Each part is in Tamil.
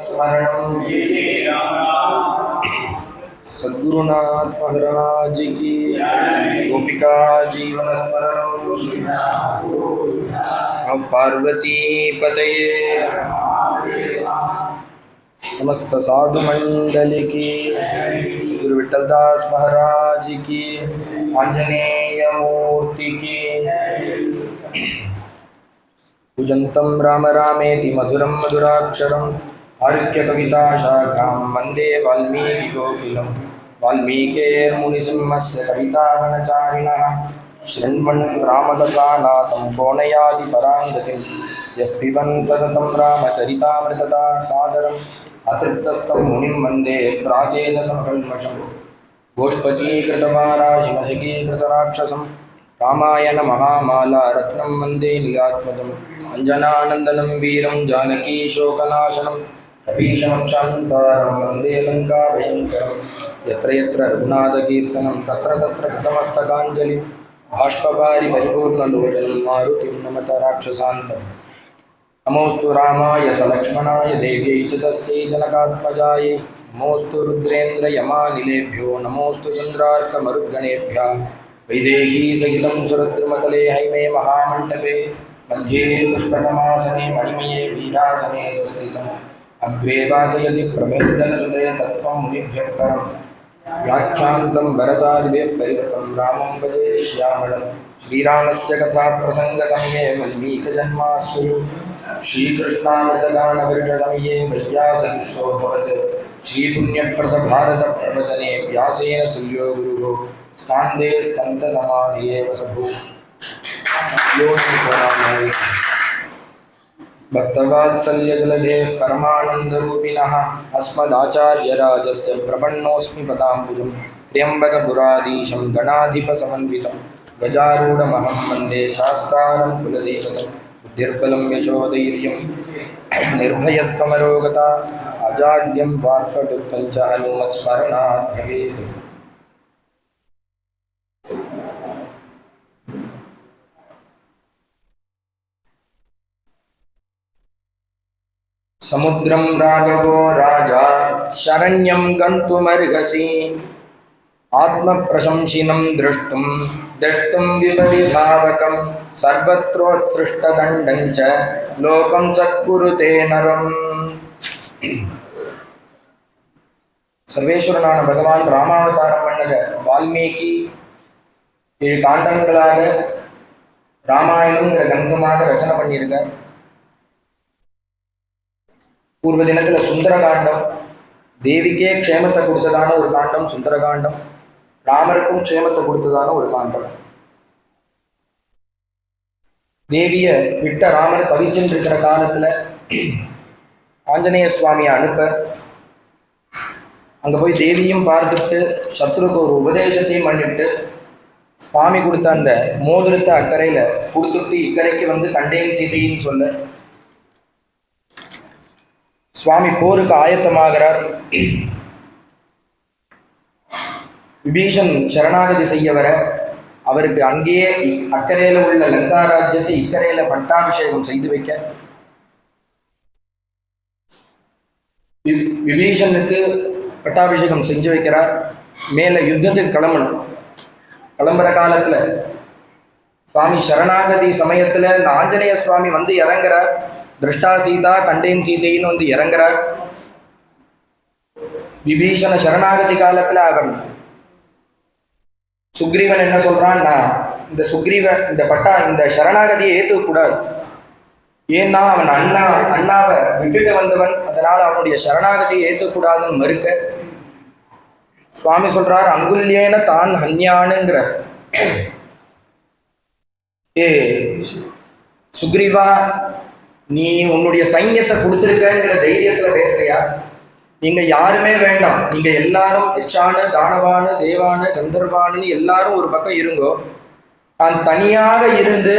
स्मरणं सद्गुरुनाथ महाराज की गोपिका जीवन स्मरणं पार्वती पतये समस्त साधु मंडल की सद्गुरु विठलदास महाराज की आंजनेय मूर्ति की पूजन्तं राम रामेति मधुरं मधुराक्षरम् आरुह्य कविता शाखां वन्दे वाल्मीकिकोकिलं वाल्मीकेर्मुनिसिंहस्य कवितावनचारिणः शृण्वन् रामकथानाथं कोणयादि परां गतिं यः पिबन् सततं रामचरितामृतता सादरम् अतृप्तस्तं मुनिं वन्दे प्राचेतसमकल्मषं गोष्पतीकृतवाराशिमशकीकृतराक्षसं रामायण महामाला रत्नं वन्दे नीलात्मजम् अंजनानन्दनं वीरं जानकी शोकनाशनं कपीशमक्षान्तारं वन्दे लङ्काभयङ्करं यत्र यत्र रघुनाथकीर्तनं तत्र तत्र कृतमस्तकाञ्जलिं बाष्पवारि परिपूर्णलोचनं मारुतिं नमत राक्षसान्तं नमोऽस्तु रामाय सलक्ष्मणाय देव्यै च तस्यै जनकात्मजायै नमोऽस्तु रुद्रेन्द्रयमानिलेभ्यो नमोऽस्तु चन्द्रार्कमरुद्गणेभ्यः वैदेही सहितं सुरद्रुमतले हैमे महामण्डपे मध्ये पुष्पतमासने मणिमये वीरासने सुस्थितम् अग्रे वाचयति प्रभञ्जनसुते तत्त्वं मुनिभ्यः परं व्याख्यान्तं भरतादिभिः परिवृतं रामं भजे श्यामलं श्रीरामस्य कथाप्रसङ्गसमये वल्मीकजन्माष्टमी श्रीकृष्णामृतगानविरजसमये वैयासविस्वभवत् श्रीपुण्यप्रदभारतप्रवचने व्यासेन तुल्यो गुरुः स्कान्दे स्कन्दसमाधिये वसभूः भक्तवात्सल्यजलधेः परमानन्दरूपिणः अस्मदाचार्यराजस्य प्रपन्नोऽस्मि पदाम्बुजं त्र्यम्बकपुराधीशं गणाधिपसमन्वितं गजारूढमहं वन्दे शास्तारं कुलदेवतं बुद्धिर्बलं यशोधैर्यं निर्भयत्वमरोगता अजाड्यं वाक्पटुत्वं च हनुमत्स्मरणात् भवेत्। समुद्रं राघवो राजा शरण्यं गन्तुमर्हसि आत्मप्रशंसिनं द्रष्टुं विपरिधावकं सर्वत्रोत्सृष्टदण्डं च लोकं सत्कुरुते नरम्। सर्वेश्वरनाன भगवान ராமாவதாரம் பண்ணத வால்மீகி 7 காண்டங்களாக ராமாயணம்ங்கிற கிரந்தமாக ரச்சனை பண்ணியிருக்கார். पूर्व दिनத்தில் சுந்தரகாண்டம் தேவிக்கே க்ஷேமத்தை கொடுத்ததான ஒரு காண்டம் சுந்தரகாண்டம், ராமருக்கும் க்ஷேமத்தை கொடுத்ததான ஒரு காண்டம். தேவிய விட்ட ராமர் தவிச்சுட்டு இருக்கிற காலத்துல ஆஞ்சநேய சுவாமியை அனுப்ப அங்க போய் தேவியும் பார்த்துட்டு சத்ருக்கு ஒரு உபதேசத்தையும் பண்ணிட்டு சுவாமி கொடுத்த அந்த மோதிரத்தை அக்கறையில கொடுத்துட்டு இக்கரைக்கு வந்து கண்டேன் சீதைன்னு சொல்ல சுவாமி போருக்கு ஆயத்தமாகிறார். விபீஷன் சரணாகதி செய்ய வர அவருக்கு அங்கேயே அக்கறையில உள்ள லங்கா ராஜ்யத்தை இக்கரையில பட்டாபிஷேகம் செய்து வைக்க விபீஷனுக்கு பட்டாபிஷேகம் செஞ்சு வைக்கிறார். மேல யுத்தத்துக்கு கிளம்புற காலத்துல சுவாமி சரணாகதி சமயத்துல இந்த ஆஞ்சநேய சுவாமி வந்து இறங்குறார். திருஷ்டா சீதா கண்டேன் சீதைன்னு வந்து இறங்குறார். விபீஷண சரணாகதி காலத்துல அவன் சுக்ரீவன் என்ன சொல்றான், நான் இந்த இந்த சரணாகதியை ஏத்துக்க கூடாது, ஏன்னா அவன் அண்ணாவை விட்டுட்டு வந்தவன், அதனால அவனுடைய சரணாகதியை ஏத்துக்கூடாதுன்னு மறுக்க சுவாமி சொல்றார், அங்குல்யேன தான் ஹன்யானுங்கிற, ஏ சுக்ரீவா நீ உன்னுடைய சைன்யத்தை கொடுத்துருக்கங்கிற தைரியத்துல பேசுறியா? நீங்க யாருமே வேண்டாம், நீங்க எல்லாரும் எச்சானு தானவானு தேவானு கந்தர்வானு எல்லாரும் ஒரு பக்கம் இருங்கோ, நான் தனியாக இருந்து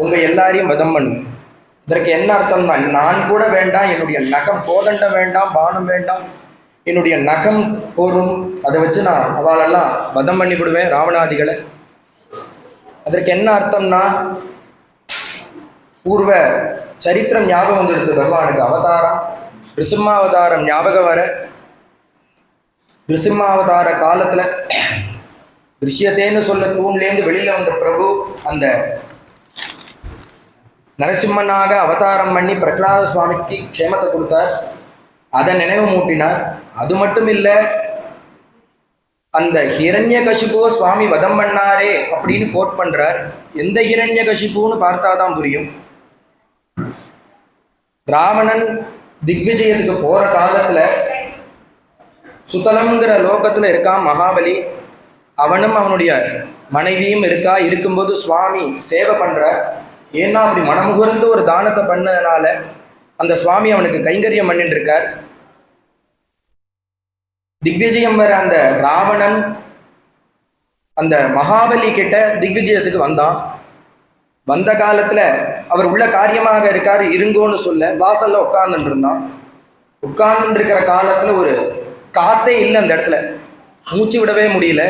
உங்க எல்லாரையும் வதம் பண்ணு. இதற்கு என்ன அர்த்தம் தான், நான் கூட வேண்டாம், என்னுடைய நகம் கோதண்டம் வேண்டாம், பானம் வேண்டாம், என்னுடைய நகம் போரும், அதை வச்சு நான் அவளெல்லாம் வதம் பண்ணி விடுவேன் ராவணாதிகளை. அதற்கு என்ன அர்த்தம்னா பூர்வ சரித்திரம் ஞாபகம் வந்துடுது. பகவானுக்கு அவதாரம் நிருசிம்மாவதாரம் ஞாபகம் வர, நிருசிம்மாவதார காலத்தில் திருஷ்யத்தேன்னு சொல்ல தூண்லேருந்து வெளியில் வந்த பிரபு அந்த நரசிம்மனாக அவதாரம் பண்ணி பிரகலாத சுவாமிக்கு க்ஷேமத்தை கொடுத்தார். அதை நினைவு மூட்டினார். அது மட்டும் இல்லை, அந்த ஹிரண்யகசிபுவை சுவாமி வதம் பண்ணாரே அப்படின்னு கோட் பண்றார். எந்த ஹிரண்யகசிபுன்னு பார்த்தாதான் புரியும். ராவணன் திக்விஜயத்துக்கு போற காலத்துல சுதலம்ங்கிற லோகத்துல இருக்கான் மகாபலி. அவனும் அவனுடைய மனைவியும் இருக்கும்போது சுவாமி சேவை பண்ற. ஏன்னா அப்படி மனமுகர்ந்து ஒரு தானத்தை பண்ணதுனால அந்த சுவாமி அவனுக்கு கைங்கரியம் பண்ணிட்டு இருக்கார். திக்விஜயம் வர அந்த ராவணன் அந்த மகாபலி கிட்ட திக்விஜயத்துக்கு வந்தான். வந்த காலத்துல அவர் உள்ள காரியமாக இருக்காரு, இருங்கோன்னு சொல்ல வாசல்ல உட்கார்ந்துட்டு இருந்தான். உட்கார்ந்து இருக்கிற காலத்துல ஒரு காத்தே இல்லை அந்த இடத்துல, மூச்சு விடவே முடியல.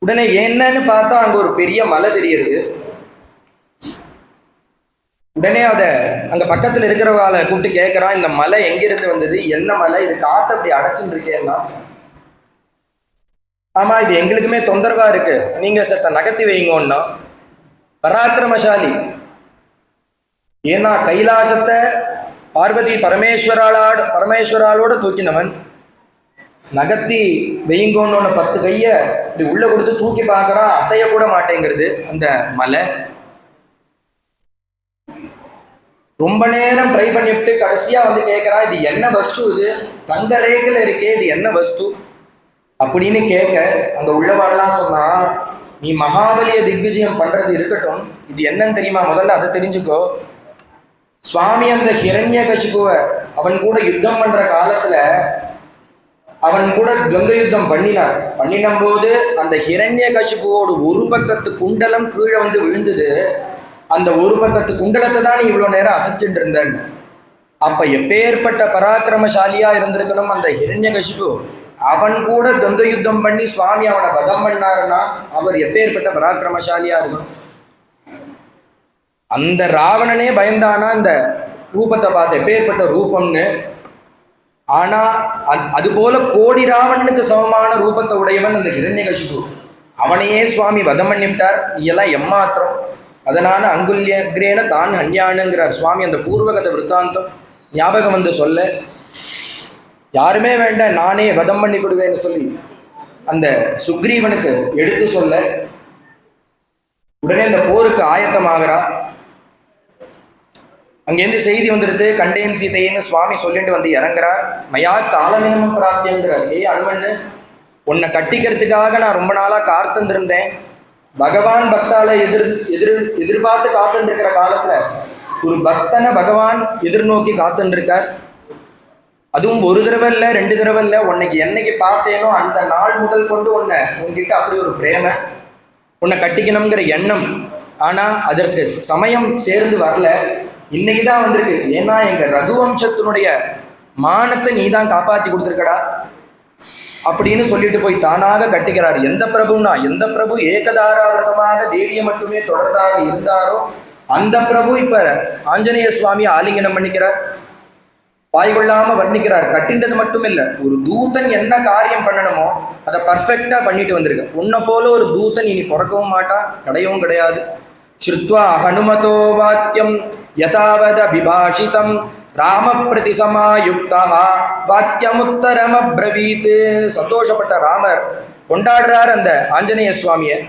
உடனே என்னன்னு பார்த்தா அங்க ஒரு பெரிய மலை தெரியுது. உடனே அதை அங்க பக்கத்துல இருக்கிறவங்களை கூப்பிட்டு கேட்கறான், இந்த மலை எங்கிருந்து வந்தது, என்ன மலை, இது காத்து அப்படி அடைச்சுட்டு இருக்கேன்னா. ஆமா, இது எங்களுக்குமே தொந்தரவா இருக்கு, நீங்க சத்த நகர்த்தி வைங்கோன்னா. பராக்கிரமசாலி. ஏன்னா கைலாசத்தை பார்வதி பரமேஸ்வராளோட தூக்கினவன். நகர்த்தி வெயிங்கோன்னு 10 கைய இப்படி உள்ள கொடுத்து தூக்கி பார்க்கறான், அசைய கூட மாட்டேங்கிறது அந்த மலை. ரொம்ப நேரம் ட்ரை பண்ணிவிட்டு கடைசியா வந்து கேட்கறா, இது என்ன வஸ்து, இது தங்க ரேக்கில் இருக்கே, இது என்ன வஸ்து அப்படின்னு கேட்க அங்க உள்ளவாள்லாம் சொன்னா, நீ மகாபலிய திக்விஜயம் பண்றது இருக்கட்டும், இது என்னன்னு தெரியுமா, முதல்ல அதை தெரிஞ்சுக்கோ. சுவாமி அந்த ஹிரண்யகசிபுவை அவன் கூட யுத்தம் பண்ற காலத்துல அவன் கூட கங்க யுத்தம் பண்ணினும் போது அந்த ஹிரண்யகசிபுவோட ஒரு பக்கத்து குண்டலம் கீழே வந்து விழுந்தது. அந்த ஒரு பக்கத்து குண்டலத்தை தான் நீ இவ்வளவு நேரம் அசைச்சுட்டு இருந்தேன். அப்ப எப்பேற்பட்ட பராக்கிரமசாலியா இருந்திருக்கணும் அந்த ஹிரண்யகசிபு. அவன் கூட கங்க யுத்தம் பண்ணி சுவாமி அவனை வதம் பண்ணாருன்னா அவர் எப்பேற்பட்ட பராக்கிரமசாலியா இருக்கணும். அந்த ராவணனே பயந்தானா இந்த ரூபத்தை பார்த்து, எப்பேற்பட்ட ரூபம்னு. ஆனா அது போல கோடி ராவணனுக்கு சமமான ரூபத்தை உடையவன் அந்த ஹிரண்யகசிபு. அவனையே சுவாமி வதம் பண்ணிவிட்டார். நீயெல்லாம் எம்மாத்திரம். அதனால அங்குல்யக்ரேன தான் ஹன்யானுங்கிறார் சுவாமி. அந்த பூர்வகத விற்த்தாந்தம் ஞாபகம் வந்து சொல்ல, யாருமே வேண்டாம் நானே வதம் பண்ணி விடுவேன்னு சொல்லி அந்த சுக்ரீவனுக்கு எடுத்து சொல்ல, உடனே அந்த போருக்கு ஆயத்தமாகிறா. அங்கேருந்து செய்தி வந்துடுது, கண்டேன் சீதைன்னு சுவாமி சொல்லிட்டு வந்து இறங்குறார். மயா காலமினமும் பிராப்தியங்கிறார். அனுமன்னு, உன்னை கட்டிக்கிறதுக்காக நான் ரொம்ப நாளா காத்துட்டு இருந்தேன். பகவான் பக்தால எதிர்பார்த்து காத்துட்டு இருக்கிற காலத்துல ஒரு பக்தனை பகவான் எதிர்நோக்கி காத்துட்டு இருக்கார். அதுவும் ஒரு தடவை இல்லை, 2 தடவை இல்லை. உன்னைக்கு என்னைக்கு பார்த்தேனோ அந்த நாள் முதல் கொண்டு உன்கிட்ட அப்படி ஒரு பிரேம, உன்னை கட்டிக்கணுங்கிற எண்ணம். ஆனா அதற்கு சமயம் சேர்ந்து வரல. இன்னைக்குதான் வந்திருக்கு. ஏன்னா எங்க ரகுவம்சத்தினுடைய மானத்தை நீ தான் காப்பாத்தி கொடுத்துருக்கடா அப்படின்னு சொல்லிட்டு போய் தானாக கட்டிக்கிறார். எந்த பிரபுன்னா, எந்த பிரபு ஏகதாராவிரதமாக தேவியை மட்டுமே தொடர்தாக இருந்தாரோ அந்த பிரபு இப்ப ஆஞ்சநேய சுவாமியை ஆலிங்கனம் பண்ணிக்கிறார். வாய்கொள்ளாம வர்ணிக்கிறார். கட்டின்றது மட்டும் இல்லை, ஒரு தூதன் என்ன காரியம் பண்ணணுமோ அதை பர்ஃபெக்டா பண்ணிட்டு வந்திருக்க. உன்னை போல ஒரு தூதன் இனி பிறக்கவும் மாட்டான், கிடையவும் கிடையாது. ஸ்ருத்வா ஹனுமதோ வாக்கியம் யதாவத விபாஷிதம் ராம பிரதிசமாயுக்தா வாக்கியமுத்தரம் அப்ரவீத். சந்தோஷப்பட்ட ராமர் கொண்டாடுறார் அந்த ஆஞ்சநேய சுவாமியை.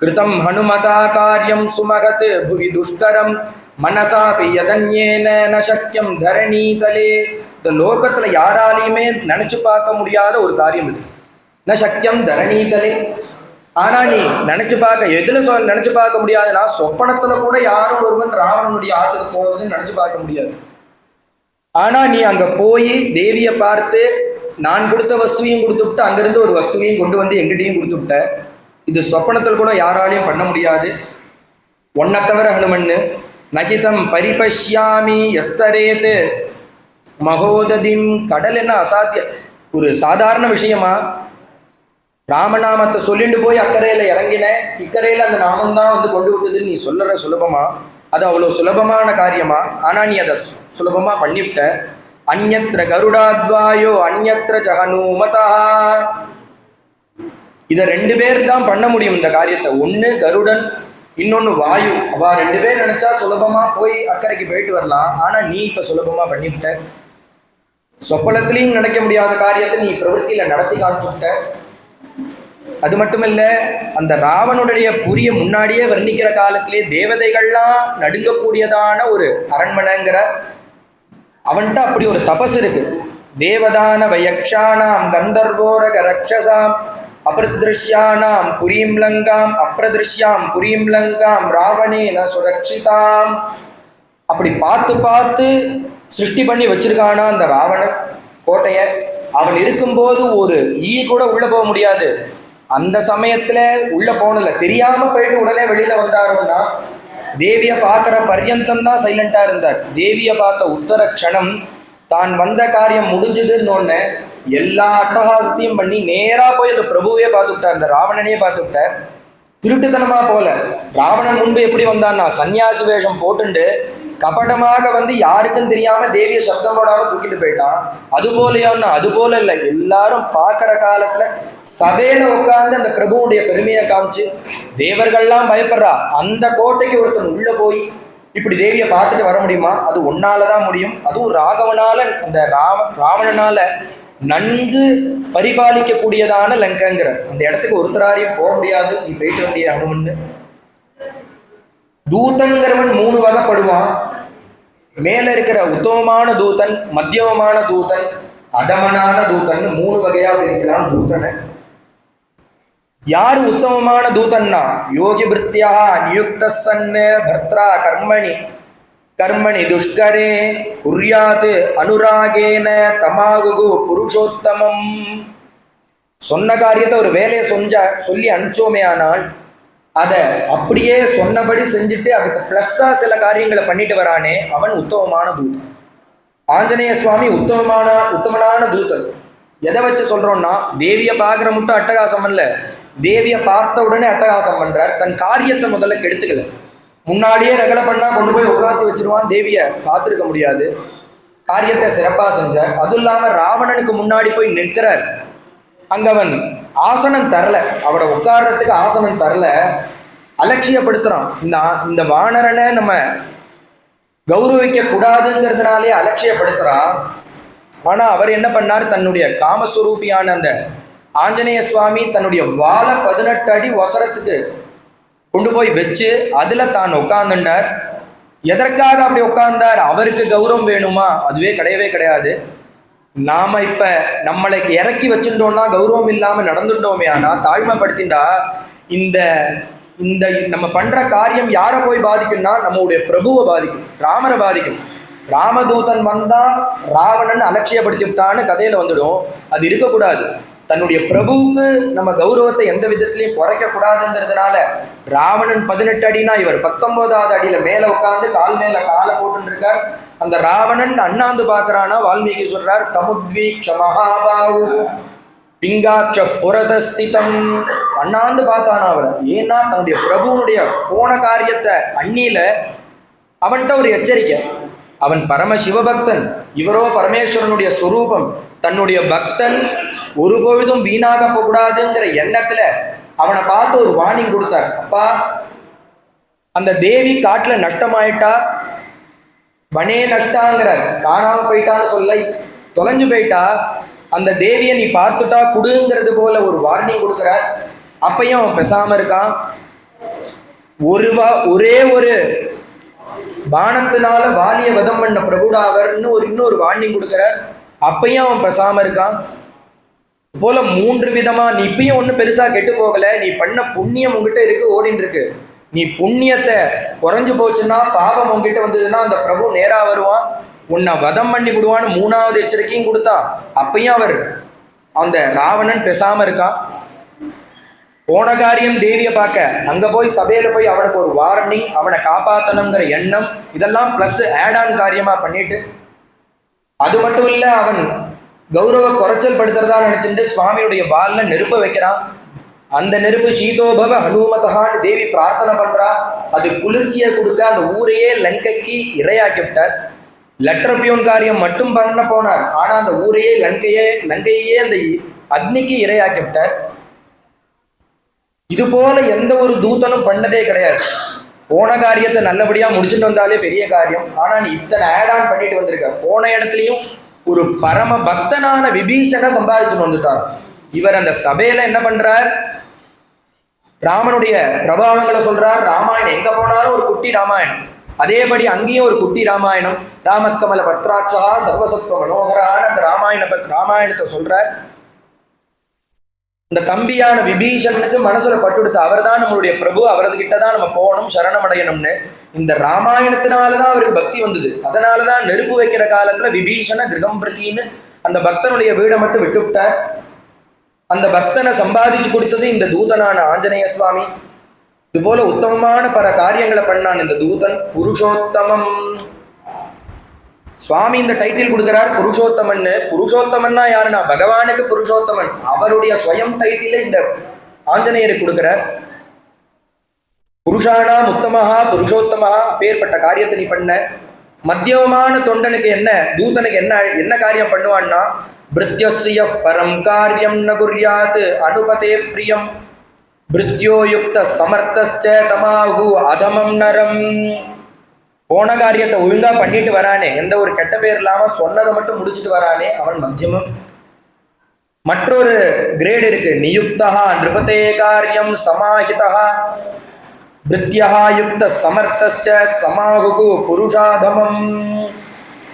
கிருதம் ஹனுமதா காரியம் சுமகத் புவி துஷ்கரம் மனசாபி யதன்யேன ந சக்கியம் தரணீதலே. இந்த லோகத்துல யாராலையுமே நினைச்சு பார்க்க முடியாத ஒரு காரியம் இது. ந சக்கியம் தரணீதலே. ஆனா நீ நினைச்சு பார்க்க, எதுல நினைச்சு பார்க்க முடியாதுன்னா, சொப்பனத்துல கூட யாரும் ஒருவன் ராவணனுடைய ஆத்துக்கு போவதுன்னு நினைச்சு பார்க்க முடியாது. ஆனா நீ அங்க போய் தேவியை பார்த்து நான் கொடுத்த வஸ்துவையும் கொடுத்து விட்டு அங்கிருந்து ஒரு வஸ்துவையும் கொண்டு வந்து எங்கிட்டையும் கொடுத்து விட்ட. இது சொப்பனத்தில் கூட யாராலையும் பண்ண முடியாது. ஒன்ன தவிர ஹனுமன்னு. நகிதம் பரிபஷ்யாமி எஸ்தரேத் மகோததிம். கடல் என்ன அசாத்திய ஒரு சாதாரண விஷயமா? ராமநாமத்தை சொல்லிட்டு போய் அக்கறையில இறங்கின, இக்கரையில அந்த நாமம் தான் வந்து கொண்டு விட்டதுன்னு நீ சொல்லுற சுலபமா? அது அவ்வளோ சுலபமான காரியமா? ஆனா நீ அதை சுலபமா பண்ணிவிட்ட. அந்யத்ர கருடாத்வாயோ அந்யத்ர ஜஹனூமதா. இதை 2 பேர் தான் பண்ண முடியும் இந்த காரியத்தை. ஒண்ணு கருடன், இன்னொன்னு வாயு. அவ 2 பேர் நினைச்சா சுலபமா போய் அக்கறைக்கு போயிட்டு வரலாம். ஆனா நீ இப்ப சுலபமா பண்ணிவிட்ட. சொப்பனத்திலையும் நினைக்க முடியாத காரியத்தை நீ பிரவൃத்தியில நடத்தி காமிச்சுட்ட. அது மட்டுமில்ல, அந்த ராவனுடைய புரிய முன்னாடியே வர்ணிக்கிற காலத்திலே தேவதைகள்லாம் நடுங்கக்கூடியதான ஒரு அரண்மனைங்கிற. அவன்கிட்ட அப்படி ஒரு தபஸ் இருக்கு. தேவதான வயக்ஷானாம் கந்தர்வோரக ரக்ஷசாம் அப்ரதிருஷ்யானாம் புரீம் லங்காம் அப்ரதிருஷ்யாம் புரீம் லங்காம் ராவணேன சுரக்ஷிதாம். அப்படி பார்த்து பார்த்து சிருஷ்டி பண்ணி வச்சிருக்கானா அந்த ராவணன் கோட்டைய. அவன் இருக்கும்போது ஒரு ஈ கூட உள்ள போக முடியாது. அந்த சமயத்துல உள்ள போனல, தெரியாம போயிட்டு உடனே வெளியில வந்தாரோன்னா தேவியை பார்க்குற பர்யந்தம் தான் சைலண்டா இருந்தார். தேவியை பார்த்த உத்தர க்ஷணம் தான் வந்த காரியம் முடிஞ்சதுன்னு எல்லா அட்டகாசத்தையும் பண்ணி நேரா போய் அந்த பிரபுவே பார்த்துக்கிட்டார், அந்த ராவணனையே பார்த்துக்கிட்டார். திருட்டுத்தனமா போல. ராவணன் முன்பு எப்படி வந்தான்னா சன்னியாசி வேஷம் போட்டுண்டு கபடமாக வந்து யாருக்கும் தெரியாம தேவிய சப்தம் போடாம தூக்கிட்டு போயிட்டான். அது போலையோன்னா அது போல இல்லை. எல்லாரும் பார்க்குற காலத்துல சபையில உட்கார்ந்து அந்த பிரபுவுடைய பெருமையை காமிச்சு தேவர்கள்லாம் பயப்படுறா. அந்த கோட்டைக்கு ஒருத்தன் உள்ள போய் இப்படி தேவியை பார்த்துட்டு வர முடியுமா? அது ஒன்னாலதான் முடியும். அதுவும் ராகவனால, அந்த ராவணனால நன்கு பரிபாலிக்க கூடியதான லங்கங்கிற அந்த இடத்துக்கு ஒருத்தராரையும் போக முடியாது. நீ போயிட்டு வந்திய அனுமன்னு. தூதன்கிறவன் 3 வகைப்படுவான். மேல இருக்கிற உத்தமமான தூதன், மத்தியமமான தூதன், அதமனான தூதன் 3 வகையா பிரிக்கலாம் தூதனை. யாரு உத்தமமான தூதன்னா யோகி பிருத்தியா நியுக்த சன்னு பர்த்ரா கர்மணி கர்மணி துஷ்கரே குர்யாத் அனுராகேன தமாகுகு புருஷோத்தமம். சொன்ன காரியத்தை ஒரு வேலையை சொல்லி அனுப்பிச்சோமே ஆனால் அதை அப்படியே சொன்னபடி செஞ்சுட்டு அதுக்கு பிளஸ்ஸா சில காரியங்களை பண்ணிட்டு வரானே அவன் உத்தமமான தூதன். ஆஞ்சநேய சுவாமி உத்தமனான தூதன். எதை வச்சு சொல்றோம்னா தேவியை பார்க்குற மட்டும் அட்டகாசம் அல்ல, தேவியை பார்த்த உடனே அட்டகாசம் பண்றார். தன் காரியத்தை முதல்ல கெடுத்துக்கல. முன்னாடியே ரகலை பண்ணா கொண்டு போய் உட்காந்து வச்சிருவான், தேவியை பார்த்துருக்க முடியாது. காரியத்தை சிறப்பா செஞ்சார். அதுவும் இல்லாம ராவணனுக்கு முன்னாடி போய் நிற்கிறார். அங்க அவன் ஆசனம் தரல, அவனை உட்கார்றதுக்கு ஆசனம் தரல, அலட்சியப்படுத்துறான். இந்த வானரனை நம்ம கௌரவிக்க கூடாதுங்கிறதுனாலே அலட்சியப்படுத்துறான். ஆனா அவர் என்ன பண்ணார், தன்னுடைய காமஸ்வரூபியான அந்த ஆஞ்சநேய சுவாமி தன்னுடைய வாழை 18 அடி ஒசரத்துக்கு கொண்டு போய் வச்சு அதுல தான் உட்கார்ந்துட்டார். எதற்காக அப்படி உட்கார்ந்தார்? அவருக்கு கௌரவம் வேணுமா? அதுவே கிடையவே கிடையாது. நாம இப்ப நம்மளை இறக்கி வச்சுட்டோம்னா, கௌரவம் இல்லாம நடந்துட்டோமே, ஆனா தாழ்மைப்படுத்திண்டா இந்த இந்த நம்ம பண்ற காரியம் யாரை போய் பாதிக்கும்னா நம்மளுடைய பிரபுவை பாதிக்கும், ராமரை பாதிக்கும். ராமதூதன் வந்தா ராவணன் அலட்சியப்படுத்தி விட்டான்னு கதையில வந்துடும். அது இருக்கக்கூடாது. தன்னுடைய பிரபுவுக்கு நம்ம கௌரவத்தை எந்த விதத்திலையும் குறைக்க கூடாதுங்கிறதுனால ராவணன் 18 அடினா இவர் 19வது அடியில மேல உட்காந்து கால் மேல காலை போட்டு இருக்கார். அந்த ராவணன் அண்ணாந்து பார்க்கறானா, வால்மீகி சொல்றார் தமுத்வீக்ஷ மகாபாவு பிங்காட்ச புரதஸ்திதம். அண்ணாந்து பார்த்தானா அவர். ஏன்னா தன்னுடைய பிரபுவனுடைய போன காரியத்தை அண்ணில அவன்கிட்ட ஒரு எச்சரிக்கை. அவன் பரம சிவபக்தன், இவரோ பரமேஸ்வரனுடைய ஸ்வரூபம். தன்னுடைய பக்தன் ஒருபொழுதும் வீணாக போகக்கூடாதுங்கிற எண்ணத்துல அவனை பார்த்து ஒரு வார்னிங் கொடுத்தார். அப்பா, அந்த தேவி காட்டுல நஷ்டமாயிட்டா, வனே நஷ்டாங்கிறார், காணாம போயிட்டான்னு சொல்ல, தொலைஞ்சு போயிட்டா, அந்த தேவியை நீ பார்த்துட்டா குடுங்கிறது போல ஒரு வார்னிங் கொடுக்கிறார். அப்பையும் அவன் பேசாம இருக்கான். ஒரே ஒரு பானத்தினால வாலிய வதம் பண்ண பிரபுடாவர்னு இன்னொரு வார்னிங் கொடுக்கிறார். அப்பையும் அவன் பேசாம இருக்கான். போல 3 விதமா. நீ இப்பயும் ஒன்றும் பெருசா கெட்டு போகல, நீ பண்ண புண்ணியம் உங்ககிட்ட இருக்கு, ஓடின்னு இருக்கு. நீ புண்ணியத்தை குறைஞ்சு போச்சுன்னா, பாவம் உங்ககிட்ட வந்ததுன்னா அந்த பிரபு நேரா வருவான், உன்னை வதம் பண்ணி விடுவான்னு 3வது எச்சரிக்கையும் கொடுத்தா. அப்பயும் அவர் அந்த ராவணன் பேசாம இருக்கான். போன காரியம் தேவியை பார்க்க அங்க போய் சபையில போய் அவனுக்கு ஒரு வார்னிங், அவனை காப்பாற்றணுங்கிற எண்ணம், இதெல்லாம் பிளஸ் ஆட் ஆன் காரியமா பண்ணிட்டு, அது மட்டும் இல்ல அவன் கௌரவ குறைச்சல் படுத்துறதா நினைச்சுட்டு சுவாமியுடைய வால்ல நெருப்ப வைக்கிறான். அந்த நெருப்பு சீதோபவ ஹனுமதகான்னு தேவி பிரார்த்தனை பண்றா. அது குளிர்ச்சியை கொடுக்க அந்த ஊரையே லங்கைக்கு இரையாக்கி விட்டார். லெட்டர் பியூன் காரியம் மட்டும் பண்ண போனார். ஆனா அந்த ஊரையே லங்கையே அந்த அக்னிக்கு இரையாக்கி விட்டார். இது போல எந்த ஒரு தூதனும் பண்ணதே கிடையாது. போன காரியத்தை நல்லபடியா முடிச்சுட்டு வந்தாலே பெரிய காரியம். ஆனா நீ இத்தனை ஆட் ஆன் பண்ணிட்டு வந்திருக்க. போன இடத்துலயும் ஒரு பரம பக்தனான விபீஷண சம்பாதிச்சுட்டு வந்துட்டார். இவர் அந்த சபையில என்ன பண்றார், ராமனுடைய பிரபாவங்களை சொல்றார். ராமாயணம் எங்க போனாலும் ஒரு குட்டி ராமாயணம். அதேபடி அங்கேயும் ஒரு குட்டி ராமாயணம். ராமக்கமல பத்ராட்சா சர்வசத்துவ மனோகரான அந்த ராமாயணத்தை சொல்றார். இந்த தம்பியான விபீஷணனுக்கு மனசுல பட்டுடுத்து, அவர் தான் நம்மளுடைய பிரபு, அவரது கிட்டதான் நம்ம போகணும், சரணமடையணும்னு. இந்த ராமாயணத்தினாலதான் அவருக்கு பக்தி வந்தது. அதனாலதான் நெருப்பு வைக்கிற காலத்துல விபீஷண கிரகம் பிரதின்னு அந்த பக்தனுடைய வீடை மட்டும் விட்டு விட்டார். அந்த பக்தனை சம்பாதிச்சு கொடுத்தது இந்த தூதனான ஆஞ்சநேய சுவாமி. இது போல உத்தமமான பல காரியங்களை பண்ணான் இந்த தூதன். புருஷோத்தமம் சுவாமி இந்த டைட்டில் கொடுக்கிறார், புருஷோத்தமன். புருஷோத்தமன்னா யாருன்னா பகவானுக்கு புருஷோத்தமன். அவருடைய ஸ்வயம் டைட்டில இந்த ஆஞ்சநேயருக்கு கொடுக்கிறார். புருஷானாம் உத்தமஹா புருஷோத்தமஹா. அப்பேற்பட்ட காரியத்தை நீ பண்ண. மத்தியமமான தொண்டனுக்கு என்ன, தூதனுக்கு என்ன காரியம் பண்ணுவான்னா, பிருத்யஸ்ய பரம் காரியம் ந குர்யாத் அனுபதே பிரியம் பிருத்யோ யுக்த சமர்த்தஸ்ச தமாஹு அதமம் நரம். போன காரியத்தை ஒழுங்கா பண்ணிட்டு வரானே, எந்த ஒரு கெட்ட பேர் இல்லாம சொன்னதை மட்டும் முடிச்சுட்டு வரானே, அவன் மத்தியமம். மற்றொரு கிரேட் இருக்கு, நியுக்தா நிருபதே காரியம் சமாஹிதா பிருத்யா யுக்த சமர்த்தஸ்ச சமாஹு புருஷாதமம்.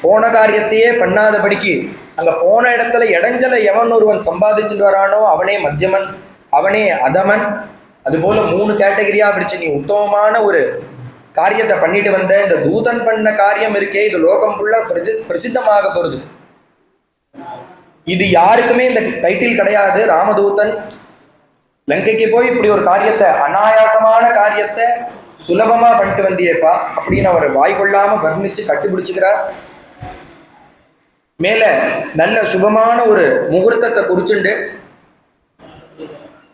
போன காரியத்தையே பண்ணாதபடிக்கு அங்க போன இடத்துல இடைஞ்சல எவன் ஒருவன் சம்பாதிச்சுட்டு வரானோ அவனே மத்தியமன், அவனே அதமன். அதுபோல 3 கேட்டகரியா பிடிச்சு நீ உத்தமமான ஒரு காரியத்தை பண்ணிட்டு வந்த. இந்த தூதன் பண்ண காரியம் இருக்கே, இது லோகம் ஃபுல்லா பிரசித்தமாக போறது. இது யாருக்குமே இந்த டைட்டில் கிடையாது. ராமதூதன் லங்கைக்கு போய் இப்படி ஒரு காரியத்தை, அனாயாசமான காரியத்தை சுலபமா பண்ணிட்டு வந்தியப்பா அப்படின்னு அவர் வாய் கொள்ளாம வர்ணிச்சு கட்டுப்பிடிச்சுக்கிறார். மேல நல்ல சுபமான ஒரு முகூர்த்தத்தை குறிச்சுண்டு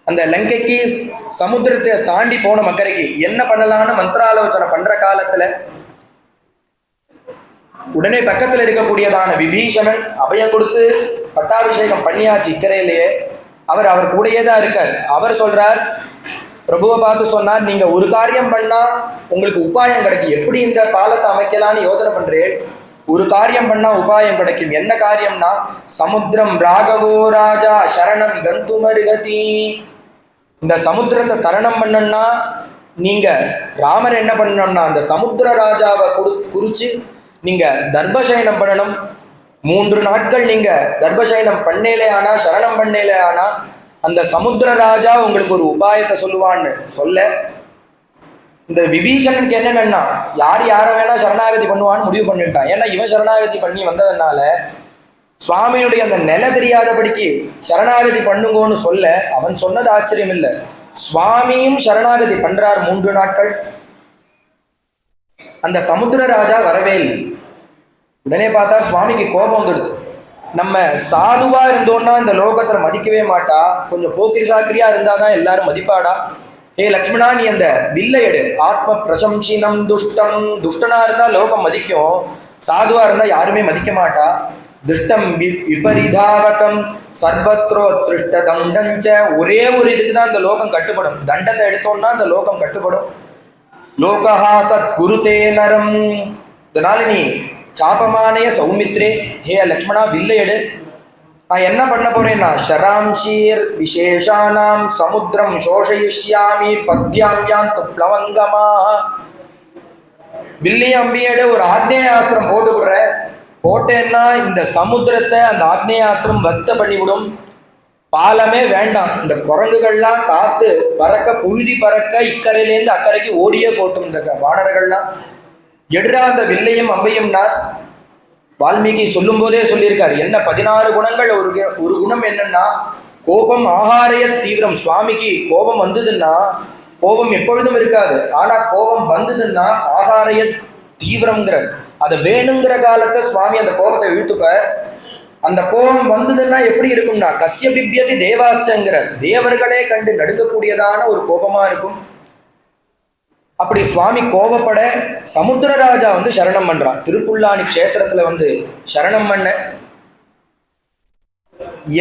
அந்த லங்கைக்கு சமுத்திரத்தை தாண்டி போன மக்கரைக்கு என்ன பண்ணலான்னு மந்திராலோசனை பண்ற காலத்துல உடனே பக்கத்துல இருக்கக்கூடியதான விபீஷணன் அபயம் கொடுத்து பட்டாபிஷேகம் பண்ணியாச்சு இக்கரையிலேயே. அவர் கூடயே தான் இருக்கார். அவர் சொல்றார், பிரபுவை பார்த்து சொன்னார், நீங்க ஒரு காரியம் பண்ணா உங்களுக்கு உபாயம் கிடைக்கும். எப்படி இந்த பாலத்தை அமைக்கலான்னு யோசனை பண்றேன், ஒரு காரியம் பண்ணா உபாயம் கிடைக்கும். என்ன காரியம்னா, சமுத்திரம் ராகவோ ராஜா சரணம் கந்துமருகதி. இந்த சமுத்திரத்தை தரணம் பண்ணணும்னா நீங்க ராமர் என்ன பண்ணணும்னா அந்த சமுத்திர ராஜாவை குறிச்சு நீங்க தர்பசயனம் பண்ணணும். 3 நாட்கள் நீங்க தர்பசயனம் பண்ணேலே ஆனா, சரணம் பண்ணேலே ஆனா அந்த சமுத்திர ராஜா உங்களுக்கு ஒரு உபாயத்தை சொல்லுவான்னு சொல்ல, இந்த விபீஷணனுக்கு என்னன்னா யாரை வேணா சரணாகதி பண்ணுவான்னு முடிவு பண்ணிட்டான். ஏன்னா இவன் சரணாகதி பண்ணி வந்ததுனால சுவாமியுடைய அந்த நிலை தெரியாதபடிக்கு சரணாகதி பண்ணுங்கன்னு சொல்ல, அவன் சொன்னது ஆச்சரியம் இல்லை, சுவாமியும் சரணாகதி பண்றார் 3 நாட்கள். அந்த சமுத்திர ராஜா வரவே இல்லை. உடனே பார்த்தா சுவாமிக்கு கோபம் வந்துடுது. நம்ம சாதுவா இருந்தோம்னா இந்த லோகத்துல மதிக்கவே மாட்டா, கொஞ்சம் போக்கிரி சாக்கிரியா இருந்தாதான் எல்லாரும் மதிப்பாடா. ஏ லக்ஷ்மணா, நீ அந்த வில்லை எடு. ஆத்ம பிரசம்சினம் துஷ்டம். துஷ்டனா இருந்தா லோகம் மதிக்கும், சாதுவா இருந்தா யாருமே மதிக்க மாட்டா. துஷ்டம் விபரிதாவகம் சர்வத்ரோ சிருஷ்ட தண்டஞ்ச. ஒரே ஒரு இதுக்கு தான் இந்த லோகம் கட்டுப்படும். தண்டத்தை எடுத்தோம்னா இந்த லோகம் கட்டுப்படும். லோகஹா சத் குருதே நரம். இதனால நீ சாபமானய சௌமித்ரே, ஹே லக்ஷ்மணா வில்லை எடு. நான் என்ன பண்ண போறேன்னா, ஷராம்ஷீர் விசேஷானாம் சமுத்திரம் சோஷயிஷ்யாமி பத்யாம்யாம் துப்ளவங்கமா. வில்லையும் அம்பியேடு ஒரு ஆக்னேயாஸ்திரம் போட்டு விடுறேன். போட்டேன்னா இந்த சமுத்திரத்தை அந்த ஆக்னேயாஸ்திரம் வத்த பண்ணிவிடும். பாலமே வேண்டாம். இந்த குரங்குகள்லாம் காத்து பறக்க, புழுதி பறக்க இக்கரையிலேருந்து அக்கறைக்கு ஓடியே போட்டும் இந்த வானர்கள்லாம். எடுறா அந்த வில்லையும் அம்பையும்னா வால்மீகி சொல்லும் போதே சொல்லியிருக்காரு. என்ன 16 குணங்கள். ஒரு குணம் என்னன்னா, கோபம் ஆகாரிய தீவிரம். சுவாமிக்கு கோபம் வந்ததுன்னா, கோபம் எப்பொழுதும் இருக்காது, ஆனா கோபம் வந்ததுன்னா ஆகாரிய தீவிரம்ங்கிற, அதை வேணுங்கிற காலத்தை சுவாமி அந்த கோபத்தை இழுத்துப்பார். அந்த கோபம் வந்ததுன்னா எப்படி இருக்கும்னா, கஸ்ய பிப்யதி தேவாச்சங்கிற, தேவர்களே கண்டு நடுங்கக்கூடியதான ஒரு கோபமா இருக்கும். அப்படி சுவாமி கோபப்பட சமுத்திரராஜா வந்து சரணம் பண்றான். திருப்புல்லானி க்ஷேத்திரத்துல வந்து சரணம் பண்ண,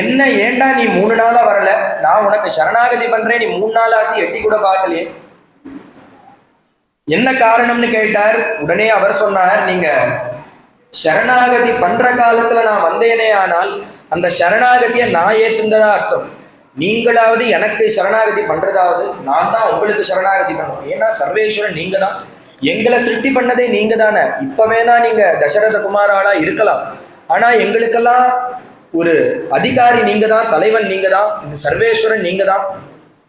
என்ன ஏண்டா நீ 3 நாளா வரல, நான் உனக்கு சரணாகதி பண்றேன், நீ 3 நாள் ஆச்சு எட்டி கூட பார்க்கலையே, என்ன காரணம்னு கேட்டார். உடனே அவர் சொன்னார், நீங்க சரணாகதி பண்ற காலத்துல நான் வந்தேனே, ஆனால் அந்த சரணாகதியை நான் ஏத்துந்ததா அர்த்தம். நீங்களாவது எனக்கு சரணாகதி பண்றதாவது, நான் தான் உங்களுக்கு சரணாகதி பண்ணணும். ஏன்னா சர்வேஸ்வரன் நீங்க தான், எங்களை சிருஷ்டி பண்ணதே நீங்க தானே. இப்ப வேணா நீங்க தசரத குமாராளா இருக்கலாம், ஆனா எங்களுக்கெல்லாம் ஒரு அதிகாரி நீங்க தான், தலைவன் நீங்க தான், இந்த சர்வேஸ்வரன் நீங்க தான்.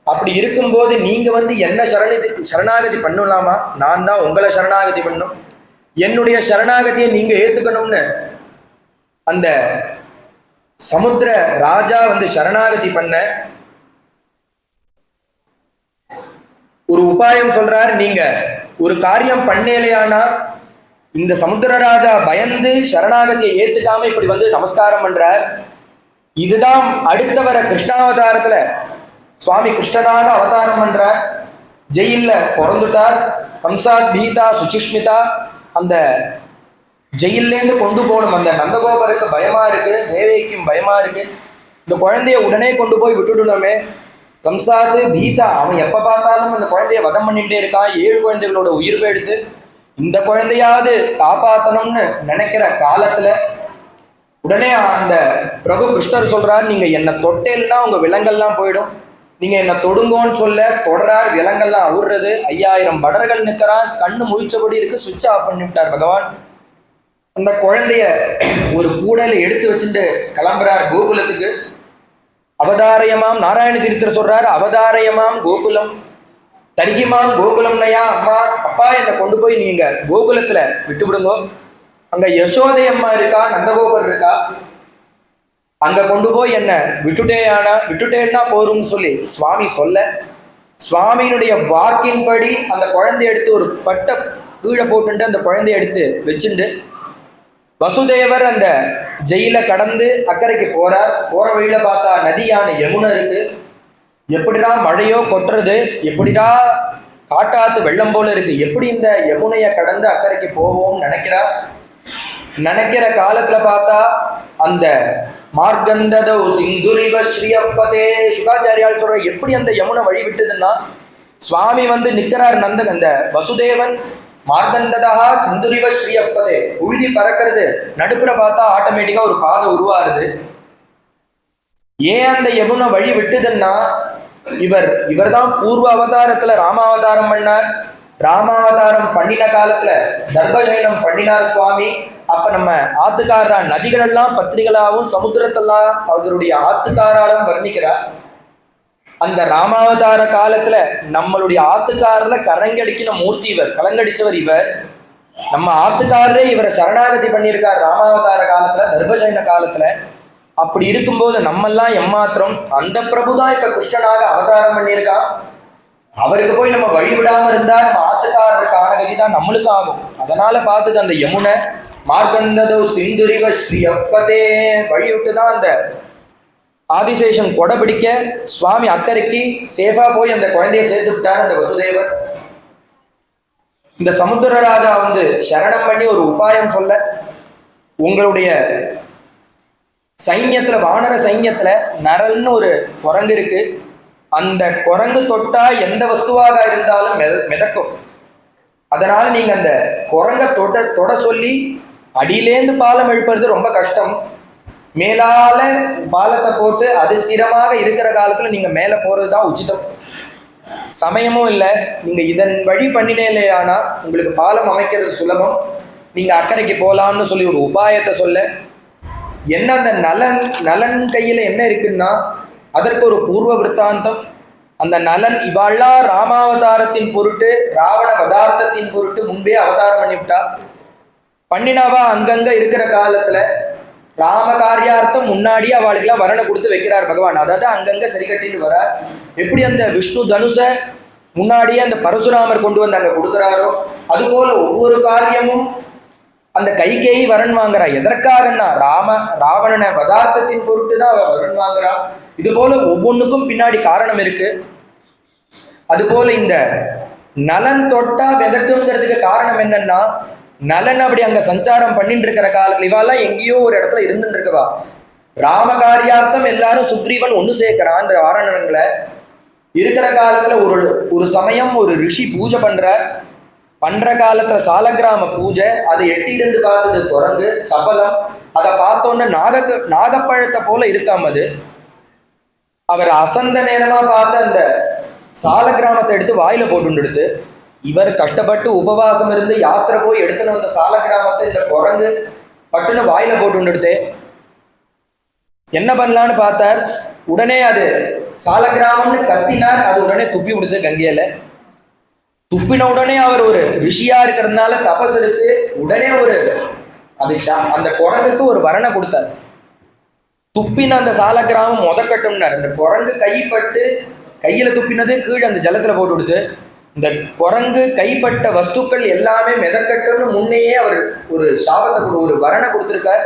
அப்படி இருக்கும்போது நீங்க வந்து என்ன சரணாகதி பண்ணலாமா, நான் தான் உங்களை சரணாகதி பண்ணும், என்னுடைய சரணாகதியை நீங்க ஏத்துக்கணும்னு அந்த சமுத்திர ராஜா வந்து சரணாகதி பண்ண ஒரு உபாயம் சொல்றார். நீங்க ஒரு காரியம் பண்ணலையானா இந்த சமுத்திரராஜா பயந்து சரணாகதியை ஏத்துக்காம இப்படி வந்து நமஸ்காரம் பண்றார். இதுதான் அடுத்த வர கிருஷ்ணாவதாரத்துல சுவாமி கிருஷ்ணனாக அவதாரம் பண்றார். ஜெயில்ல பிறந்துட்டார். கம்சாத் பீதா சுச்சிஷ்மிதா அந்த ஜெயிலேருந்து கொண்டு போகணும். அந்த நந்தகோபருக்கு பயமா இருக்கு, தேவேக்கும் பயமா இருக்கு, இந்த குழந்தைய உடனே கொண்டு போய் விட்டுடணுமே. கம்சாது பீதா அவன் எப்ப பார்த்தாலும் அந்த குழந்தைய வதம் பண்ணிட்டே இருக்கான். 7 குழந்தைகளோட உயிர் எடுத்து இந்த குழந்தையாவது காப்பாற்றணும்னு நினைக்கிற காலத்துல உடனே அந்த பிரபு கிருஷ்ணர் சொல்றார், நீங்க என்னை தொட்டேன்னா உங்க விலங்கெல்லாம் போயிடும், நீங்க என்ன தொடுங்கோன்னு சொல்ல தொடரார். விலங்கெல்லாம் அவுறது. 5000 படர்கள் நிற்கிறான். கண்ணு முழிச்சபடி இருக்கு. சுவிட்ச் ஆஃப் பண்ணி விட்டார் பகவான். அந்த குழந்தைய ஒரு கூடையில எடுத்து வச்சுட்டு கிளம்புறார் கோகுலத்துக்கு. அவதாரயமாம் நாராயண தீர்த்தர் சொல்றாரு, அவதாரயமாம் கோகுலம் தரிகிமாம் கோகுலம் நயா. அம்மா அப்பா என்னை கொண்டு போய் நீங்க கோகுலத்துல விட்டு விடுங்கோ, அங்க யசோதை அம்மா இருக்கா, நந்தகோபர் இருக்கா, அங்க கொண்டு போய் என்ன விட்டுட்டேன்னா போரும்னு சொல்லி சுவாமி சொல்ல, சுவாமியினுடைய வாக்கின்படி அந்த குழந்தைய எடுத்து ஒரு பட்டை கீழே போட்டுட்டு அந்த குழந்தைய எடுத்து வச்சுட்டு வசுதேவர் அந்த ஜெயில கடந்து அக்கறைக்கு போறார். போற வழியில பார்த்தா நதியான யமுனை இருக்கு. எப்படிடா மழையோ கொட்டுறது, எப்படிடா காட்டாத்து வெள்ளம் போல இருக்கு, எப்படி இந்த யமுனையை கடந்து அக்கறைக்கு போவோம்னு நினைக்கிற காலத்துல பார்த்தா அந்த மார்கந்ததோ சிந்துரிவ ஸ்ரீயப்பதே சுகாச்சாரியால் சொல்ற, எப்படி அந்த யமுனை வழி விட்டுதுன்னா சுவாமி வந்து நிற்கிறார். அந்த வசுதேவன் மார்கந்ததா சிந்துரிவ ஸ்ரீயப்பதே உழுதி பறக்கிறது. நடுப்புற பார்த்தா ஆட்டோமேட்டிக்கா ஒரு பாதை உருவாருது. ஏன் அந்த யமுனை வழி விட்டுதுன்னா இவர் தான் பூர்வ அவதாரத்துல ராமாவதாரம் பண்ணார். ராமாவதாரம் பண்ணின காலத்துல தர்பசயனம் பண்ணினார் சுவாமி. அப்ப நம்ம ஆத்துக்காரா நதிகள் எல்லாம் பத்திரிகளாகவும் சமுத்திரத்தெல்லாம் அவருடைய ஆத்துக்காராலும் வர்ணிக்கிறார். அந்த ராமாவதார காலத்துல நம்மளுடைய ஆத்துக்காரர்ல கரங்கடிக்கின மூர்த்தி இவர், கலங்கடிச்சவர் இவர். நம்ம ஆத்துக்காரரே இவரை சரணாகதி பண்ணியிருக்கார் ராமாவதார காலத்துல, தர்பசயன காலத்துல. அப்படி இருக்கும்போது நம்மெல்லாம் எம்மாத்திரம், அந்த பிரபுதான் இப்ப கிருஷ்ணனாக அவதாரம் பண்ணியிருக்கான். அவருக்கு போய் நம்ம வழிவிடாம இருந்தா நம்ம ஆத்துக்காரருக்கு ஆன கதி தான் நம்மளுக்கு ஆகும். அதனால பார்த்துட்டு அந்த யமுனை மார்கந்ததோ சிந்துரிவ ஸ்ரீயப்பதே வழி விட்டுதான் அந்த ஆதிசேஷன் கொடை பிடிக்க சுவாமி அக்கறைக்கு சேஃபா போய் அந்த குழந்தைய சேர்த்து விட்டார் அந்த வசுதேவர். இந்த சமுத்திரராஜா வந்து சரணம் பண்ணி ஒரு உபாயம் சொல்ல, உங்களுடைய சைன்யத்துல வானர சைன்யத்துல நரல்னு ஒரு குரங்கு இருக்கு. அந்த குரங்கு தொட்டா எந்த வஸ்துவாக இருந்தாலும் மிதக்கும். அதனால நீங்க அந்த குரங்க தொட சொல்லி அடியிலேந்து பாலம் எழுப்புறது ரொம்ப கஷ்டம். மேலால பாலத்தை போட்டு அது ஸ்திரமாக இருக்கிற காலத்துல நீங்க மேல போறதுதான் உச்சிதம். சமயமும் இல்லை. நீங்க இதன் வழி பண்ணினேலையானா உங்களுக்கு பாலம் அமைக்கிறது சுலபம், நீங்க அக்கறைக்கு போலாம்னு சொல்லி ஒரு உபாயத்தை சொல்ல, என்ன அந்த நலன் கையில என்ன இருக்குன்னா அதற்கு ஒரு பூர்வ விற்த்தாந்தம். அந்த நலன் இவாள்லாம் ராமாவதாரத்தின் பொருட்டு ராவண பதார்த்தத்தின் பொருட்டு முன்பே அவதாரம் பண்ணிவிட்டா. பண்ணினாவா அங்கங்க இருக்கிற காலத்துல ராம காரியார்த்தம் முன்னாடியே அவளுக்கெல்லாம் வரணை கொடுத்து வைக்கிறார் பகவான். அதாவது அங்கங்க சரி கட்டிட்டு வரார். எப்படி அந்த விஷ்ணு தனுஷ முன்னாடியே அந்த பரசுராமர் கொண்டு வந்து அங்க கொடுக்குறாரோ, அதுபோல ஒவ்வொரு காரியமும் அந்த கைகேயி வரன் வாங்குறா. எதற்காகன்னா ராவணனை பதார்த்தத்தின் பொருட்டு தான் அவ வரன் வாங்குறா. இது போல ஒவ்வொன்றுக்கும் பின்னாடி காரணம் இருக்கு. அதுபோல இந்த நலன் தொட்டா விதக்குங்கிறதுக்கு காரணம் என்னன்னா, நலன் அப்படி அங்க சஞ்சாரம் பண்ணிட்டு இருக்கிற காலத்துல இவாலாம் எங்கேயோ ஒரு இடத்துல இருந்துட்டு இருக்கவா. ராமகாரியார்த்தம் எல்லாரும் சுக்ரீவன் ஒண்ணு சேர்க்கிறான் இந்த வாரணங்களை. இருக்கிற காலத்துல ஒரு ஒரு சமயம் ஒரு ரிஷி பூஜை பண்ற காலத்துல சாலக்கிராம பூஜை, அதை எட்டி இருந்து பார்த்தது குரங்கு சபலம். அதை பார்த்தோன்னு நாகப்பழத்தை போல இருக்காம அது. அவர் அசந்த நேரமா பார்த்து அந்த சால கிராமத்தை எடுத்து வாயில போட்டு இவர் கஷ்டப்பட்டு உபவாசம் இருந்து யாத்திரை போய் எடுத்துன்னு வந்த சால கிராமத்தை இந்த குரங்கு பட்டுன்னு வாயில போட்டு என்ன பண்ணலான்னு பார்த்தார். உடனே அது சால கிராமம்னு கத்தினார். அது உடனே துப்பி விடுது கங்கையில. துப்பின உடனே அவர் ஒரு ரிஷியா இருக்கிறதுனால தபஸ் இருக்கு. உடனே அது அந்த குரங்குக்கு ஒரு வரணை கொடுத்தார். துப்பின அந்த சால கிராமம் முதக்கட்டும்னார். இந்த குரங்கு கைப்பட்டு கையில துப்பினது கீழே அந்த ஜலத்துல போட்டு விடுது. இந்த குரங்கு கைப்பட்ட வஸ்துக்கள் எல்லாமே மிதக்கட்டும்னு முன்னையே அவர் ஒரு சாபத்தை ஒரு வரணை கொடுத்திருக்கார்.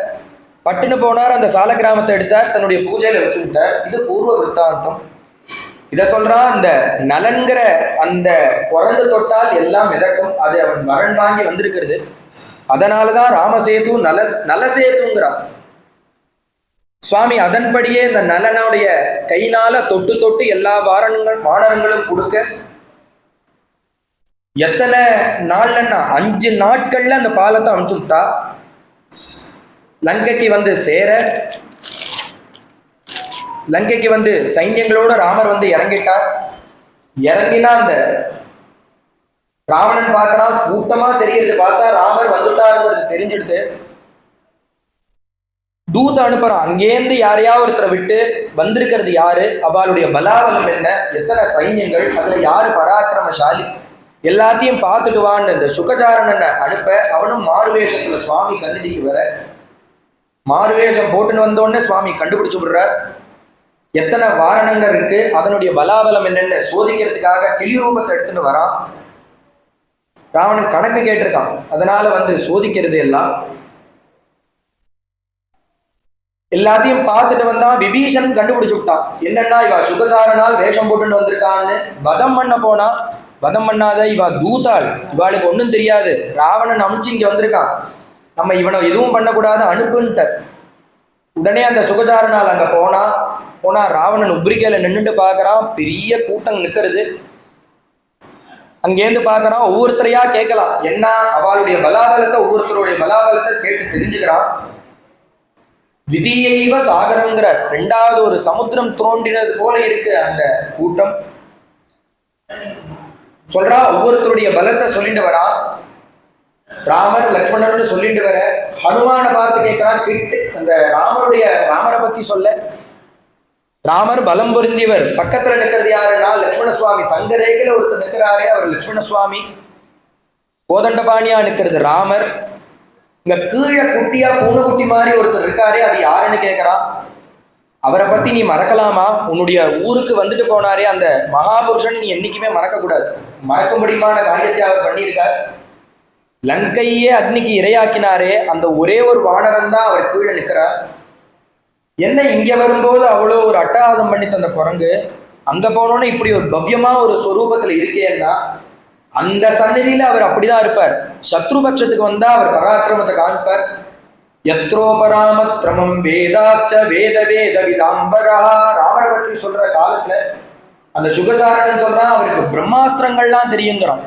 பட்டுன்னு போனார். அந்த சால கிராமத்தை எடுத்தார், தன்னுடைய பூஜையில வச்சு விட்டார். இது பூர்வ விற்த்தாந்தம். இதை சொல்றான், அந்த நலன்கிற அந்த குரங்கு தொட்டால் எல்லாம் மிதக்கும். அது அவன் வரன் வாங்கி வந்திருக்கிறது. அதனாலதான் ராமசேது நலசேதுங்கிறான் சுவாமி. அதன்படியே இந்த நலனுடைய கையினால தொட்டு தொட்டு எல்லா வானரங்களும் கொடுக்க எத்தனை நாள்லன்னா 5 நாட்கள்ல அந்த பாலத்தை அனுப்பிச்சு விட்டா. லங்கைக்கு வந்து சேர, லங்கைக்கு வந்து சைன்யங்களோட ராமர் வந்து இறங்கிட்டார். இறங்கினா அந்த ராவணன் பார்க்கறான், கூட்டமா தெரியுது. பார்த்தா ராமர் வந்துட்டாருங்கிறது தெரிஞ்சிடுது. தூத அனுப்புறான். அங்கேருந்து யாரையாவது ஒருத்தரை விட்டு வந்திருக்கிறது யாரு, அவளுடைய பலாபலம் என்ன, எத்தனை சைன்யங்கள், அதுல யாரு பராக்கிரமசாலி, எல்லாத்தையும் பார்த்துட்டு வான்னு இந்த சுகச்சாரணனை அனுப்ப. அவனும் மாறுவேஷத்துல சுவாமி சந்நிதிக்கு வர, மாறுவேஷம் போட்டுன்னு வந்தோடனே சுவாமி கண்டுபிடிச்சு விடுறார். எத்தனை வாரணங்கள் இருக்கு, அதனுடைய பலாபலம் என்னன்னு சோதிக்கிறதுக்காக கிளி ரூபத்தை எடுத்துன்னு வரான். ராவணன் கணக்கு கேட்டிருக்கான். அதனால வந்து சோதிக்கிறது எல்லாத்தையும் பார்த்துட்டு வந்தான். விபீஷன் கண்டுபிடிச்சு விட்டான். என்னன்னா இவ சுகசாரனால் வேஷம் போட்டுன்னு வந்திருக்கான்னு. வதம் பண்ண போனா, வதம் பண்ணாத இவ தூதாள், இவாளுக்கு ஒன்றும் தெரியாது, ராவணன் அமிச்சு இங்க வந்திருக்கான், நம்ம இவனை எதுவும் பண்ணக்கூடாது அனுப்புன்ட்டார். உடனே அந்த சுகசாரனால் அங்க போனா ராவணன் உப்ரிக்கையில நின்றுட்டு பார்க்கறான். பெரிய கூட்டம் நிற்கிறது. அங்கேருந்து பார்க்கறான். ஒவ்வொருத்தரையா கேட்கலாம். என்ன அவளுடைய பலாபலத்தை, ஒவ்வொருத்தருடைய பலாபலத்தை கேட்டு தெரிஞ்சுக்கிறான். விதியைவ சாகரங்கிறார். 2வது ஒரு சமுத்திரம் தோன்றினது போல இருக்கு அந்த கூட்டம். சொல்றா, ஒவ்வொருத்தருடைய பலத்தை சொல்லிட்டு வரான். ராமர் லக்ஷ்மணன் சொல்லிட்டு வர, ஹனுமான பார்த்து கேட்கிறான். கிட்டு அந்த ராமரை பத்தி சொல்ல, ராமர் பலம் பொருந்தியவர். பக்கத்துல நிற்கிறது யாருன்னா லட்சுமண சுவாமி. தங்க ரேகையில ஒருத்தர் நிற்கிறாரே, அவர் லட்சுமண சுவாமி. கோதண்டபாணியா நிற்கிறது ராமர். இங்க கீழே குட்டியா பூனைக்குட்டி மாதிரி ஒருத்தர் இருக்காரே, அது யாருன்னு கேட்கிறான். அவரை பத்தி நீ மறக்கலாமா? உன்னுடைய ஊருக்கு வந்துட்டு போனாரே அந்த மகாபுருஷன் நீ என்னைக்குமே மறக்க கூடாது. மறக்க முடியுமான காரியத்தை அவர் பண்ணியிருக்கார். லங்கையே அக்னிக்கு இரையாக்கினாரே, அந்த ஒரே ஒரு வானரன் தான் அவர் கீழே நிற்கிறார். என்ன இங்க வரும்போது அவ்வளோ ஒரு அட்டகாசம் பண்ணி தந்த குரங்கு, அங்க போனோன்னு இப்படி ஒரு பவ்யமா ஒரு ஸ்வரூபத்துல இருக்கேன்னா, அந்த சந்நிதியில அவர் அப்படிதான் இருப்பார். சத்ருபட்சத்துக்கு வந்தா அவர் பராக்கிரமத்தை காண்பார். யத்ரோபராமத்ரமம் வேதாச்ச வேத வேத விதாம்பரா. ராமரை பற்றி சொல்ற காலத்துல அந்த சுகசாரணன் சொல்றான், அவருக்கு பிரம்மாஸ்திரங்கள்லாம் தெரியுங்கிறான்.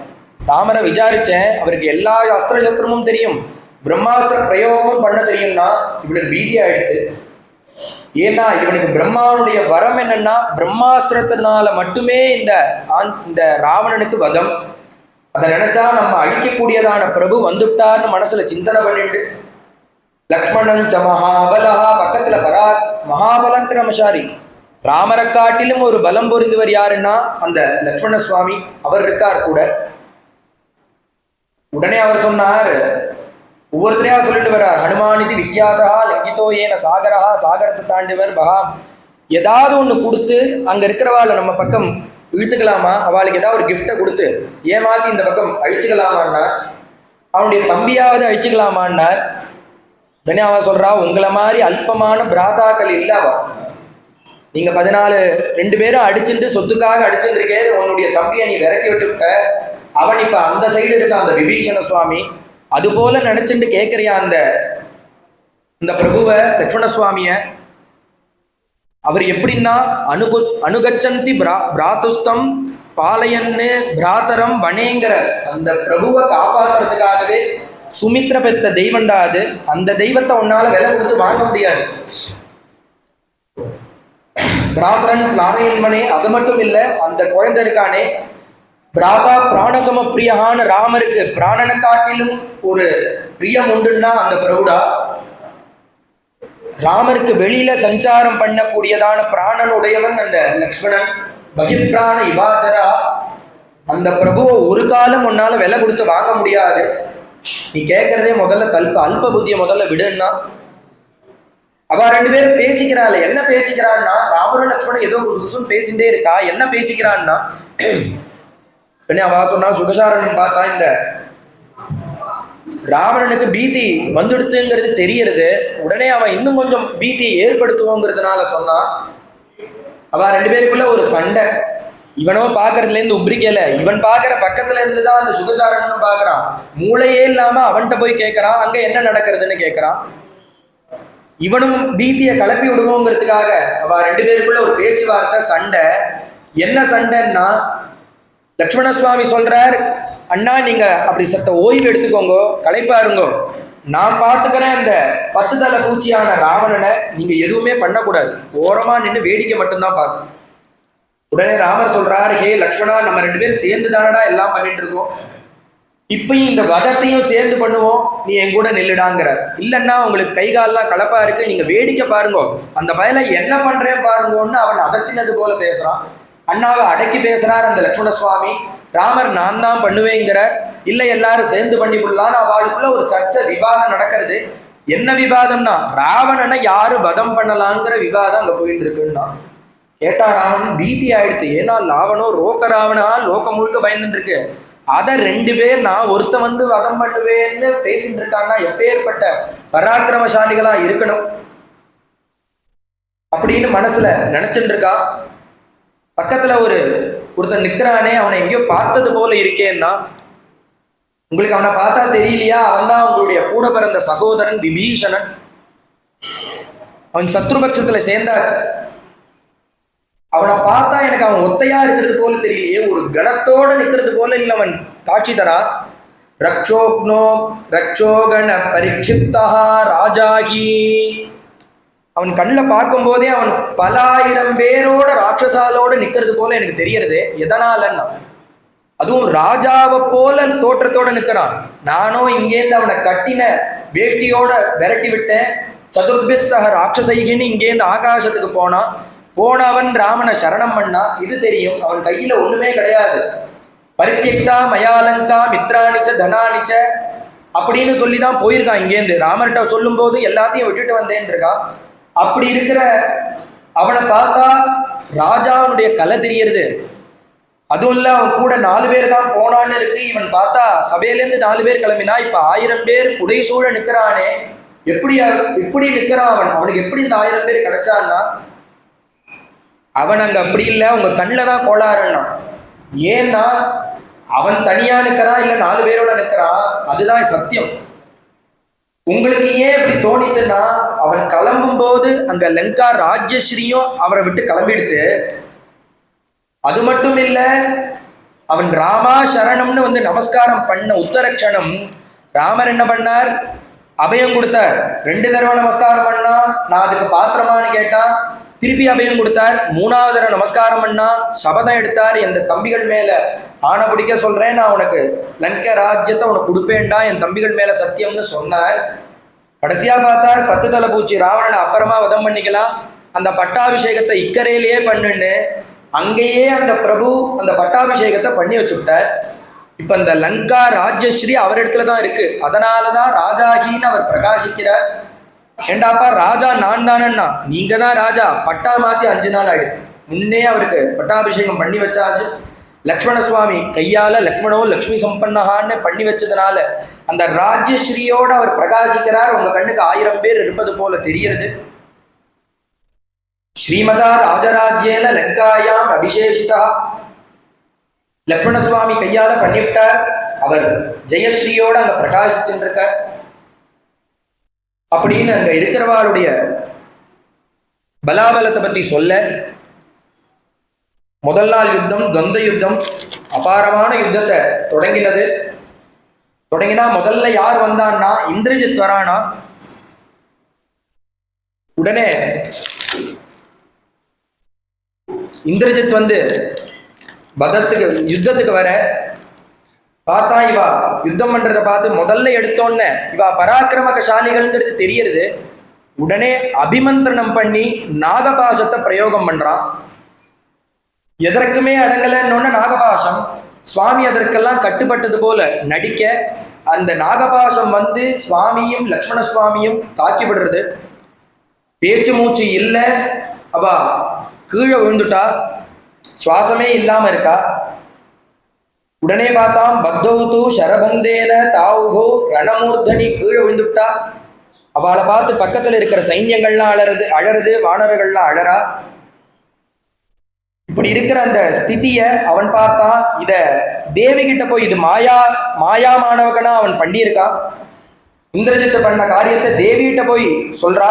ராமரை விசாரிச்சேன், அவருக்கு எல்லா அஸ்திர சஸ்திரமும் தெரியும், பிரம்மாஸ்திர பிரயோகமும் பண்ண தெரியும்னா இவனுக்கு பீதி ஆயிடுத்து. ஏன்னா இவனுக்கு பிரம்மாவனுடைய வரம் என்னன்னா, பிரம்மாஸ்திரத்தினால மட்டுமே இந்த ராவணனுக்கு வதம். அதை நினைச்சா நம்ம அழிக்கக்கூடியதான பிரபு வந்துட்டார்னு மனசுல சிந்தனை பண்ணிட்டு, லக்ஷ்மணன் ச மகாபலஹா, பக்கத்துல மகாபலங்கிரமசாரி ராமரை காட்டிலும் ஒரு பலம் பொருந்தவர் யாருன்னா அந்த லக்ஷ்மண சுவாமி. அவர் இருக்கார் கூட. உடனே அவர் சொன்னார், ஒவ்வொருத்தரையா சொல்லிட்டு வர்றார். ஹனுமானிதி வித்யாதா லங்கிதோ ஏன சாகரா, சாகரத்தை தாண்டிவர் பகாம். ஏதாவது ஒன்று கொடுத்து அங்க இருக்கிறவாள் நம்ம பக்கம் இழுத்துக்கலாமா, அவளுக்கு ஏதாவது ஒரு கிஃப்டை கொடுத்து ஏமாத்தி இந்த பக்கம் அழிச்சுக்கலாமான்னார். அவனுடைய தம்பியாவது அழிச்சுக்கலாமான்னார். உடனே அவன் சொல்றா, உங்களை மாதிரி அல்பமான பிராதாக்கள் இல்லவா, நீங்க 14 2 பேரும் அடிச்சுட்டு சொத்துக்காக அடிச்சுருக்கே, உன்னுடைய தம்பியை நீ விரட்டி விட்டுவிட்ட, அவன் இப்ப அந்த சைடு இருக்க அந்த விபீஷண சுவாமி அது போல நினைச்சுட்டு கேட்கறியா அந்த பிரபுவை லட்சுமண சுவாமிய. அவர் எப்படின்னா அனுகச்சந்தி பிராத்துஸ்தம் பாலையன்னு பிராத்தரம் வனேங்கிற அந்த பிரபுவை காப்பாற்றுறதுக்காகவே சுமித்ர பெத்த தெய்வம்டா அது. அந்த தெய்வத்தை உன்னால விலை கொடுத்து வாங்க முடியாது. பிராத்தரன் பிளானையன்மனே, அது மட்டும் இல்ல அந்த குழந்தை இருக்கானே பிராதா பிராணசம பிரியகான ராமருக்கு பிராணனை காட்டிலும் ஒரு பிரியம் உண்டுன்னா அந்த பிரபுடா. ராமருக்கு வெளியில சஞ்சாரம் பண்ணக்கூடியதான பிராணனுடையவன் அந்த லக்ஷ்மணன். பகிப்பிராண இவாச்சரா, அந்த பிரபுவை ஒரு காலம் உன்னால விலை கொடுத்து வாங்க முடியாது. நீ கேட்கறதே முதல்ல அல்ப புத்திய முதல்ல விடுன்னா. அவ ரெண்டு பேரும் பேசிக்கிறாள். என்ன பேசிக்கிறான்னா, ராமரும் லட்சுமணன் ஏதோ சுசும் பேசிட்டே இருக்கா. என்ன பேசிக்கிறான்னா, அவ சொன்னா சுகசாரன் பார்த்தா இந்த ராவணனுக்கு பீதி வந்துடுத்துங்கிறது தெரியறது. உடனே அவன் இன்னும் கொஞ்சம் பீதியை ஏற்படுத்துவோங்கிறதுனால சொன்னான். அவ ரெண்டு பேருக்குள்ள ஒரு சண்டை. இவனோ பாக்குறதுல இருந்து உப்ரிக்கல, இவன் பாக்குற பக்கத்துல இருந்துதான் அந்த சுகசாரனும் பாக்குறான். மூளையே இல்லாம அவன்கிட்ட போய் கேட்கறான், அங்க என்ன நடக்கிறதுன்னு கேட்கறான். இவனும் பீதியை கிளப்பி விடுவோங்கிறதுக்காக அவ ரெண்டு பேருக்குள்ள ஒரு பேச்சுவார்த்தை, சண்டை. என்ன சண்டைன்னா, லட்சுமண சுவாமி சொல்றார், அண்ணா நீங்க அப்படி சத்த ஓய்வு எடுத்துக்கோங்க, களைப்பாருங்கோ, நான் பார்த்துக்கிறேன் அந்த 10 தலை பூச்சியான ராவணனை. நீங்க எதுவுமே பண்ணக்கூடாது, ஓரமா நின்று வேடிக்கை மட்டும்தான் பார்க்கணும். உடனே ராமர் சொல்றார், ஹே லக்ஷ்மணா, நம்ம ரெண்டு பேரும் சேர்ந்து தானடா எல்லாம் பண்ணிட்டு இருக்கோம், இப்பயும் இந்த வதத்தையும் சேர்ந்து பண்ணுவோம், நீ என் கூட நில்லுடாங்கிறார். இல்லைன்னா உங்களுக்கு கை காலெல்லாம் கலப்பா இருக்கு, நீங்க வேடிக்கை பாருங்க, அந்த பயல என்ன பண்றேன் பாருங்கன்னு அவன் அதத்தினது போல பேசுறான். அண்ணாவை அடக்கி பேசுறார் அந்த லட்சுமண சுவாமி. ராமர் நான் தான் பண்ணுவேங்கிறார். இல்லை எல்லாரும் சேர்ந்து பண்ணி விடலான்னு அவளுக்குள்ள ஒரு சர்ச்சை, விவாதம் நடக்கிறது. என்ன விவாதம்னா, ராவணனை யாரு வதம் பண்ணலாங்கிற விவாதம் அங்க போயிட்டு இருக்குன்னா. கேட்டா ராவணன் பீதி ஆயிடுத்து. ஏன்னா லாவனோ ரோக்க ராவணா லோகம் முழுக்க பயந்துட்டு இருக்கு. அதை 2 பேர் நான் ஒருத்த வந்து வதம் பண்ணுவேன்னு பேசிட்டு இருக்காங்கன்னா எப்பேற்பட்ட பராக்கிரமசாலிகளா இருக்கணும் அப்படின்னு மனசுல நினைச்சுட்டு இருக்கா. பக்கத்துல ஒருத்தன் நிக்கிறானே, அவனை எங்கேயோ பார்த்தது போல இருக்கேன்னா, உங்களுக்கு அவனை பார்த்தா தெரியலையா? அவன் தான் உங்களுடைய கூட பிறந்த சகோதரன் விபீஷணன். அவன் சத்ருபட்சத்துல சேர்ந்தாச்சு. அவனை பார்த்தா எனக்கு அவன் ஒத்தையா இருக்கிறது போல தெரியலையே, ஒரு கணத்தோட நிக்கிறது போல இல்லை அவன் காட்சி தரா. ரக்ஷோகண பரிக்ஷிப்தா ராஜாகி. அவன் கண்ணில் பார்க்கும் போதே அவன் பல ஆயிரம் பேரோட ராட்சசாலோட நிக்கிறது போல எனக்கு தெரியறது. எதனாலன்னா, அதுவும் ராஜாவை போல தோற்றத்தோட நிற்கிறான். நானும் இங்கேருந்து அவனை கட்டின வேஷ்டியோட விரட்டி விட்டேன். சதுர்பிஸ்ஸக ராட்சசைகின்னு இங்கேருந்து ஆகாசத்துக்கு போனவன் ராமனை சரணம் பண்ணா. இது தெரியும், அவன் கையில ஒண்ணுமே கிடையாது. பரித்தியக்தா மயாலங்கா மித்ராணிச்ச தனானிச்ச அப்படின்னு சொல்லிதான் போயிருக்கான். இங்கேருந்து ராமர்கிட்ட சொல்லும் போது எல்லாத்தையும் விட்டுட்டு வந்தேன் இருக்கான். அப்படி இருக்கிற அவனை பார்த்தா ராஜாவுடைய கலை தெரியறது. அதுவும் இல்ல, அவன் கூட 4 பேர் தான் போனான்னு இருக்கு. இவன் பார்த்தா சபையிலேருந்து 4 பேர் கிளம்பினா, இப்ப 1000 பேர் புடை சூழ நிக்கிறானே. எப்படி நிக்கிறான் அவனுக்கு எப்படி இந்த 1000 பேர் கிடைச்சான்னா, அவன் அங்க அப்படி இல்லை, உங்க கண்ணில் தான் கோளாறுன்னா. ஏன்னா அவன் தனியா நிற்கிறான், இல்லை 4 பேரோட நிற்கிறான், அதுதான் சத்தியம். உங்களுக்கு ஏன் இப்படி தோணித்துன்னா, அவன் கிளம்பும் போது அங்க லங்கா ராஜ்யஸ்ரீயும் அவரை விட்டு கிளம்பிடுத்து. அது மட்டும் இல்ல, அவன் ராமா சரணம்னு வந்து நமஸ்காரம் பண்ண உத்தரக்ஷணம் ராமர் என்ன பண்ணார், அபயம் கொடுத்தார். 2 தடவை நமஸ்காரம் பண்ணா, நான் அதுக்கு பாத்திரமானு கேட்டா திருப்பி அபயம் கொடுத்தார். 3வது தடவை நமஸ்காரம் பண்ணா சபதம் எடுத்தார், என் தம்பிகள் மேல ஆணை பிடிக்க சொல்றேன், நான் உனக்கு லங்க ராஜ்யத்தை உனக்கு கொடுப்பேன்டா, என் தம்பிகள் மேல சத்தியம்னு சொன்னார். கடைசியா பார்த்தார் 10 தலை பூச்சி ராவணனை அப்புறமா வதம் பண்ணிக்கலாம், அந்த பட்டாபிஷேகத்தை இக்கரையிலேயே பண்ணுன்னு அங்கேயே அந்த பிரபு அந்த பட்டாபிஷேகத்தை பண்ணி வச்சுட்டார். இப்ப இந்த லங்கா ராஜ்யஸ்ரீ அவர் இடத்துல தான் இருக்கு. அதனாலதான் ராஜாகின்னு அவர் பிரகாசிக்கிறார். ஏண்டாப்பா ராஜா நான் தானேன்னா, நீங்க தான் ராஜா. பட்டா மாத்தி 5 நாள் ஆயிடுச்சு. முன்னே அவருக்கு பட்டாபிஷேகம் பண்ணி வச்சாச்சு. லக்ஷ்மண சுவாமி கையால லக்ஷ்மணோ லக்ஷ்மி சம்பன்னஹான்னு பண்ணி வச்சதுனால அந்த ராஜ்யஸ்ரீயோட அவர் பிரகாசிக்கிறார். உங்க கண்ணுக்கு 1000 பேர் இருப்பது போல தெரிகிறது. ஸ்ரீமதா ராஜராஜ்யேன லங்காயாம் அபிஷேஷிதா. லக்ஷ்மண சுவாமி கையால பண்ணிவிட்டார். அவர் ஜெயஸ்ரீயோட அங்க பிரகாசிச்சுருக்கார். அப்படின்னு அங்க இருக்கிறவாளுடைய பலாபலத்தை பத்தி சொல்ல, முதல் நாள் யுத்தம் துவந்த யுத்தம் அபாரமான யுத்தத்தை தொடங்கினா முதல்ல யார் வந்தான்னா இந்திரஜித் வரானா. உடனே இந்திரஜித் வந்து யுத்தத்துக்கு வர பார்த்தா இவா யுத்தம் பண்றதை பார்த்து முதல்ல எடுத்தோன்னு இவா பராக்கிரமசாலிகள்ங்கிறது தெரியறது. உடனே அபிமந்திரணம் பண்ணி நாகபாசத்தை பிரயோகம் பண்றான். எதற்குமே அடங்கலன்னு நாகபாசம். சுவாமி அதற்கெல்லாம் கட்டுப்பட்டது போல நடிக்க அந்த நாகபாசம் வந்து சுவாமியும் லக்ஷ்மண சுவாமியும் தாக்கி விடுறது. பேச்சு மூச்சு இல்லை, அவ கீழே விழுந்துட்டா, சுவாசமே இல்லாம இருக்கா. உடனே பார்த்தான் பத்தௌது ஷரபந்தேன தாவுகோ ரணமூர்தனி கீழே விழுந்துட்டா. அவளை பார்த்து பக்கத்துல இருக்கிற சைன்யங்கள்லாம் அழறது, வானர்கள்லாம் அழறா. இப்படி இருக்கிற அந்த ஸ்திதிய அவன் பார்த்தான். இத தேவி கிட்ட போய் இது மாயாமானவகனா அவன் பண்ணியிருக்கான். இந்திரஜித்து பண்ண காரியத்தை தேவி கிட்ட போய் சொல்றா.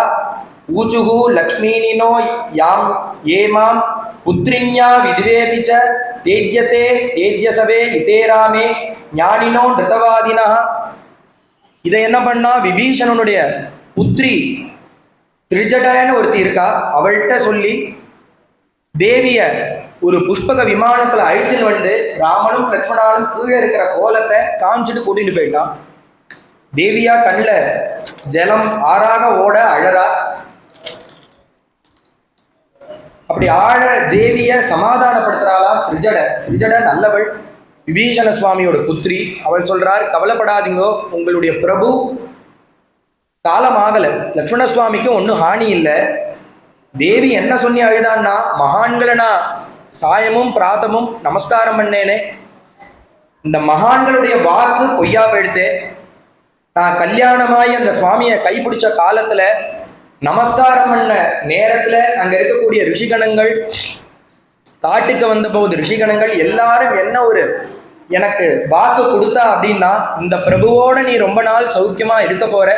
ஊச்சுகு லக்ஷ்மீனினோ யாம் ஏமாம் புத்ரின்யா வித்வேதிச்ச தேஜ்யதே தேஜ்யசவே இதேராமே ஞானினோ நிருதவாதினா. இதை என்ன பண்ணா, விபீஷணனுடைய புத்ரி திரிஜடன்னு ஒருத்தி இருக்கா, அவள்கிட்ட சொல்லி தேவிய ஒரு புஷ்பக விமானத்துல அழிச்சுன்னு வந்து ராமனும் லட்சுமணாலும் கீழே இருக்கிற கோலத்தை காமிச்சிட்டு கூட்டிட்டு போயிட்டான். தேவியா கண்ணில் ஜலம் ஆறாக ஓட அழறா. அப்படி தேவிய சமாதானப்படுத்துறாளா திரிஜட நல்லவள், விபீஷண சுவாமியோட புத்திரி. அவள் சொல்றார், கவலைப்படாதீங்கோ, உங்களுடைய பிரபு காலம் ஆகலை, லக்ஷ்மண சுவாமிக்கு ஒன்றும் ஹானி இல்லை. தேவி என்ன சொல்லி அழுதான்னா, மகான்களை நான் சாயமும் பிராத்தமும் நமஸ்காரம் பண்ணேனே, இந்த மகான்களுடைய வாக்கு பொய்யா போயிடுத்தே. நான் கல்யாணமாய் அந்த சுவாமியை கைப்பிடிச்ச காலத்துல நமஸ்காரம் பண்ண நேரத்துல அங்க இருக்கக்கூடிய ரிஷிகணங்கள், காட்டுக்கு வந்த போது ரிஷிகணங்கள் எல்லாரும் என்ன ஒரு எனக்கு வாக்கு கொடுத்தா அப்படின்னா, இந்த பிரபுவோட நீ ரொம்ப நாள் சௌக்கியமா இருக்க போற,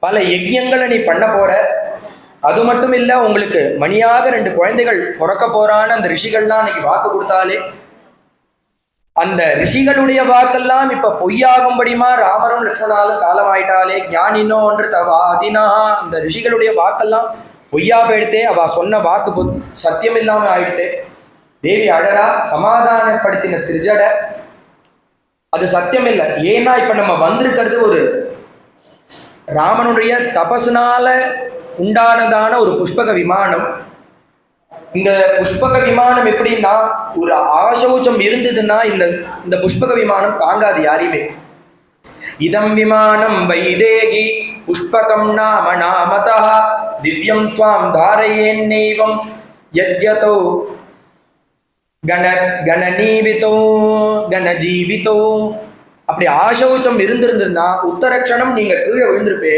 பல யஜ்யங்களை நீ பண்ண போற, அது மட்டும் இல்ல உங்களுக்கு மணியாக 2 குழந்தைகள் பிறக்க போறான்னு அந்த ரிஷிகள்லாம் அன்னைக்கு வாக்கு கொடுத்தாலே, அந்த ரிஷிகளுடைய வாக்கெல்லாம் இப்ப பொய்யாகும்படியுமா ராமரும் லட்சுமணாலும் காலம் ஆயிட்டாலே. ஞானினோ ஒன்று தவாதினா, அந்த ரிஷிகளுடைய வாக்கெல்லாம் பொய்யா போயிடுத்தே, அவ சொன்ன வாக்கு சத்தியம் இல்லாம ஆயிடுத்தே. தேவி அழறா. சமாதானப்படுத்தின திரிஜட அது சத்தியம் இல்லை. ஏன்னா இப்ப நம்ம வந்திருக்கிறது ஒரு ராமனுடைய தபசுனால உண்டானதான ஒரு புஷ்பக விமானம். இந்த புஷ்பக விமானம் எப்படின்னா, ஒரு ஆசௌச்சம் இருந்ததுன்னா இந்த புஷ்பக விமானம் தாங்காது யாரையுமே. இதம் விமானம் வைதேகி புஷ்பகம் நாம நாமதா திவ்யம் துவாம் தாரயேன்னைவம் யஜ்யதோ கணநீவிதோ கணஜீவிதோ. அப்படி ஆசௌச்சம் இருந்திருந்ததுன்னா உத்தரக்ஷணம் நீங்க கீழே விழுந்திருப்பே.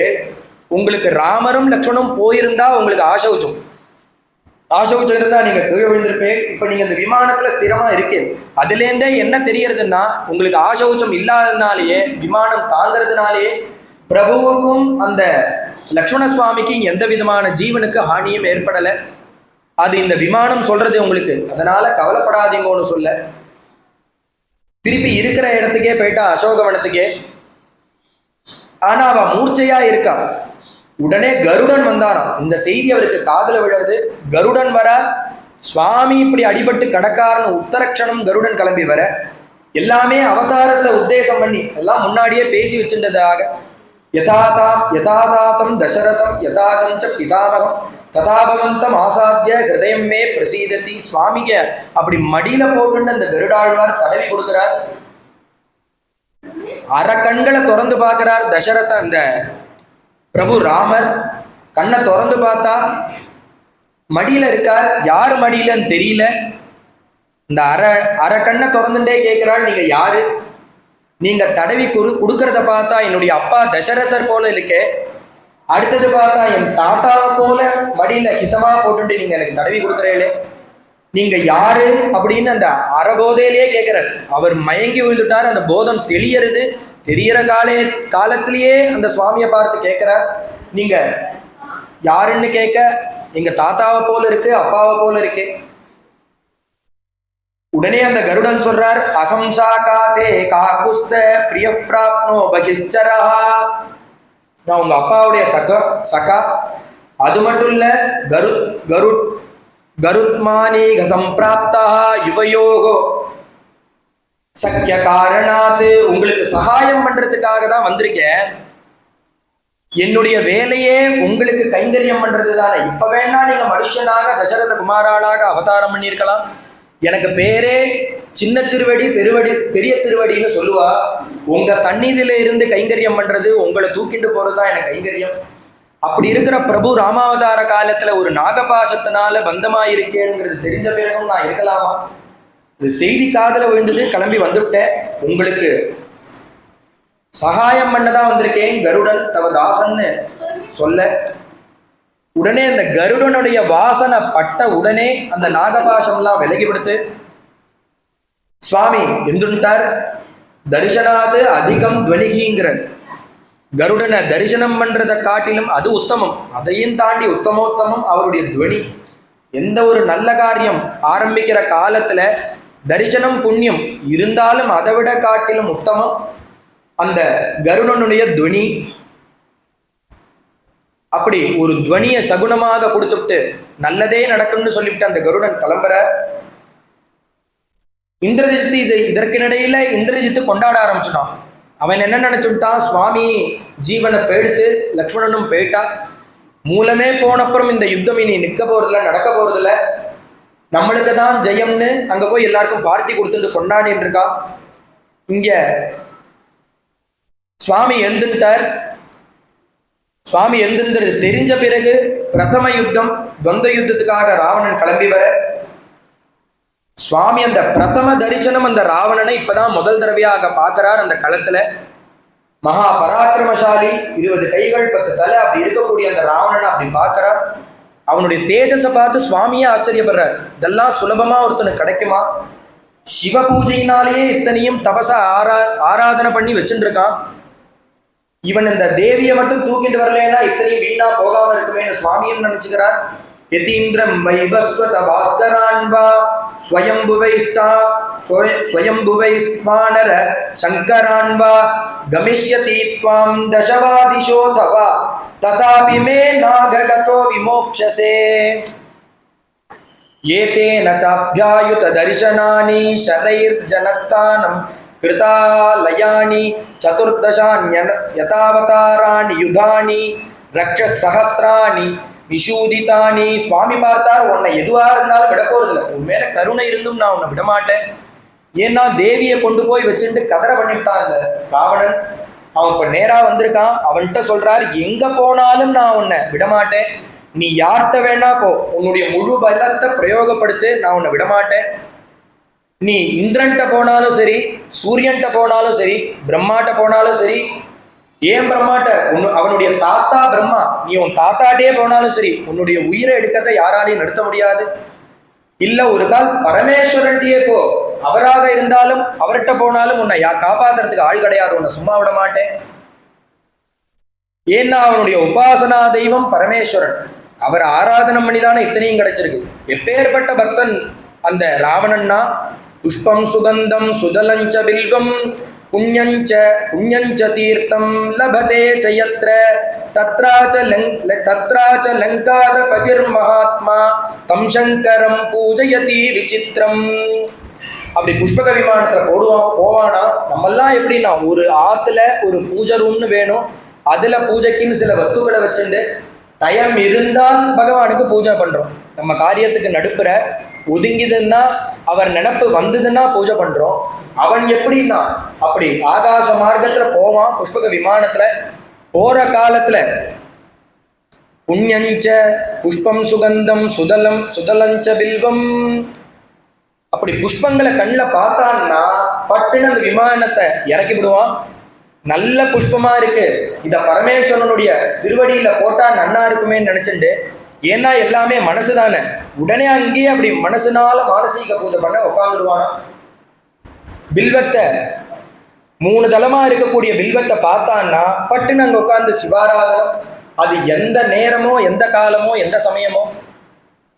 உங்களுக்கு ராமரும் லக்ஷ்மணும் போயிருந்தா உங்களுக்கு ஆசௌச்சம் இருந்தா நீங்க கீழே விழுந்திருப்பேன். இப்ப நீங்க இந்த விமானத்துல ஸ்திரமா இருக்கேன். அதுலேருந்தே என்ன தெரியறதுன்னா, உங்களுக்கு ஆசௌச்சம் இல்லாததுனாலேயே, விமானம் தாங்கிறதுனாலேயே பிரபுவுக்கும் அந்த லக்ஷ்மண சுவாமிக்கும் எந்த விதமான ஜீவனுக்கு ஹானியும் ஏற்படலை. அது இந்த விமானம் சொல்றது உங்களுக்கு. அதனால கவலைப்படாதீங்கன்னு சொல்ல திருப்பி இருக்கிற இடத்துக்கே போயிட்டா, அசோகவனத்துக்கே. ஆனா அவ மூர்ச்சையா இருக்கா. உடனே கருடன் வந்தாராம். இந்த செய்தி அவருக்கு காதுல விழுறது. கருடன் வர, சுவாமி இப்படி அடிபட்டு கடக்காரன்னு உத்தரக்ஷணம் கருடன் கிளம்பி வர, எல்லாமே அவதாரத்தை உத்தேசம் பண்ணி எல்லாம் முன்னாடியே பேசி வச்சுட்டதாக. யதாதாத்தம் தசரதம் யதாதம் ச பிதாமகம் ததாபவந்தம் ஆசாத்திய ஹிருதயம் மே பிரசீதத்தி. சுவாமிக்கு அப்படி மடியில போட்டு அந்த கருடாழ்வார் தடவி கொடுக்கிறார். அரை கண்களை திறந்து பார்க்கிறார் தசரத. அந்த பிரபு ராமர் கண்ணை திறந்து பார்த்தா மடியில இருக்கார். யாரு மடியிலன்னு தெரியல. இந்த அரை கண்ணை திறந்துட்டே கேட்கிறாள், நீங்க யாரு? நீங்க தடவி கொடுக்கறத பார்த்தா என்னுடைய அப்பா தசரதர் போல இருக்கே. அடுத்தது பார்த்தா என் தாத்தாவை போல மடியில ஹிதமா போட்டுட்டு நீங்க எனக்கு தடவி கொடுக்குறீங்களே. நீங்க யாரு அப்படின்னு அந்த அறபோதையிலேயே கேட்கிறார். அவர் மயங்கி விழுந்துட்டார். அந்த போதம் தெரியறது. தெரியற காலத்திலேயே அந்த சுவாமியை பார்த்து கேட்கிறார், நீங்க யாருன்னு கேட்க, எங்க தாத்தாவை போல இருக்கு, அப்பாவை போல இருக்கு. உடனே அந்த கருடன் சொல்றார், அகம்சா காதே காகுஸ்த பிரிய பிராப்னோ பகிஷ்சரா. நான் உங்க அப்பாவுடைய சகா. அது மட்டும் இல்ல, கருத்மானீக சம்பிராப்தா யுவயோகோ சக்கிய காரணாத்து. உங்களுக்கு சகாயம் பண்றதுக்காக தான் வந்திருக்கேன். என்னுடைய வேலையே உங்களுக்கு கைங்கரியம் பண்றது தானே. இப்ப வேணா நீங்க மனுஷனாக தசரத குமாராளாக அவதாரம் பண்ணியிருக்கலாம். எனக்கு பேரே சின்ன திருவடி பெரிய திருவடின்னு சொல்லுவா. உங்க சந்நிதியில இருந்து கைங்கரியம் பண்றது, உங்களை தூக்கிட்டு போறதுதான் எனக்கு கைங்கரியம். அப்படி இருக்கிற பிரபு ராமாவதார காலத்துல ஒரு நாகபாசத்தினால பந்தமாயிருக்கேங்கிறது தெரிஞ்ச பிறகும் நான் இருக்கலாமா? இது செய்தி காதல விழுந்தது, கிளம்பி வந்துவிட்டேன். உங்களுக்கு சகாயம் பண்ணதான் வந்திருக்கேன் கருடன் தவ தாசன்னு சொல்ல, உடனே அந்த கருடனுடைய வாசனை பட்ட உடனே அந்த நாகபாசம்லாம் விலகிவிடுத்து சுவாமி எந்துட்டார். தரிசனாது அதிகம் துவனிகிங்கிறது. கருடனை தரிசனம் பண்றதை காட்டிலும் அது உத்தமம். அதையும் தாண்டி உத்தமோத்தமம் அவருடைய துவனி. எந்த ஒரு நல்ல காரியம் ஆரம்பிக்கிற காலத்துல தரிசனம் புண்ணியம் இருந்தாலும் அதை விட காட்டிலும் உத்தமம் அந்த கருடனுடைய துவனி. அப்படி ஒரு துவனியை சகுனமாக கொடுத்துட்டு நல்லதே நடக்கும்னு சொல்லிவிட்டு அந்த கருடன் கிளம்புற. இந்திரஜித்து இதற்கிடையில இந்திரஜித்து கொண்டாட ஆரம்பிச்சுட்டான். அவன் என்ன நினைச்சுட்டான், சுவாமி ஜீவனை போயிடுத்து, லக்ஷ்மணனும் போயிட்டா, மூலமே போனப்புறம் இந்த யுத்தம் இனி நிற்க போறதில்ல, நடக்க போறதில்ல, நம்மளுக்கு தான் ஜெயம்னு அங்க போய் எல்லாருக்கும் பார்ட்டி கொடுத்துட்டு கொண்டாடின்னு இருக்கா. இங்க சுவாமி எழுந்துட்டார். சுவாமி எழுந்துன்றது தெரிஞ்ச பிறகு பிரதம யுத்தம் துவந்த யுத்தத்துக்காக ராவணன் கிளம்பி வர, சுவாமி அந்த பிரதம தரிசனம் அந்த ராவணனை இப்பதான் முதல் தடவையாக பார்க்கிறார். அந்த களத்துல மகா பராக்கிரமசாலி, 20 கைகள் 10 தலை அப்படி இருக்கக்கூடிய அந்த ராவணனை அப்படி பார்க்கிறார். அவனுடைய தேஜஸை பார்த்து சுவாமியே ஆச்சரியப்படுறார். இதெல்லாம் சுலபமா ஒருத்தனுக்கு கிடைக்குமா? சிவ பூஜையினாலேயே இத்தனையும் தபச ஆராதனை பண்ணி வச்சுட்டு இருக்கான். இவன் இந்த தேவியை மட்டும் தூக்கிட்டு வரலன்னா இத்தனையும் வீணா போகாம இருக்குமே சுவாமியும் நினைச்சுக்கிறார். யதீந்திரம் வைபஸ்வத பாஸ்கரான்வா ஸ்வயம்புவைஸ்வானர சங்கரான்வா கமிஷ்யதி த்வாம் தசவாதிஷோதவா ததாபி மே நாககதோ விமோக்ஷசே. ஏதேன சாப்யாயுத தரிசனானி ஷரைர்ஜனஸ்தானம் கிருதாலயானி சதுர்தசான்யதாவதாராணி யுதானி ரக்ஷசஹஸ்ராணி விஷூதிதானி. சுவாமி பார்த்தார், உன்னை எதுவா இருந்தாலும் விட போறதில்லை. உன் மேல கருணை இருந்தும் நான் உன்னை விடமாட்டேன். ஏன்னா தேவியை கொண்டு போய் வச்சுட்டு கதற பண்ணிவிட்டான் இந்த ராவணன். அவன் இப்ப நேரா வந்திருக்கான். அவன்கிட்ட சொல்றார், எங்க போனாலும் நான் உன்னை விடமாட்டேன். நீ யார்கிட்ட வேணா போ, உன்னுடைய முழு பலத்தை பிரயோகப்படுத்து, நான் உன்னை விடமாட்டேன். நீ இந்திரன்ட்ட போனாலும் சரி, சூரியன்ட்ட போனாலும் சரி, பிரம்மாட்ட போனாலும் சரி. ஏன் பிரம்மாட்ட? அவனுடைய தாத்தா பிரம்மா. நீ உன் தாத்தாட்டே போனாலும் சரி, உன்னுடைய உயிரை எடுக்கிறத யாராலையும் நிறுத்த முடியாது. இல்ல ஒரு கால் பரமேஸ்வரன்ட்டே போ, அவராக இருந்தாலும் அவர்கிட்ட போனாலும் உன்னை காப்பாத்துறதுக்கு ஆள் கிடையாது. உன்னை சும்மா விட மாட்டேன். ஏன்னா அவனுடைய உபாசனா தெய்வம் பரமேஸ்வரன். அவர் ஆராதனம் பண்ணிதானே இத்தனையும் கிடைச்சிருக்கு. எப்பேற்பட்ட பக்தன் அந்த ராவணன்னா. புஷ்பம் சுகந்தம் சுதலஞ்ச பில்வம் புண்யஞ்ச தீர்த்தம் லபதே சயத்ர தத்ராச்ச லங்காத பதிர் மகாத்மா தம் சங்கரம் பூஜயதி விசித்திரம். அப்படி புஷ்பக விமானத்துல போவானா. நம்மெல்லாம் எப்படின்னா ஒரு ஆத்துல ஒரு பூஜை ரூம்னு வேணும். அதுல பூஜைக்குன்னு சில வஸ்துக்களை வச்சுட்டு டயம் இருந்தால் பகவானுக்கு பூஜை பண்றோம். நம்ம காரியத்துக்கு நடுப்புற ஒதுங்கிதுன்னா, அவர் நினப்பு வந்ததுன்னா பூஜை பண்றோம். அவன் எப்படின்னா அப்படி ஆகாச மார்க்கத்துல போவான். புஷ்பக விமானத்துல போற காலத்துல புண்யஞ்ச புஷ்பம் சுகந்தம் சுதலஞ்ச பில்வம். அப்படி புஷ்பங்களை கண்ணில் பார்த்தான்னா பட்டுன்னு அந்த விமானத்தை இறக்கி விடுவான். நல்ல புஷ்பமா இருக்கு, இத பரமேஸ்வரனுடைய திருவடியில போட்டா நன்னா இருக்குமே நினைச்சுட்டு ஏன்னா எல்லாமே மனசு தானே. உடனே அங்கேயே அப்படி மனசுனால மானசீக பூஜை பண்ண உட்காந்துடுவானா. பில்வத்தை 3 தளமா இருக்கக்கூடிய பில்வத்தை பார்த்தான்னா பட்டுன்னு அங்கே உட்காந்து சிவாராதனம். அது எந்த நேரமோ எந்த காலமோ எந்த சமயமோ,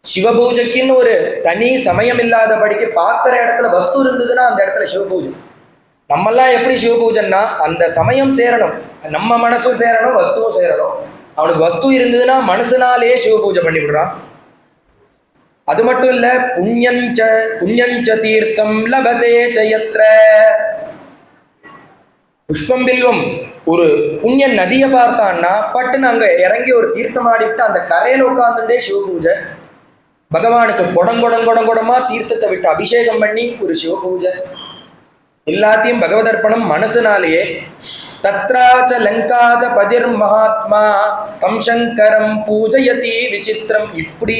சிவபூஜைக்குன்னு ஒரு தனி சமயம் இல்லாதபடிக்கு பார்க்குற இடத்துல வஸ்து இருந்ததுன்னா அந்த இடத்துல சிவபூஜை. நம்மெல்லாம் எப்படி சிவபூஜைன்னா அந்த சமயம் சேரணும், நம்ம மனசும் சேரணும் வஸ்துவும் சேரணும். அவனுக்கு வஸ்து இருந்ததுன்னா மனசுனாலே சிவபூஜை பண்ணி விடுறான். அது மட்டும் இல்ல, புண்ணியஞ்ச தீர்த்தம் லபதே சயத்ர. புஷ்பம் பில்வம் ஒரு புண்ணிய நதியை பார்த்தான்னா பட்டுன்னு அங்க இறங்கி ஒரு தீர்த்தம் ஆடிவிட்டு அந்த கரையில உட்கார்ந்துட்டே சிவபூஜை. பகவானுக்கு குடமா தீர்த்தத்தை விட்டு அபிஷேகம் பண்ணி ஒரு சிவபூஜை. எல்லாத்தையும் பகவதர்ப்பணம் மனசுனாலேயே. தத்ராச்ச லங்காத பதிர் மகாத்மா தம் சங்கரம் பூஜயதி விசித்திரம். இப்படி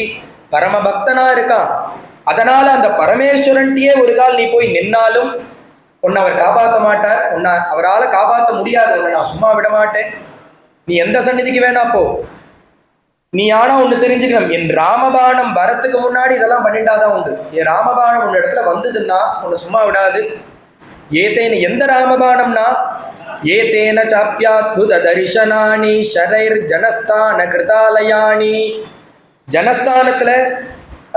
பரமபக்தனா இருக்கான். அதனால அந்த பரமேஸ்வரன்ட்டியே ஒரு கால் நீ போய் நின்னாலும் உன்னை அவர் காப்பாற்ற மாட்டார். உன்னை அவரால் காப்பாற்ற முடியாது. உன்னை நான் சும்மா விட மாட்டேன். நீ எந்த சந்நிதிக்கு வேணா போ. நீ ஆனா ஒன்று தெரிஞ்சுக்கணும், என் ராமபாணம் வரத்துக்கு முன்னாடி இதெல்லாம் பண்ணிட்டாதான் உண்டு. என் ராமபாணம் உன் இடத்துல வந்ததுன்னா உன்னை சும்மா விடாது. ஏதேன எந்த ராமபாணம்னா ஏதேன சாப்பியாத்புத தரிசனானி ஷரைர் ஜனஸ்தான கிருதாலயானி. ஜனஸ்தானத்துல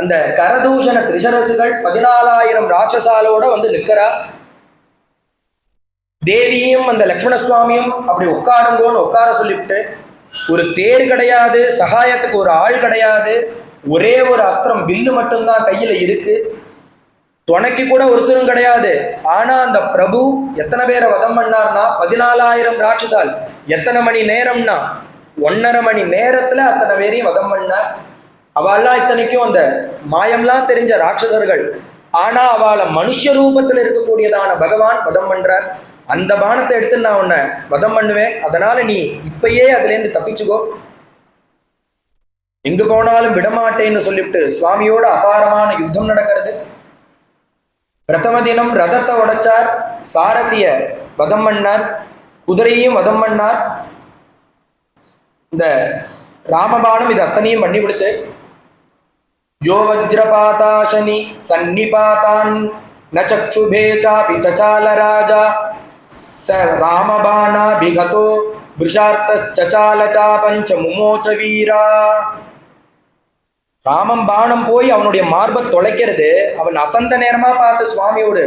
அந்த கரதூஷண திரிசரசுகள் 14,000 ராட்சசாலோட வந்து நிற்கிறா. தேவியும் அந்த லக்ஷ்மண சுவாமியும் அப்படி உட்காருங்கோன்னு உட்கார சொல்லிவிட்டு, ஒரு தேர் கிடையாது, சகாயத்துக்கு ஒரு ஆள் கிடையாது, ஒரே ஒரு அஸ்திரம் வில்லு மட்டும்தான் கையில இருக்கு, துணைக்கு கூட ஒருத்தரும் கிடையாது. ஆனா அந்த பிரபு எத்தனை பேரை வதம் பண்ணார்னா 14,000 ராட்சசால். எத்தனை மணி நேரம்னா 1.5 மணி நேரத்துல அத்தனை பேரையும் வதம் பண்ணார். அவள்லாம் இத்தனைக்கும் அந்த மாயம்லாம் தெரிஞ்ச ராட்சசர்கள். ஆனா அவளை மனுஷ ரூபத்தில் இருக்கக்கூடியதான பகவான் வதம் பண்றார். அந்த பானத்தை எடுத்து நான் உன்னை வதம் பண்ணுவேன், அதனால நீ இப்பயே அதுலேருந்து தப்பிச்சுக்கோ, எங்கு போனாலும் விடமாட்டேன்னு சொல்லிவிட்டு சுவாமியோட அபாரமான யுத்தம் நடக்கிறது. பிரதம தினம் ரதத்தை உடைச்சார், சாரதிய வதம் பண்ணார், குதிரையும் வதம் பண்ணார். இந்த ராமபானம் இது அத்தனையும் பண்ணி கொடுத்து, யோ வஜ்ரபாதாசனி சன்னிபாதான் ந சக்ஷுபே சாபி சசால ராஜா ச ராமபானாபிகதோ விஷார்த்தச்சால சாபஞ்ச முமோச்ச வீரா. ராமம் பானம் போய் அவனுடைய மார்பை தொலைக்கிறது. அவன் அசந்த நேரமா பார்த்து சுவாமியோடு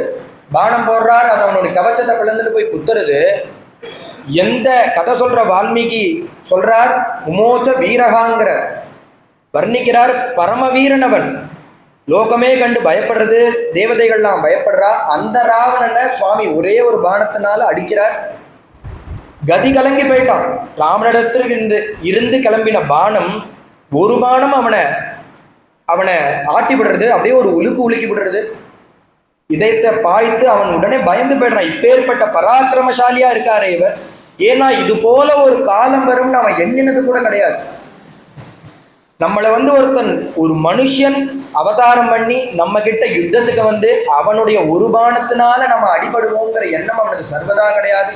பானம் போடுறார். அது அவனுடைய கவச்சத்தை பிளந்துட்டு போய் குத்துறது. எந்த கதை சொல்ற வால்மீகி சொல்றார், முமோச்ச வீரகாங்கிற வர்ணிக்கிறார். பரமவீரன் அவன், லோகமே கண்டு பயப்படுறது, தேவதைகள்லாம் பயப்படுறா. அந்த ராவணனை சுவாமி ஒரே ஒரு பானத்தினால அடிக்கிறார். கதி கலங்கி போயிட்டான். ராமனிடத்திலிருந்து இருந்து கிளம்பின பானம் ஒரு பானம் அவனை ஆட்டி விடுறது, அப்படியே ஒரு உலுக்கி விடுறது. இதயத்தை பாய்த்து அவன் உடனே பயந்து போயிடுறான். இப்பேற்பட்ட பராக்கிரமசாலியா இருக்காரே இவர். ஏன்னா இது போல ஒரு காலம் வரும்னு அவன் எண்ணினது கூட கிடையாது. நம்மளை ஒருத்தன் ஒரு மனுஷன் அவதாரம் பண்ணி நம்ம கிட்ட யுத்தத்துக்கு வந்து அவனுடைய ஒரு பானத்தினால நம்ம அடிபடுவோங்கிற எண்ணம் அவனுக்கு சர்வதா கிடையாது.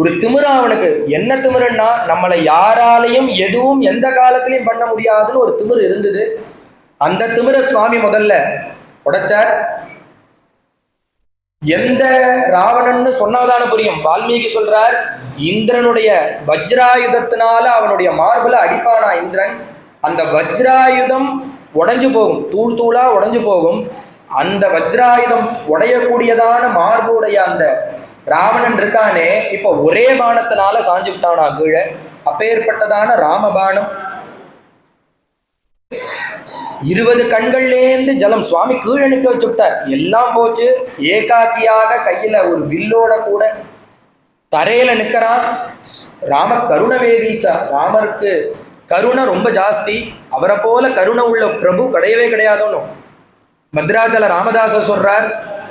ஒரு திமிரு அவனுக்கு. என்ன திமிருன்னா, நம்மளை யாராலையும் எதுவும் எந்த காலத்திலையும் பண்ண முடியாதுன்னு ஒரு திமிரு இருந்தது. அந்த திமிர சுவாமி முதல்ல உடைச்சார். எந்த ராவணன்னு சொன்னதான புரியும். வால்மீகி சொல்றார், இந்திரனுடைய வஜ்ராயுதத்தினால அவனுடைய மார்புல அடிப்பானா இந்திரன். அந்த வஜ்ராயுதம் உடைஞ்சு போகும், தூள் தூளா உடைஞ்சு போகும். அந்த வஜ்ராயுதம் உடையக்கூடியதான மார்புடைய அந்த ராவணன் இருக்கானே, இப்ப ஒரே பானத்தினால சாஞ்சு விட்டானா கீழே. அப்பேற்பட்டதான ராமபானம். 20 கண்கள்லேருந்து ஜலம் சுவாமி கீழே நிற்க வச்சுட்டார். எல்லாம் போச்சு. ஏகாக்கியாக கையில ஒரு வில்லோட கூட தரையில நிற்கிறான். ராம கருண வேதீச்சா. ராமருக்கு கருணை ரொம்ப ஜாஸ்தி. அவரை போல கருணை உள்ள பிரபு கிடையவே கிடையாதுன்னு பத்ராச்சல ராமதாசர் சொல்றார்.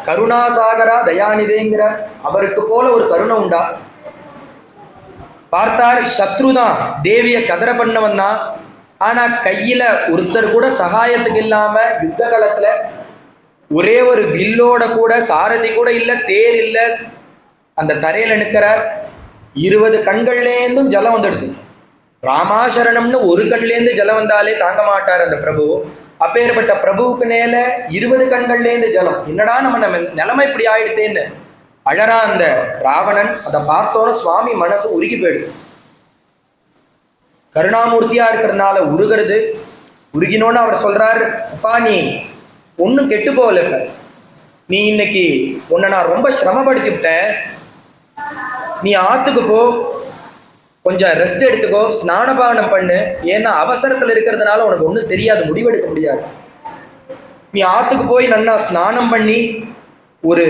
கருணாசாகரா தயாநிதேங்கிறார். அவருக்கு போல ஒரு கருணை உண்டா? பார்த்தார், சத்ருதான் தேவிய கதற பண்ணவன் தான். ஆனா கையில ஒருத்தர் கூட சகாயத்துக்கு இல்லாம யுத்த காலத்துல ஒரே ஒரு வில்லோட கூட, சாரதி கூட இல்ல, தேர் இல்ல, அந்த தரையில நிற்கிறார். 20 கண்கள்லேருந்தும் ஜலம் வந்துடுது. ராமாசரணம்னு ஒரு கண்லேருந்து ஜலம் வந்தாலே தாங்க மாட்டார் அந்த பிரபு. அப்பேற்பட்ட பிரபுவுக்கு மேல 20 கண்கள்லேருந்து ஜலம். என்னடா நம்ம நிலைமை இப்படி ஆயிடுத்தேன்னு அழறா அந்த ராவணன். அதை பார்த்தோன்னு சுவாமி மனசு உருகி போயிடுது. கருணாமூர்த்தியா இருக்கிறதுனால உருகிறது. உருகினோன்னு அவர் சொல்றாரு, அப்பா நீ ஒன்றும் கெட்டு போகல, நீ இன்னைக்கு உன்னை நான் ரொம்ப சிரமப்படுத்தி விட்டேன், நீ ஆத்துக்கு போ, கொஞ்சம் ரெஸ்ட் எடுத்துக்கோ, ஸ்நானபானம் பண்ணு, ஏன்னா அவசரத்தில் இருக்கிறதுனால உனக்கு ஒன்றும் தெரியாது, முடிவெடுக்க முடியாது. நீ ஆத்துக்கு போய் நல்லா ஸ்நானம் பண்ணி ஒரு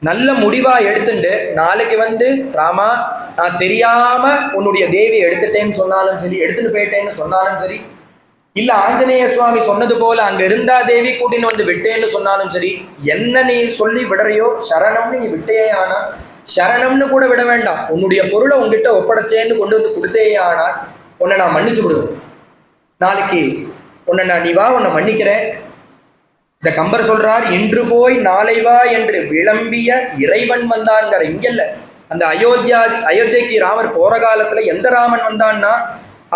நல்ல முடிவா எடுத்துட்டு நாளைக்கு வந்து ராமா நான் தெரியாம உன்னுடைய தேவியை எடுத்துட்டேன்னு சொன்னாலும் சரி, எடுத்துட்டு போயிட்டேன்னு சொன்னாலும் சரி, இல்ல ஆஞ்சநேய சுவாமி சொன்னது போல அங்க இருந்தா தேவி கூட்டின்னு வந்து விட்டேன்னு சொன்னாலும் சரி, என்ன நீ சொல்லி விடுறையோ சரணம்னு நீ விட்டே ஆனா, சரணம்னு கூட விட வேண்டாம், உன்னுடைய பொருளை உங்ககிட்ட ஒப்படைச்சேன்னு கொண்டு வந்து கொடுத்தே ஆனால் உன்னை நான் மன்னிச்சு விடுவேன். நாளைக்கு உன்னை நான் நீ வா, உன்னை மன்னிக்கிறேன். இந்த கம்பர் சொல்றார், இன்று போய் நாளை வா என்று விளம்பிய இறைவன் வந்தான்ங்கிற. இங்கல்ல, அந்த அயோத்தியக்கு ராமர் போற காலத்துல எந்த ராமன் வந்தான்னா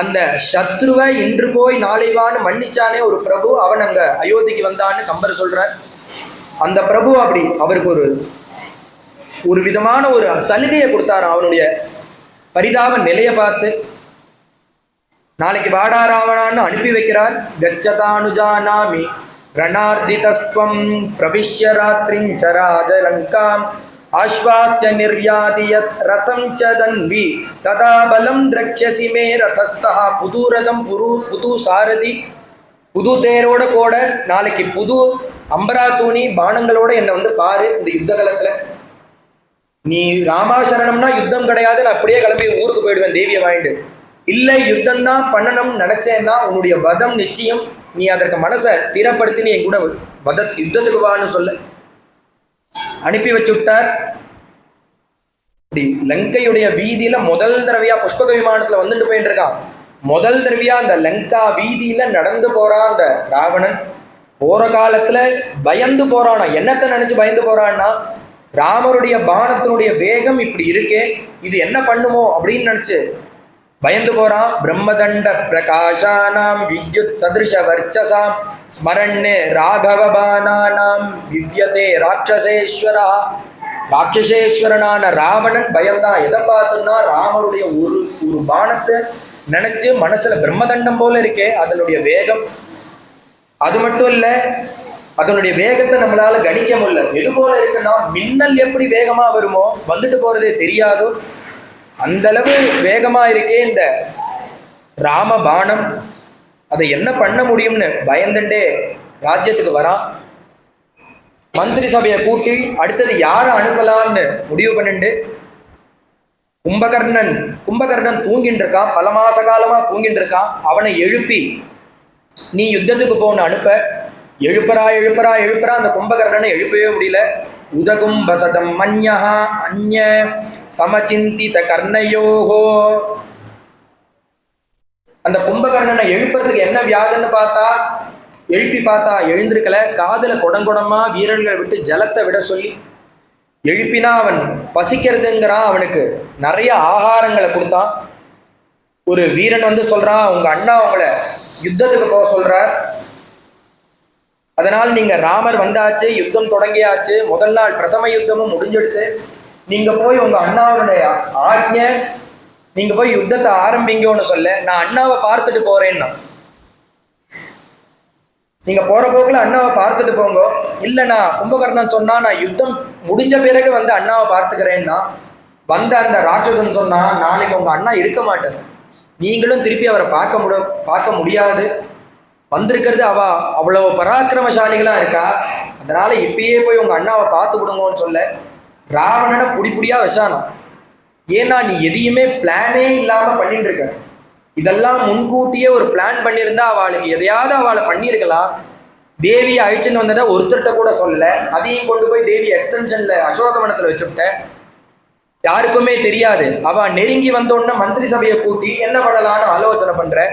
அந்த சத்ருவை இன்று போய் நாளை வான்னு மன்னிச்சானே ஒரு பிரபு, அவன் அங்க அயோத்திக்கு வந்தான்னு கம்பர் சொல்றார். அந்த பிரபு அப்படி அவருக்கு ஒரு விதமான ஒரு சலுகையை கொடுத்தாரு. அவனுடைய பரிதாப நிலையை பார்த்து நாளைக்கு வாடா ராவணான்னு அனுப்பி வைக்கிறார். கச்சதானுஜானாமி ரணார்திதஸ்வம் பிரவிஷ்ய ராத்ரிஞ்சராஜ லங்காம் ஆஸ்வாஸ்ய நிர்யாதியத் ரதம் ச தன்வி ததா பலம் திரக்ஷசி மே ரதஸ்தா. புது ரதம், புது சாரதி, புது தேரோட கூட நாளைக்கு புது அம்பரா தூணி பானங்களோட என்னை வந்து பாரு இந்த யுத்த காலத்துல. நீ ராமாசரணம்னா யுத்தம் கிடையாது, நான் அப்படியே கிளம்பி ஊருக்கு போயிடுவேன் தேவியை வாங்கிட்டு. இல்லை யுத்தம் தான் பண்ணணும்னு நினைச்சேன்னா உன்னுடைய வதம் நிச்சயம், நீ அதற்கு மனசை ஸ்திரப்படுத்தி நீ என் கூட யுத்தத்துக்கு வான்னு சொல்ல அனுப்பி வச்சு விட்டார். லங்கையுடைய வீதியில முதல் தடவையா புஷ்பக விமானத்துல வந்துட்டு போயிட்டு இருக்கான். முதல் தடவையா அந்த லங்கா வீதியில நடந்து போறான் அந்த ராவணன். போற காலத்துல பயந்து போறானா. என்னத்தை நினைச்சு பயந்து போறான்னா, ராமருடைய பானத்தினுடைய வேகம் இப்படி இருக்கே, இது என்ன பண்ணுமோ அப்படின்னு நினைச்சு பயந்து போறான். பிரம்மதண்ட பிரகாஷானாம் வித்யுத் சதிருஷ வர்ச்சசாம் ஸ்மரண்ணே ராகவ பானானாம் விவ்யதே ராட்சசேஸ்வரா. ராட்சசேஸ்வரனான ராவணன் பயந்தான். எதை பார்த்துன்னா ராமருடைய ஒரு பானத்தை நினைச்சு மனசுல பிரம்மதண்டம் போல இருக்கே அதனுடைய வேகம். அது மட்டும் இல்ல, அதனுடைய வேகத்தை நம்மளால கணிக்க முடியல. எது போல இருக்குன்னா, மின்னல் எப்படி வேகமா வருமோ வந்துட்டு போறதே தெரியாதோ அந்த அளவு வேகமா இருக்கே இந்த ராம பானம். அதை என்ன பண்ண முடியும்னு பயந்துட்டே ராஜ்யத்துக்கு வரான். மந்திரி சபையை கூட்டி அடுத்தது யாரை அனுப்பலாம்னு முடிவு பண்ணிட்டு கும்பகர்ணன் தூங்கிட்டு இருக்கான். பல மாச காலமா தூங்கிட்டு இருக்கான். அவனை எழுப்பி நீ யுத்தத்துக்கு போன்னு அனுப்ப. எழுப்புறா அந்த கும்பகர்ணனை எழுப்பவே முடியல. உதகும் பசதம் மன்யா அந்ய சமச்சிந்தித கர்ணயோகோ. அந்த கும்பகர்ணனை எழுப்புறதுக்கு என்ன வியாதின்னு பார்த்தா, எழுப்பி பார்த்தா எழுந்திருக்கல. காதுல குடங்குடமா வீரர்களை விட்டு ஜலத்தை விட சொல்லி எழுப்பினா அவன் பசிக்கிறதுங்கிறான். அவனுக்கு நிறைய ஆகாரங்களை கொடுத்தான். ஒரு வீரன் வந்து சொல்றான், உங்க அண்ணா உங்களை யுத்தத்துக்கு போக சொல்றார், அதனால் நீங்க ராமர் வந்தாச்சு, யுத்தம் தொடங்கியாச்சு, முதல் நாள் பிரதம யுத்தமும் முடிஞ்சிடுச்சு, நீங்க போய் உங்க அண்ணாவுடைய ஆக்ஞை, நீங்க போய் யுத்தத்தை ஆரம்பிங்கன்னு சொல்ல, நான் அண்ணாவை பார்த்துட்டு போறேன்னா. நீங்க போற போக்குல அண்ணாவை பார்த்துட்டு போங்க. இல்ல நான் கும்பகர்ணன் சொன்னா நான் யுத்தம் முடிஞ்ச பிறகு வந்து அண்ணாவை பார்த்துக்கிறேன்னா, வந்த அந்த ராட்சசன் சொன்னா நாளைக்கு உங்க அண்ணா இருக்க மாட்டார், நீங்களும் திருப்பி அவரை பார்க்க முடியாது, வந்திருக்கிறது அவ்வளவு பராக்கிரமசாலிகளா இருக்கா, அதனால இப்பயே போய் உங்க அண்ணாவை பார்த்து விடுங்கன்னு சொல்ல ராவணனை புடிப்புடியா வச்சானான். ஏன்னா நீ எதையுமே பிளானே இல்லாம பண்ணிட்டு இருக்க. இதெல்லாம் முன்கூட்டியே ஒரு பிளான் பண்ணியிருந்தா அவளுக்கு எதையாவது அவளை பண்ணியிருக்கலாம். தேவியை அழிச்சுன்னு வந்ததை ஒருத்தர்கிட்ட கூட சொல்லல. அதையும் கொண்டு போய் தேவி எக்ஸ்டென்ஷன்ல அசோகவனத்துல வச்சுவிட்ட, யாருக்குமே தெரியாது. அவ நெருங்கி வந்தோடனே மந்திரி சபையை கூட்டி என்ன பண்ணலான்னு ஆலோசனை பண்ற.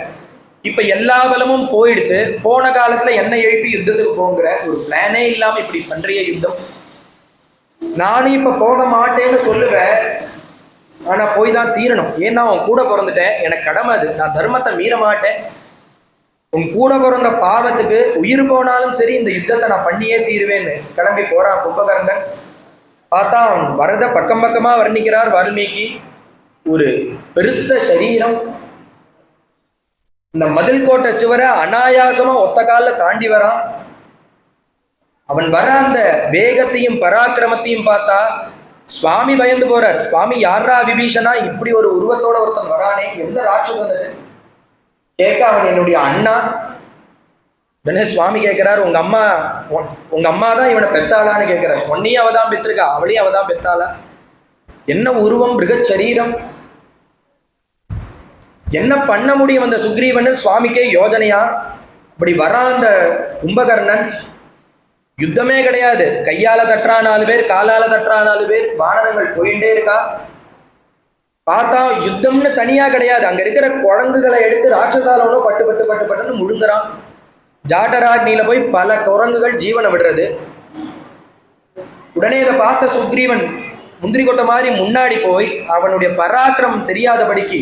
இப்ப எல்லா பலமும் போயிடுத்து, போன காலத்துல என்ன எழுப்பி யுத்தத்துக்கு போங்கிற ஒரு பிளானே இல்லாம இப்படி பண்றிய யுத்தம். நானும் இப்ப போக மாட்டேன்னு சொல்லுவேன், ஆனா போய் தான் தீரணும். ஏன்னா அவன் கூட பிறந்துட்டேன், எனக்கு கடமை அது, நான் தர்மத்தை மீற மாட்டேன். உன் கூட பிறந்த பாவத்துக்கு உயிர் போனாலும் சரி இந்த யுத்தத்தை நான் பண்ணியே தீருவேன்னு கிளம்பி போறான் கும்பகர்ணன். பார்த்தா அவன் வரத பக்கம் பக்கமா வர்ணிக்கிறார் வால்மீகி. ஒரு பெருத்த சரீரம், இந்த மதில் கோட்டை சிவரை அனாயாசமா ஒத்த காலில் தாண்டி வரான். அவன் வர அந்த வேகத்தையும் பராக்கிரமத்தையும் பார்த்தா சுவாமி பயந்து போறார். சுவாமி யாரா விபீஷனா, இப்படி ஒரு உருவத்தோட ஒருத்தன் வரானே, எந்த ராட்சசன் அது கேட்க, அவன் என்னுடைய அண்ணா. உடனே சுவாமி கேட்கிறார், உங்க அம்மா தான் இவனை பெத்தாளான்னு கேட்கிறார். உன்னையும் அவதான் பெற்றிருக்கா, அவளையும் அவதான் பெத்தாளா? என்ன உருவம், மிருகச் சரீரம், என்ன பண்ண முடியும் அந்த சுக்ரீவன்? சுவாமிக்கே யோஜனையா. அப்படி வரா அந்த கும்பகர்ணன், யுத்தமே கிடையாது, கையால தட்டுறா 4 பேர், காலால தட்டுறா 4 பேர், வானரங்கள் போயிட்டே இருக்கா. பார்த்தா யுத்தம்னு தனியா கிடையாது, அங்க இருக்கிற குரங்குகளை எடுத்து ராட்சசாலோட பட்டு பட்டு பட்டு பட்டுன்னு முழுங்குறான். ஜாட்டராக்னியில போய் பல குரங்குகள் ஜீவனை விடுறது. உடனே இதை பார்த்த சுக்ரீவன் முந்திரி கொட்டை மாதிரி முன்னாடி போய் அவனுடைய பராக்கிரமம் தெரியாதபடிக்கு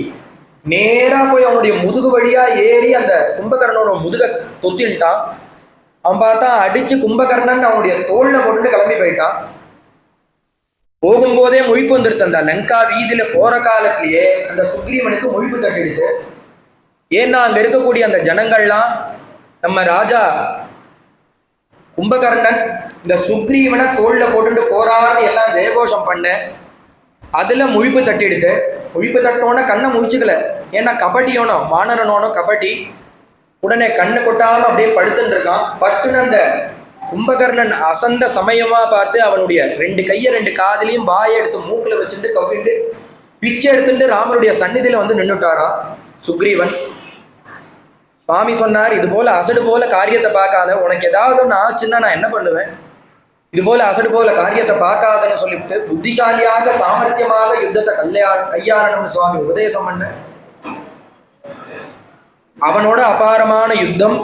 நேரா போய் அவனுடைய முதுகு வழியா ஏறி அந்த கும்பகர்ணனோட முதுக தொத்தின்ட்டான். அவன் பார்த்தா அடிச்சு கும்பகர்ணன் அவனுடைய தோல்ல கொண்டு கிளம்பி போயிட்டான். போகும்போதே முழிப்பு வந்துருத்து. அந்த லங்கா வீதியில போற காலத்திலேயே அந்த சுக்ரீவனுக்கு முழிப்பு தட்டிடுச்சு. ஏன்னா அங்க இருக்கக்கூடிய அந்த ஜனங்கள்லாம் நம்ம ராஜா கும்பகர்ணன் இந்த சுக்ரீவனை தோல்ல போட்டுட்டு போறான்னு எல்லாம் ஜெயகோஷம் பண்ண, அதுல முழிப்பு தட்டிடுது. முழிப்பு தட்டோன்னா கண்ணை முழிச்சுக்கல, ஏன்னா கபடியோனோ வானரனோனோ கபடி. உடனே கண்ணு கொட்டாம அப்படியே படுத்துட்டு இருக்கான். பட்டுன்னு அந்த கும்பகர்ணன் அசந்த சமயமா பார்த்து அவனுடைய 2 கையை 2 காதலையும் வாயை எடுத்து மூக்குல வச்சுட்டு கவிண்டு பிச்சை எடுத்துட்டு ராமனுடைய சந்நிதியில வந்து நின்றுட்டாராம் சுக்ரீவன். சுவாமி சொன்னார், இது போல அசடு போல காரியத்தை பார்க்காத, உனக்கு ஏதாவது ஒன்று ஆச்சுன்னா நான் என்ன பண்ணுவேன், இது போல அசடு போல காரியத்தை பார்க்காதன்னு சொல்லிவிட்டு புத்திசாலியாக சாமர்த்தியமாக யுத்தத்தை கையாளணும்னு சுவாமி உபதேசம் பண்ண. அவனோட அபாரமான யுத்தம்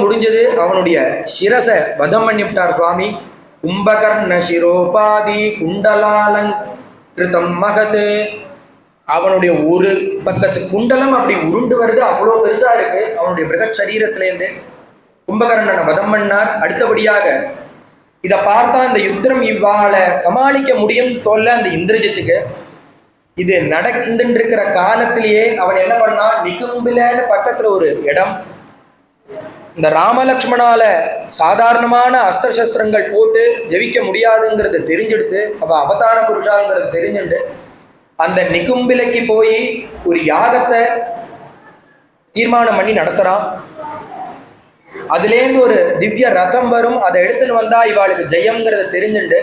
முடிஞ்சது. அவனுடைய சிரசை வதம் பண்ணிவிட்டார் சுவாமி. கும்பகர்ண சிரோபாதி குண்டலாலங் கிருதம் மகத்து. அவனுடைய ஒரு பக்கத்து குண்டலம் அப்படி உருண்டு வருது, அவ்வளோ பெருசா இருக்கு அவனுடைய மிருகச் சரீரத்திலேருந்து. கும்பகர்ணனை வதம் பண்ணார். அடுத்தபடியாக இதை பார்த்தா இந்த யுத்தம் இவ்வாளை சமாளிக்க முடியும் தோல்ல அந்த இந்திரஜித்துக்கு. இது நடந்துட்டு இருக்கிற காலத்திலேயே அவன் என்ன பண்ணான், நிகும்பிலன்னு பக்கத்துல ஒரு இடம், இந்த ராமலக்ஷ்மணால சாதாரணமான அஸ்திர சஸ்திரங்கள் போட்டு ஜெயிக்க முடியாதுங்கிறது தெரிஞ்செடுத்து, அவ அவதார புருஷாங்கிறது தெரிஞ்சுட்டு அந்த நிகும்பிலைக்கு போய் ஒரு யாகத்தை தீர்மானம் பண்ணி நடத்துறான். அதுலேருந்து ஒரு திவ்ய ரதம் வரும், அதை எடுத்துன்னு வந்தா இவாளுக்கு ஜெயம்ங்கிறத தெரிஞ்சுட்டு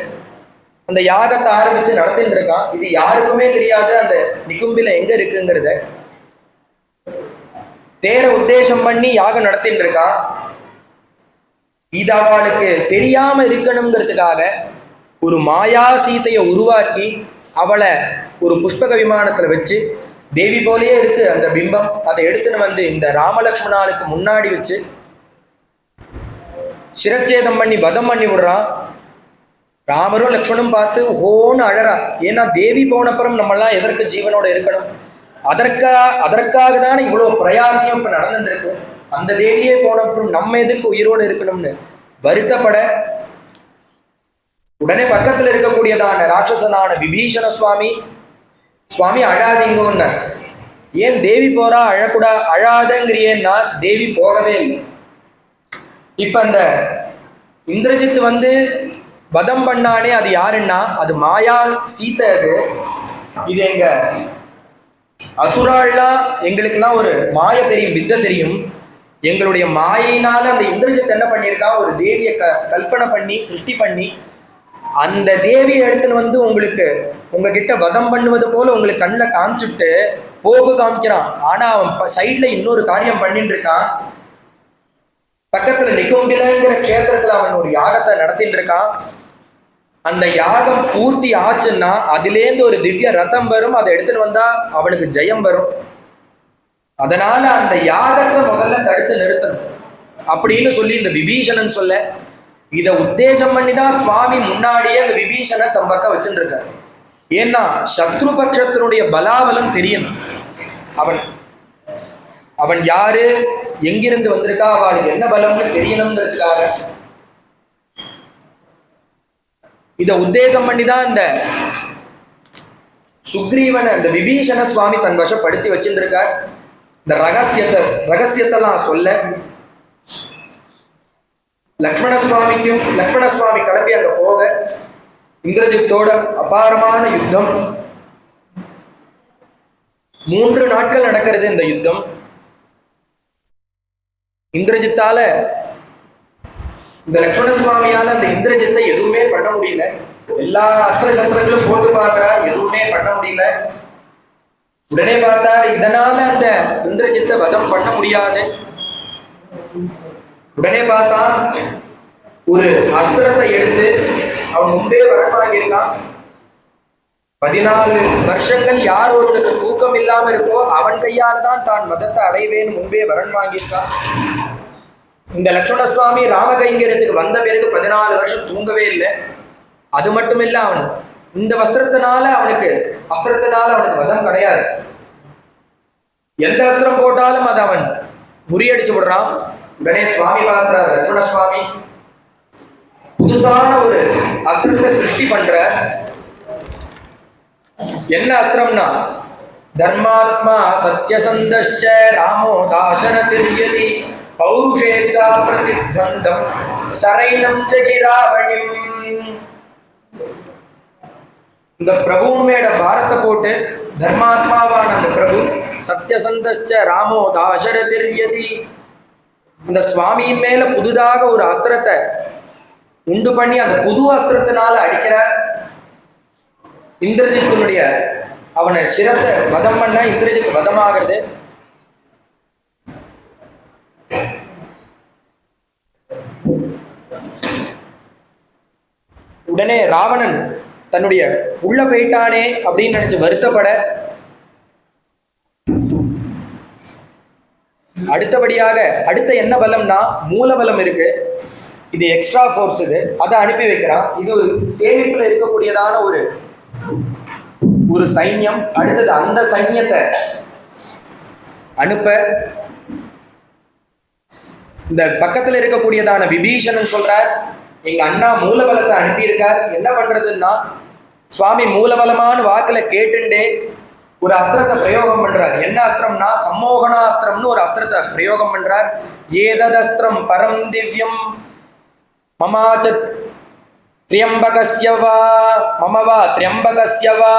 அந்த யாகத்தை ஆரம்பிச்சு நடத்தின்னு இருக்கான். இது யாருக்குமே தெரியாது அந்த நிகும்பில எங்க இருக்குங்கிறத. தேர உத்தேசம் பண்ணி யாகம் நடத்தின்னு இருக்கான். இது அவளுக்கு தெரியாம இருக்கணுங்கிறதுக்காக ஒரு மாயா சீத்தையை உருவாக்கி அவளை ஒரு புஷ்பக விமானத்துல வச்சு, தேவி போலேயே இருக்கு அந்த பிம்பம், அதை எடுத்துன்னு வந்து இந்த ராமலக்ஷ்மணாளுக்கு முன்னாடி வச்சு சிரச்சேதம் பண்ணி வதம் பண்ணி விடுறான். ராமரும் லக்ஷ்மணும் பார்த்து ஹோன்னு அழறா. ஏன்னா தேவி போனப்புறம் நம்மெல்லாம் எதற்கு ஜீவனோட இருக்கணும், அதற்காக தானே இவ்வளோ பிரயாசம் இப்ப நடந்துட்டு இருக்கு. அந்த தேவியே போனப்புறம் நம்ம எதுக்கு உயிரோடு இருக்கணும்னு வருத்தப்பட, உடனே பக்கத்துல இருக்கக்கூடியதான ராட்சசனான விபீஷண சுவாமி அழாதீங்கன்னு. ஏன் தேவி போறா, அழாதங்கிறியேன்னா தேவி போகவே இல்லை. இப்ப அந்த இந்திரஜித் வந்து வதம் பண்ணானே, அது யாருன்னா அது மாயா சீத்தை. இது எங்க அசுராள்லாம் எங்களுக்கெல்லாம் ஒரு மாய தெரியும், வித்தை தெரியும். எங்களுடைய மாயினால அந்த இந்திரஜித் என்ன பண்ணியிருக்கா, ஒரு தேவியை கல்பனை பண்ணி சிருஷ்டி பண்ணி அந்த தேவியை எடுத்துன்னு வந்து உங்களுக்கு உங்ககிட்ட வதம் பண்ணுவது போல உங்களுக்கு கண்ணில் காமிச்சுட்டு போக காமிக்கிறான். ஆனா அவன் சைட்ல இன்னொரு காரியம் பண்ணிட்டு இருக்கான். பக்கத்துல நிகும்பிலங்கிற க்ஷேத்திரத்துல அவன் ஒரு யாகத்தை நடத்திட்டு இருக்கான். அந்த யாகம் பூர்த்தி ஆச்சுன்னா அதுலேருந்து ஒரு திவ்ய ரதம் வரும், அதை எடுத்துன்னு வந்தா அவனுக்கு ஜெயம் வரும். அதனால அந்த யாகத்தை முதல்ல தடுத்து நிறுத்தணும் அப்படின்னு சொல்லி இந்த விபீஷணன் சொல்ல, இதை உத்தேசம் பண்ணி தான் சுவாமி முன்னாடியே அந்த விபீஷணை தம் பக்கம் வச்சுட்டு இருக்காரு. ஏன்னா சத்ரு பட்சத்தினுடைய பலாபலம் தெரியணும். அவன் அவன் யாரு, எங்கிருந்து வந்திருக்கா, அவளுக்கு என்ன பலம்னு தெரியணுங்கிறதுக்காக இத உத்தேசம் பண்ணிதான் இந்த சுக்ரீவனை இந்த விபீஷண சுவாமி தன் வசப்படுத்தி வச்சிருக்கார். இந்த ரகசியத்தெல்லாம் சொல்ல லக்ஷ்மண சுவாமி கிளம்பி அங்க போக இந்திரஜித்தோட அபாரமான யுத்தம். 3 நாட்கள் நடக்கிறது இந்த யுத்தம். இந்திரஜித்தால இந்த லக்ஷ்மண சுவாமியால அந்த இந்திரஜித்தை எதுவுமே பண்ண முடியல. எல்லா அஸ்திர சஸ்திரங்களும் போட்டு பார்க்கிறார், எதுவுமே பண்ண முடியல. உடனே பார்த்தார், இதனால அந்த இந்திரஜித்தை வதம் பண்ண முடியாது. உடனே பார்த்தா ஒரு அஸ்திரத்தை எடுத்து அவன் முன்பே வரமாகியிருக்கான். 14 வருஷங்கள் யார் ஒருவனுக்கு தூக்கம் இல்லாம இருக்கோ அவன் கையால தான் மதத்தை அடைவேன்னு முன்பே வரன் வாங்கியிருக்கான். இந்த லட்சுமண சுவாமி ராமகைங்கரியத்துக்கு வந்த பிறகு 14 வருஷம் தூங்கவே இல்லை. அது மட்டும் இல்ல, அவன் இந்த அஸ்திரத்தினால அவனுக்கு வதம் கிடையாது. எந்த அஸ்திரம் போட்டாலும் அதை அவன் முறியடிச்சு விடுறான். உடனே சுவாமி பார்க்கிறார், லட்சுமண சுவாமி புதுசான ஒரு அஸ்திரத்தை சிருஷ்டி பண்ற. என்ன அஸ்திரம்னா, தர்மாத்மா சத்யசந்தஷ்ச ராமோ தாசரதிர்யதி பௌருஷேச்சா பிரதிபந்தம் சரைனம் ஜகிராவணிம். இந்த பிரபுவின் மேட பாரத்தை போட்டு தர்மாத்மாவான அந்த பிரபு சத்யசந்தஷ்ச ராமோ தாசரதிர்யதி இந்த சுவாமியின் மேல புதுதாக ஒரு அஸ்திரத்தை உண்டு பண்ணி அந்த புது அஸ்திரத்தினால அடிக்கிறார். இந்திரஜித்தினுடைய அவனை சிரத்தை வதம் பண்ண இந்திரஜித் வதமாகிறது. உடனே ராவணன் தன்னுடைய உள்ள போயிட்டானே அப்படின்னு நினைச்சு வருத்தப்பட, அடுத்தபடியாக அடுத்த என்ன பலம்னா மூலபலம் இருக்கு. இது எக்ஸ்ட்ரா ஃபோர்ஸ், அதை அனுப்பி வைக்கிறான். இது சேமிப்புல இருக்கக்கூடியதான ஒரு சைன்யம். அடுத்தது அந்த சைன்யத்தை அனுப்ப இந்த பக்கத்துல இருக்கக்கூடியதான விபீஷணன் சொல்றார், எங்க அண்ணா மூலபலத்தை அனுப்பியிருக்கார், என்ன பண்றதுன்னா சுவாமி மூலபலமான வாக்குல கேட்டுண்டே ஒரு அஸ்திரத்தை பிரயோகம் பண்றார். என்ன அஸ்திரம்னா சம்மோகனாஸ்திரம்னு ஒரு அஸ்திரத்தை பிரயோகம் பண்றார். ஏததஸ்திரம் பரம் திவ்யம் மமாச்ச திரியம்பகஸ்யவா மமவா திரியம்பகஸ்யவா.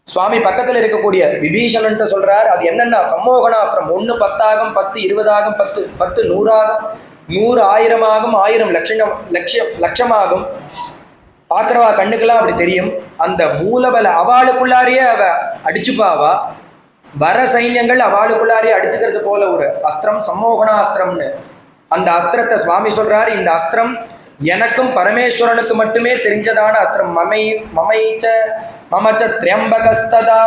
சுவாமி பக்கத்தில் இருக்கக்கூடிய விபீஷணன்ட்ட சொல்றார், அது என்னன்னா சம்மோகனாஸ்திரம். 1 10 ஆகும், 10 20 ஆகும், 10 100 ஆகும், 100 1000 ஆகும், 1000 லட்சமாகும். பார்க்குறவா கண்ணுக்கெல்லாம் அப்படி தெரியும். அந்த மூலபல அவளுக்குள்ளாரியே அவ அடிச்சுப்பாவா. வர சைன்யங்கள் அவளுக்குள்ளாரியே அடிச்சுக்கிறது போல ஒரு அஸ்திரம் சம்மோகனாஸ்திரம்னு. அந்த அஸ்திரத்தை சுவாமி சொல்றார், இந்த அஸ்திரம் எனக்கும் பரமேஸ்வரனுக்கு மட்டுமே தெரிஞ்சதான அஸ்திரம். மமச்ச திரியம்பகஸ்ததா,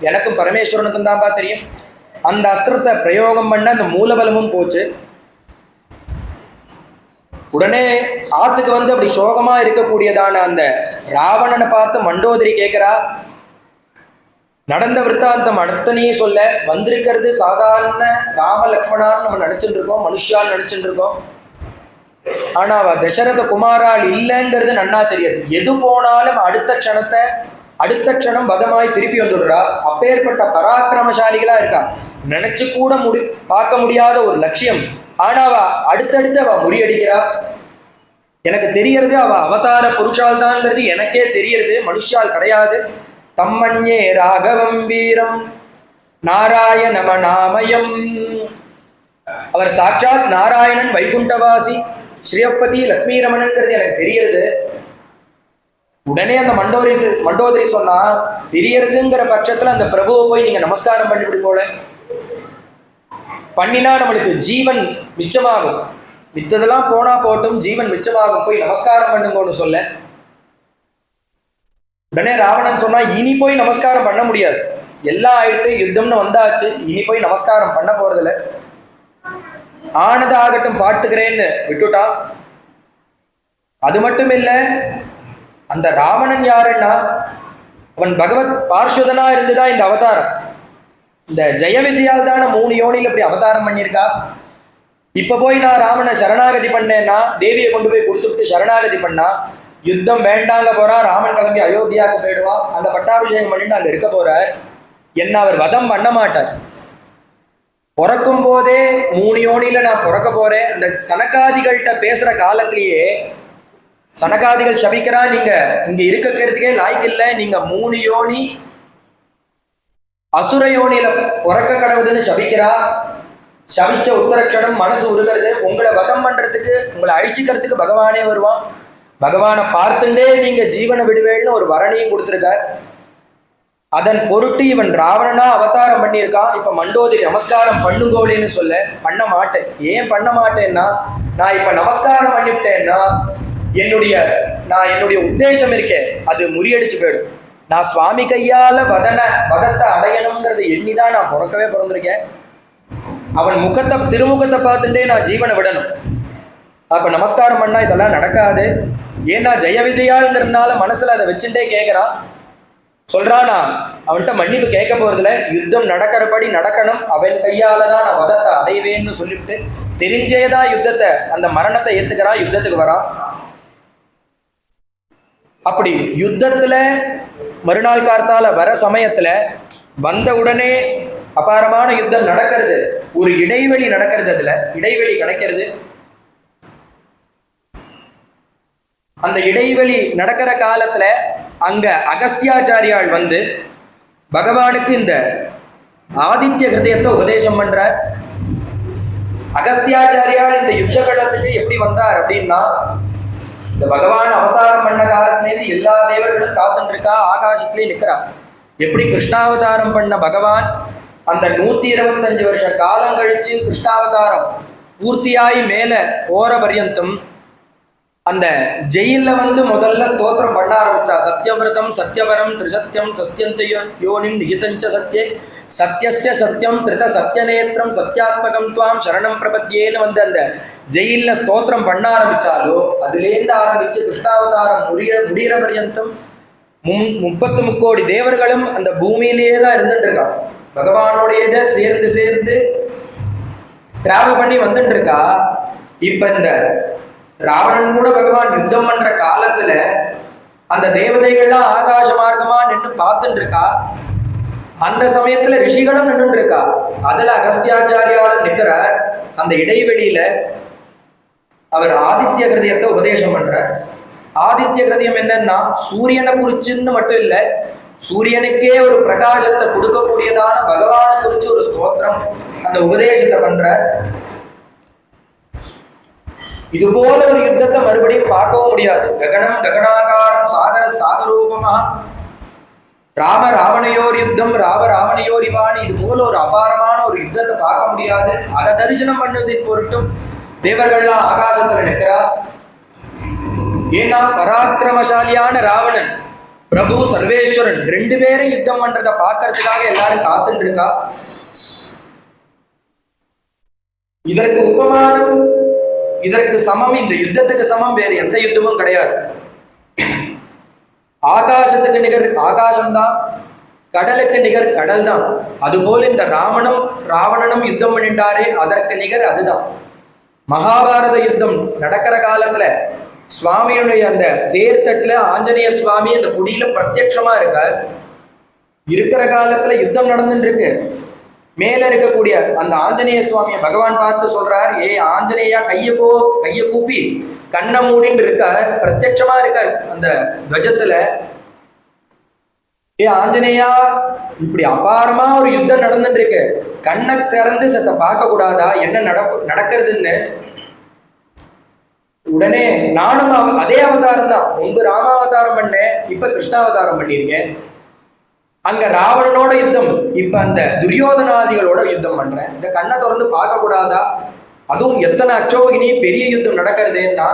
எனக்கும் பரமேஸ்வரனுக்கும் தான்ப்பா தெரியும். அந்த அஸ்திரத்தை பிரயோகம் பண்ண அந்த மூலபலமும் போச்சு. உடனே ஆத்துக்கு வந்து அப்படி சோகமா இருக்கக்கூடியதான அந்த ராவணனை பார்த்து மண்டோதரி கேட்கிறா, நடந்த விற்த்தாந்தம் அடுத்தனையும் சொல்ல. வந்திருக்கிறது சாதாரண ராம லக்ஷ்மணான்னு நம்ம நினைச்சுட்டு இருக்கோம், மனுஷால் நினைச்சுட்டு இருக்கோம். ஆனா அவ தசரத குமாரால் இல்லைங்கிறது நன்னா தெரியாது. எது போனாலும் அடுத்த க்ஷணம் பதமாய் திருப்பி வந்துடுறா. அப்பேற்பட்ட பராக்கிரமசாலிகளா இருக்கா. நினைச்சு கூட பார்க்க முடியாத ஒரு லட்சியம். ஆனா அவ அடுத்தடுத்து அவ முறியடிக்கிறா. எனக்கு தெரியறது அவ அவதார புருஷால் தான்ங்கிறது எனக்கே தெரியறது, மனுஷால் கிடையாது. தம்மன்யே ராகவம் வீரம் நாராயணமநாமயம். அவர் சாட்சாத் நாராயணன், வைகுண்டவாசி, ஸ்ரீயப்பதி, லக்ஷ்மி ரமணன்கிறது எனக்கு தெரியறது. உடனே அந்த மண்டோதரி சொன்னா, தெரியறதுங்கிற பட்சத்துல அந்த பிரபுவை போய் நீங்க நமஸ்காரம் பண்ணிவிடுங்கோல. பண்ணினா நம்மளுக்கு ஜீவன் மிச்சமாகும். மித்ததெல்லாம் போனா போட்டும், ஜீவன் மிச்சமாகும், போய் நமஸ்காரம் பண்ணுங்கன்னு சொல்ல. உடனே ராவணன் சொன்னா, இனி போய் நமஸ்காரம் பண்ண முடியாது, எல்லாம் ஆயிடுத்து, யுத்தம்னு வந்தாச்சு, இனி போய் நமஸ்காரம் பண்ண போறதில்ல, ஆனது ஆகட்டும் பார்த்துக்கிறேன்னு விட்டுட்டான். அது மட்டும் இல்ல, அந்த ராவணன் யாருன்னா அவன் பகவத் பார்ஷதனா இருந்துதான் இந்த அவதாரம். இந்த ஜெய விஜயால் தானே 3 யோனியில் இப்படி அவதாரம் பண்ணியிருக்கா. இப்ப போய் நான் ராமனை சரணாகதி பண்ணேன்னா, தேவியை கொண்டு போய் கொடுத்துட்டு சரணாகதி பண்ணா, யுத்தம் வேண்டாங்க போறா, ராமன் கிளம்பி அயோத்தியாவுக்கு போயிடுவான், அந்த பட்டாபிஷேகம் பண்ணிட்டு அங்க இருக்க போறார், என்ன அவர் வதம் பண்ண மாட்டார். பிறக்கும் போதே 3 யோனியில நான் பிறக்க போறேன். அந்த சனகாதிகள்கிட்ட பேசுற காலத்திலேயே சனகாதிகள் சபிக்கிறா, நீங்க இங்க இருக்கிறதுக்கே லாய்க்கு இல்லை, நீங்க 3 யோனி அசுர யோனியில பிறக்க கடவுதுன்னு சபிக்கிறா. சபிச்ச உத்தரட்சணம் மனசு உருகிறது. உங்களை வதம் பண்றதுக்கு, உங்களை அழிச்சிக்கிறதுக்கு பகவானே வருவான். பகவானை பார்த்துட்டே நீங்க ஜீவனை விடுவேன்னு ஒரு வரணையும் கொடுத்துருக்கார். அதன் பொருட்டு இவன் ராவணனா அவதாரம் பண்ணியிருக்கான். இப்ப மண்டோதரி நமஸ்காரம் பண்ணுங்கோலின்னு சொல்ல பண்ண மாட்டேன். ஏன் பண்ண மாட்டேன்னா, நான் இப்ப நமஸ்காரம் பண்ணிவிட்டேன்னா என்னுடைய உத்தேசம் இருக்கேன் அது முறியடிச்சு போயிடும். நான் சுவாமி கையால வதத்தை அடையணுங்கிறத எண்ணிதான் நான் பிறந்திருக்கேன். அவன் திருமுகத்தை பார்த்துட்டே நான் ஜீவனை விடணும். அப்ப நமஸ்காரம் பண்ணா இதெல்லாம் நடக்காது. ஏன்னா ஜெய விஜயாங்கிறதுனால மனசுல அதை வச்சுட்டே கேட்கிறான். சொல்றானா, அவன்கிட்ட மன்னிப்பு கேட்க போறதுல, யுத்தம் நடக்கிறபடி நடக்கணும், அவன் கையாலதான் நான் வதத்தை அடைவேன்னு சொல்லிட்டு தெரிஞ்சேதான் யுத்தத்தை, அந்த மரணத்தை ஏத்துக்கிறான், யுத்தத்துக்கு வரான். அப்படி யுத்தத்துல மறுநாள் கார்த்தால வர சமயத்துல வந்த உடனே அபாரமான யுத்தம் நடக்கிறது. ஒரு இடைவெளி நடக்கிறது, அதுல இடைவெளி கிடைக்கிறது. அந்த இடைவெளி நடக்கிற காலத்துல அங்க அகஸ்தியாச்சாரியால் வந்து பகவானுக்கு இந்த ஆதித்ய ஹிருதயத்தை உபதேசம் பண்றார். அகஸ்தியாச்சாரியால் இந்த யுத்த களத்துக்கு எப்படி வந்தார் அப்படின்னா, இந்த பகவான் அவதாரம் பண்ண காலத்திலேருந்து எல்லா தேவர்களும் காத்துட்டு இருக்கா, ஆகாசத்திலே நிற்கிறா. எப்படி கிருஷ்ணாவதாரம் பண்ண பகவான் அந்த 125 வருஷ காலம் கழிச்சு கிருஷ்ணாவதாரம் பூர்த்தியாகி மேல போற பர்யந்தம் அந்த ஜெயில வந்து முதல்ல ஸ்தோத்திரம் பண்ண ஆரம்பிச்சா. சத்யவிரதம் சத்யவரம் திரிசத்தியம் சத்தியந்த யோனிம் நிகிதஞ்ச சத்யே சத்யஸ்ய சத்யம் திருத சத்யநேத்திரம் சத்யாத்மகம் துவாம் சரணம் பிரபத்தியேன்னு வந்து அந்த ஜெயில ஸ்தோத்திரம் பண்ண ஆரம்பிச்சாலோ, அதுலேருந்து ஆரம்பிச்சு கிருஷ்ணாவதாரம் முடிகிற பர்யந்தம் 33 கோடி தேவர்களும் அந்த பூமியிலேயே தான் இருந்துட்டு இருக்கா. பகவானோடையத சேர்ந்து டிராவல் பண்ணி வந்துட்டு இருக்கா. இப்ப இந்த ராவணன் கூட பகவான் யுத்தம் பண்ற காலத்துல அந்த தேவதைகள்லாம் ஆகாச மார்க்கமா நின்று பார்த்துட்டு இருக்கா. அந்த சமயத்துல ரிஷிகளும் நின்று இருக்கா. அதுல அகஸ்தியாச்சாரியாலும் நிற்கிறார். அந்த இடைவெளியில அவர் ஆதித்ய கிருதயத்தை உபதேசம் பண்றார். ஆதித்ய கிருதயம் என்னன்னா, சூரியனை குறிச்சுன்னு மட்டும் இல்லை, சூரியனுக்கே ஒரு பிரகாசத்தை கொடுக்கக்கூடியதான பகவானை குறிச்சு ஒரு ஸ்தோத்திரம், அந்த உபதேசத்தை பண்ற. இது போல ஒரு யுத்தத்தை மறுபடியும் பார்க்கவும் முடியாது. ககனம் ககனாகாரம் சாகர சாகரூபமா ராம ராவணையோர் யுத்தம் ராவணையோர் இவாணி, இது போல ஒரு அபாரமான ஒரு யுத்தத்தை பார்க்க முடியாது. அதை தரிசனம் பண்ணுவதின் பொருட்டும் தேவர்கள்லாம் ஆகாசத்துல நிற்கிறா. ஏன்னா பராக்கிரமசாலியான ராவணன் பிரபு சர்வேஸ்வரன் 2 பேரும் யுத்தம் பண்றதை பார்க்கறதுக்காக எல்லாரும் காத்துட்டு இருக்கா. இதற்கு உபமானம், இதற்கு சமம், இந்த யுத்தத்துக்கு சமம் வேறு எந்த யுத்தமும் கிடையாது. ஆகாசத்துக்கு நிகர் ஆகாசம்தான், கடலுக்கு நிகர் கடல் தான். அதுபோல இந்த ராவணனும் யுத்தம் பண்ணிட்டாரே, அதற்கு நிகர் அதுதான். மகாபாரத யுத்தம் நடக்கிற காலத்துல சுவாமியுடைய அந்த தேர்தட்டுல ஆஞ்சநேய சுவாமி அந்த குடியில பிரத்யட்சமா இருக்கார். இருக்கிற காலத்துல யுத்தம் நடந்துட்டு இருக்கு. மேல இருக்கக்கூடிய அந்த ஆஞ்சநேய சுவாமியை பகவான் பார்த்து சொல்றார், ஏ ஆஞ்சநேயா, கைய கூப்பி கண்ணை மூடின்னு இருக்கார், பிரத்யட்சமா இருக்கார் அந்த துவஜத்துல. ஏ ஆஞ்சநேயா, இப்படி அபாரமா ஒரு யுத்தம் நடந்துட்டு இருக்கு, கண்ணை திறந்து சத்த பார்க்க கூடாதா, என்ன நடக்கிறதுன்னு. உடனே நானும் அதே அவதாரம் தான், முன்பு ராமாவதாரம் பண்ணேன், இப்ப கிருஷ்ணாவதாரம் பண்ணியிருக்கேன். அங்க ராவணனோட யுத்தம், இப்ப அந்த துரியோதனாதிகளோட யுத்தம் பண்றேன், இந்த கண்ணை திறந்து பார்க்க கூடாதா? அதுவும் எத்தனை அச்சோகினி பெரிய யுத்தம் நடக்கிறதேன்னா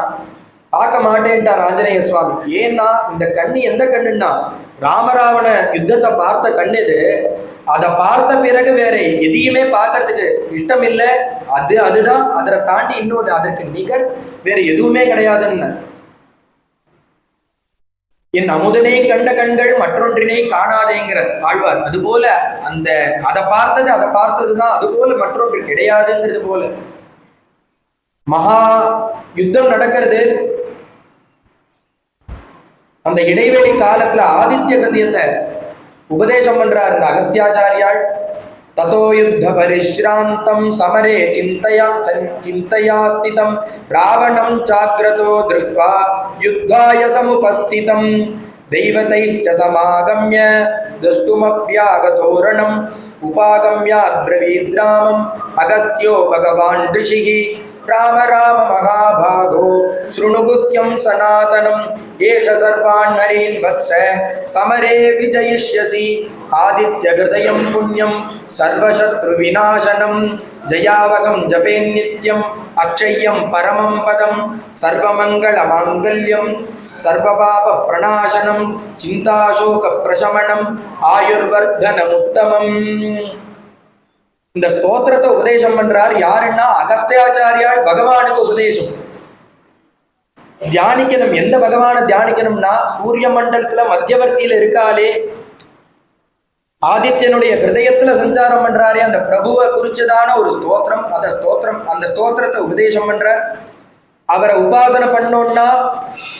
பார்க்க மாட்டேன்ட்டார் ஆஞ்சநேய சுவாமி. ஏன்னா இந்த கண்ணு எந்த கண்ணுன்னா ராமராவண யுத்தத்தை பார்த்த கண்ணு இது. அதை பார்த்த பிறகு வேற எதையுமே பார்க்கறதுக்கு இஷ்டம் இல்லை. அதுதான், அதை தாண்டி இன்னொன்று அதற்கு நிகர் வேற எதுவுமே கிடையாதுன்னு. என் அமுதனை கண்ட கண்கள் மற்றொன்றினை காணாதேங்கிற ஆழ்வார். அதுபோல அந்த அதை பார்த்ததுதான் அதுபோல மற்றொன்று கிடையாதுங்கிறது போல மகா யுத்தம் நடக்கிறது. அந்த இடைவெளி காலத்துல ஆதித்ய ஹிருதயத்தை உபதேசம் பண்றார் இந்த அகஸ்தியாச்சாரியாள். ததோ யுத்த பரிஸ்ராந்தம் சமரே சிந்தையா ஸ்திதம் ராவணம் சாக்ரதோ திருஷ்ட்வா யுத்தாய சமுபஸ்திதம் தெய்வதைச்ச சமாகம்ய துஷ்டுமப்யாகதோரணம் உபாகம்யாத்ப்ரவீத் ராமம் அகஸ்தியோ பகவான் ரிஷிஹி ராம ராம மகாபாகோ ஸ்ருணுகுஹ்யம் சனாதனம் ஏஷ சர்வான் ஹரீன் வத்ஸ சமரே விஜயிஷ்யசி ஆதித்ய ஹிருதயம் புண்ணியம் சர்வசத்ரு விநாசனம் ஜயாவகம் ஜபேன் நித்யம் அக்ஷயம் பரமம் பதம் சர்வமங்கள மாங்கல்யம் சர்வபாப பிரணாசனம் சிந்தாசோக பிரசமனம் ஆயுர்வர்தனம் உத்தமம். இந்த ஸ்தோத்திரத்தை உபதேசம் பண்றார் யாருன்னா அகஸ்தியாச்சாரியால் பகவானுக்கு உபதேசம். தியானிக்கணும். எந்த பகவானை தியானிக்கணும்னா சூரிய மண்டலத்துல மத்தியவர்த்தியில இருக்காலே ஆதித்யனுடைய ஹிருதயத்துல சஞ்சாரம் பண்றாரே அந்த பிரபுவை குறிச்சதான ஒரு ஸ்தோத்திரம். அந்த ஸ்தோத்திரத்தை உபதேசம் பண்ற. அவரை உபாசனை பண்ணோம்னா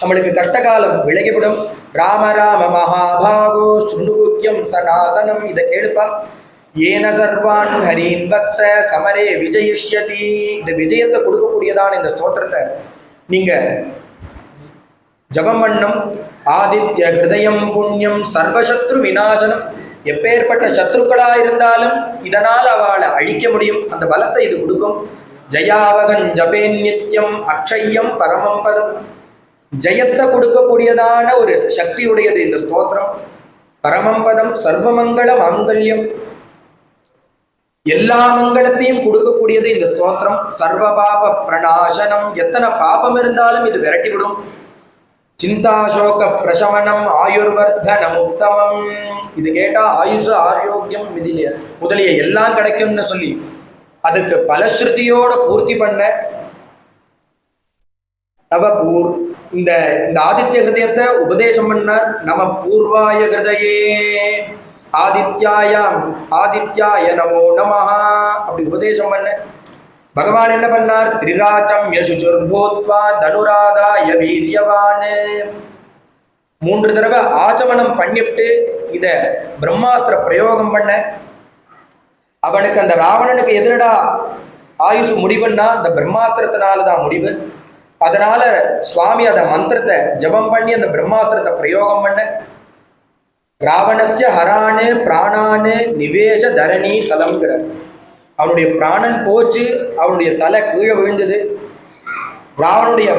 நம்மளுக்கு கஷ்டகாலம் விலகிவிடும். ராம ராம மகாபாகோ ஸ்ருணுகுஹ்யம் சனாதனம். இதை கேளுப்பா. ஏன சர்வான் ஹரீன் வத்ஸ சமரே விஜயிஷ்யதி. இந்த விஜயத்தை கொடுக்கக்கூடியதான இந்த ஸ்தோத்திரத்தை நீங்க ஜபம் பண்ணும். ஆதித்ய ஹிருதயம் புண்ணியம் சர்வசத்ரு விநாசனம். எப்பேற்பட்ட சத்ருக்களா இருந்தாலும் இதனால் அவளை அழிக்க முடியும். அந்த பலத்தை இது கொடுக்கும். ஜயாவகன் ஜபேன் நித்யம் அக்ஷயம் பரமம் பதம். ஜெயத்தை கொடுக்கக்கூடியதான ஒரு சக்தி உடையது இந்த ஸ்தோத்திரம். பரமம் பதம் சர்வமங்கள மாங்கல்யம். எல்லா மங்களத்தையும் கொடுக்கக்கூடியது இந்த ஸ்தோத்திரம். சர்வபாப பிரணாசனம். எத்தனை பாபம் இருந்தாலும் இது விரட்டிவிடும். சிந்தாசோக பிரசமனம் ஆயுர்வர்தனம் உத்தமம். இது கேட்டா ஆயுஷ ஆரோக்கியம் முதலிய எல்லாம் கிடைக்கும்னு சொல்லி அதுக்கு பலஸ்ருதியோட பூர்த்தி பண்ண நவபூர் இந்த ஆதித்ய ஹிருதயத்தை உபதேசம் பண்ணார். நம பூர்வாய ஹிருதயே ஆதித்யாய நமோ நமஹா அப்படி உபதேசம் பண்ண. பகவான் என்ன பண்ணார்? திரிராச்சம் யசுச்சுர்பூத்வா தனுராதாய வீரியவான். 3 தடவை ஆச்சமனம் பண்ணிட்டு இத பிரம்மாஸ்திர பிரயோகம் பண்ண. அவனுக்கு அந்த ராவணனுக்கு எதிரடா ஆயுசு முடிவுன்னா அந்த பிரம்மாஸ்திரத்தினாலதான் முடிவு. அதனால சுவாமி அந்த மந்திரத்தை ஜபம் பண்ணி அந்த பிரம்மாஸ்திரத்தை பிரயோகம் பண்ண. ராவணஸ்ய ஹரானே பிராணானே நிவேச தரணி தலம்ங்கிற. அவனுடைய பிராணன் போச்சு. அவனுடைய தலை கீழே விழுந்தது. ராவனுடைய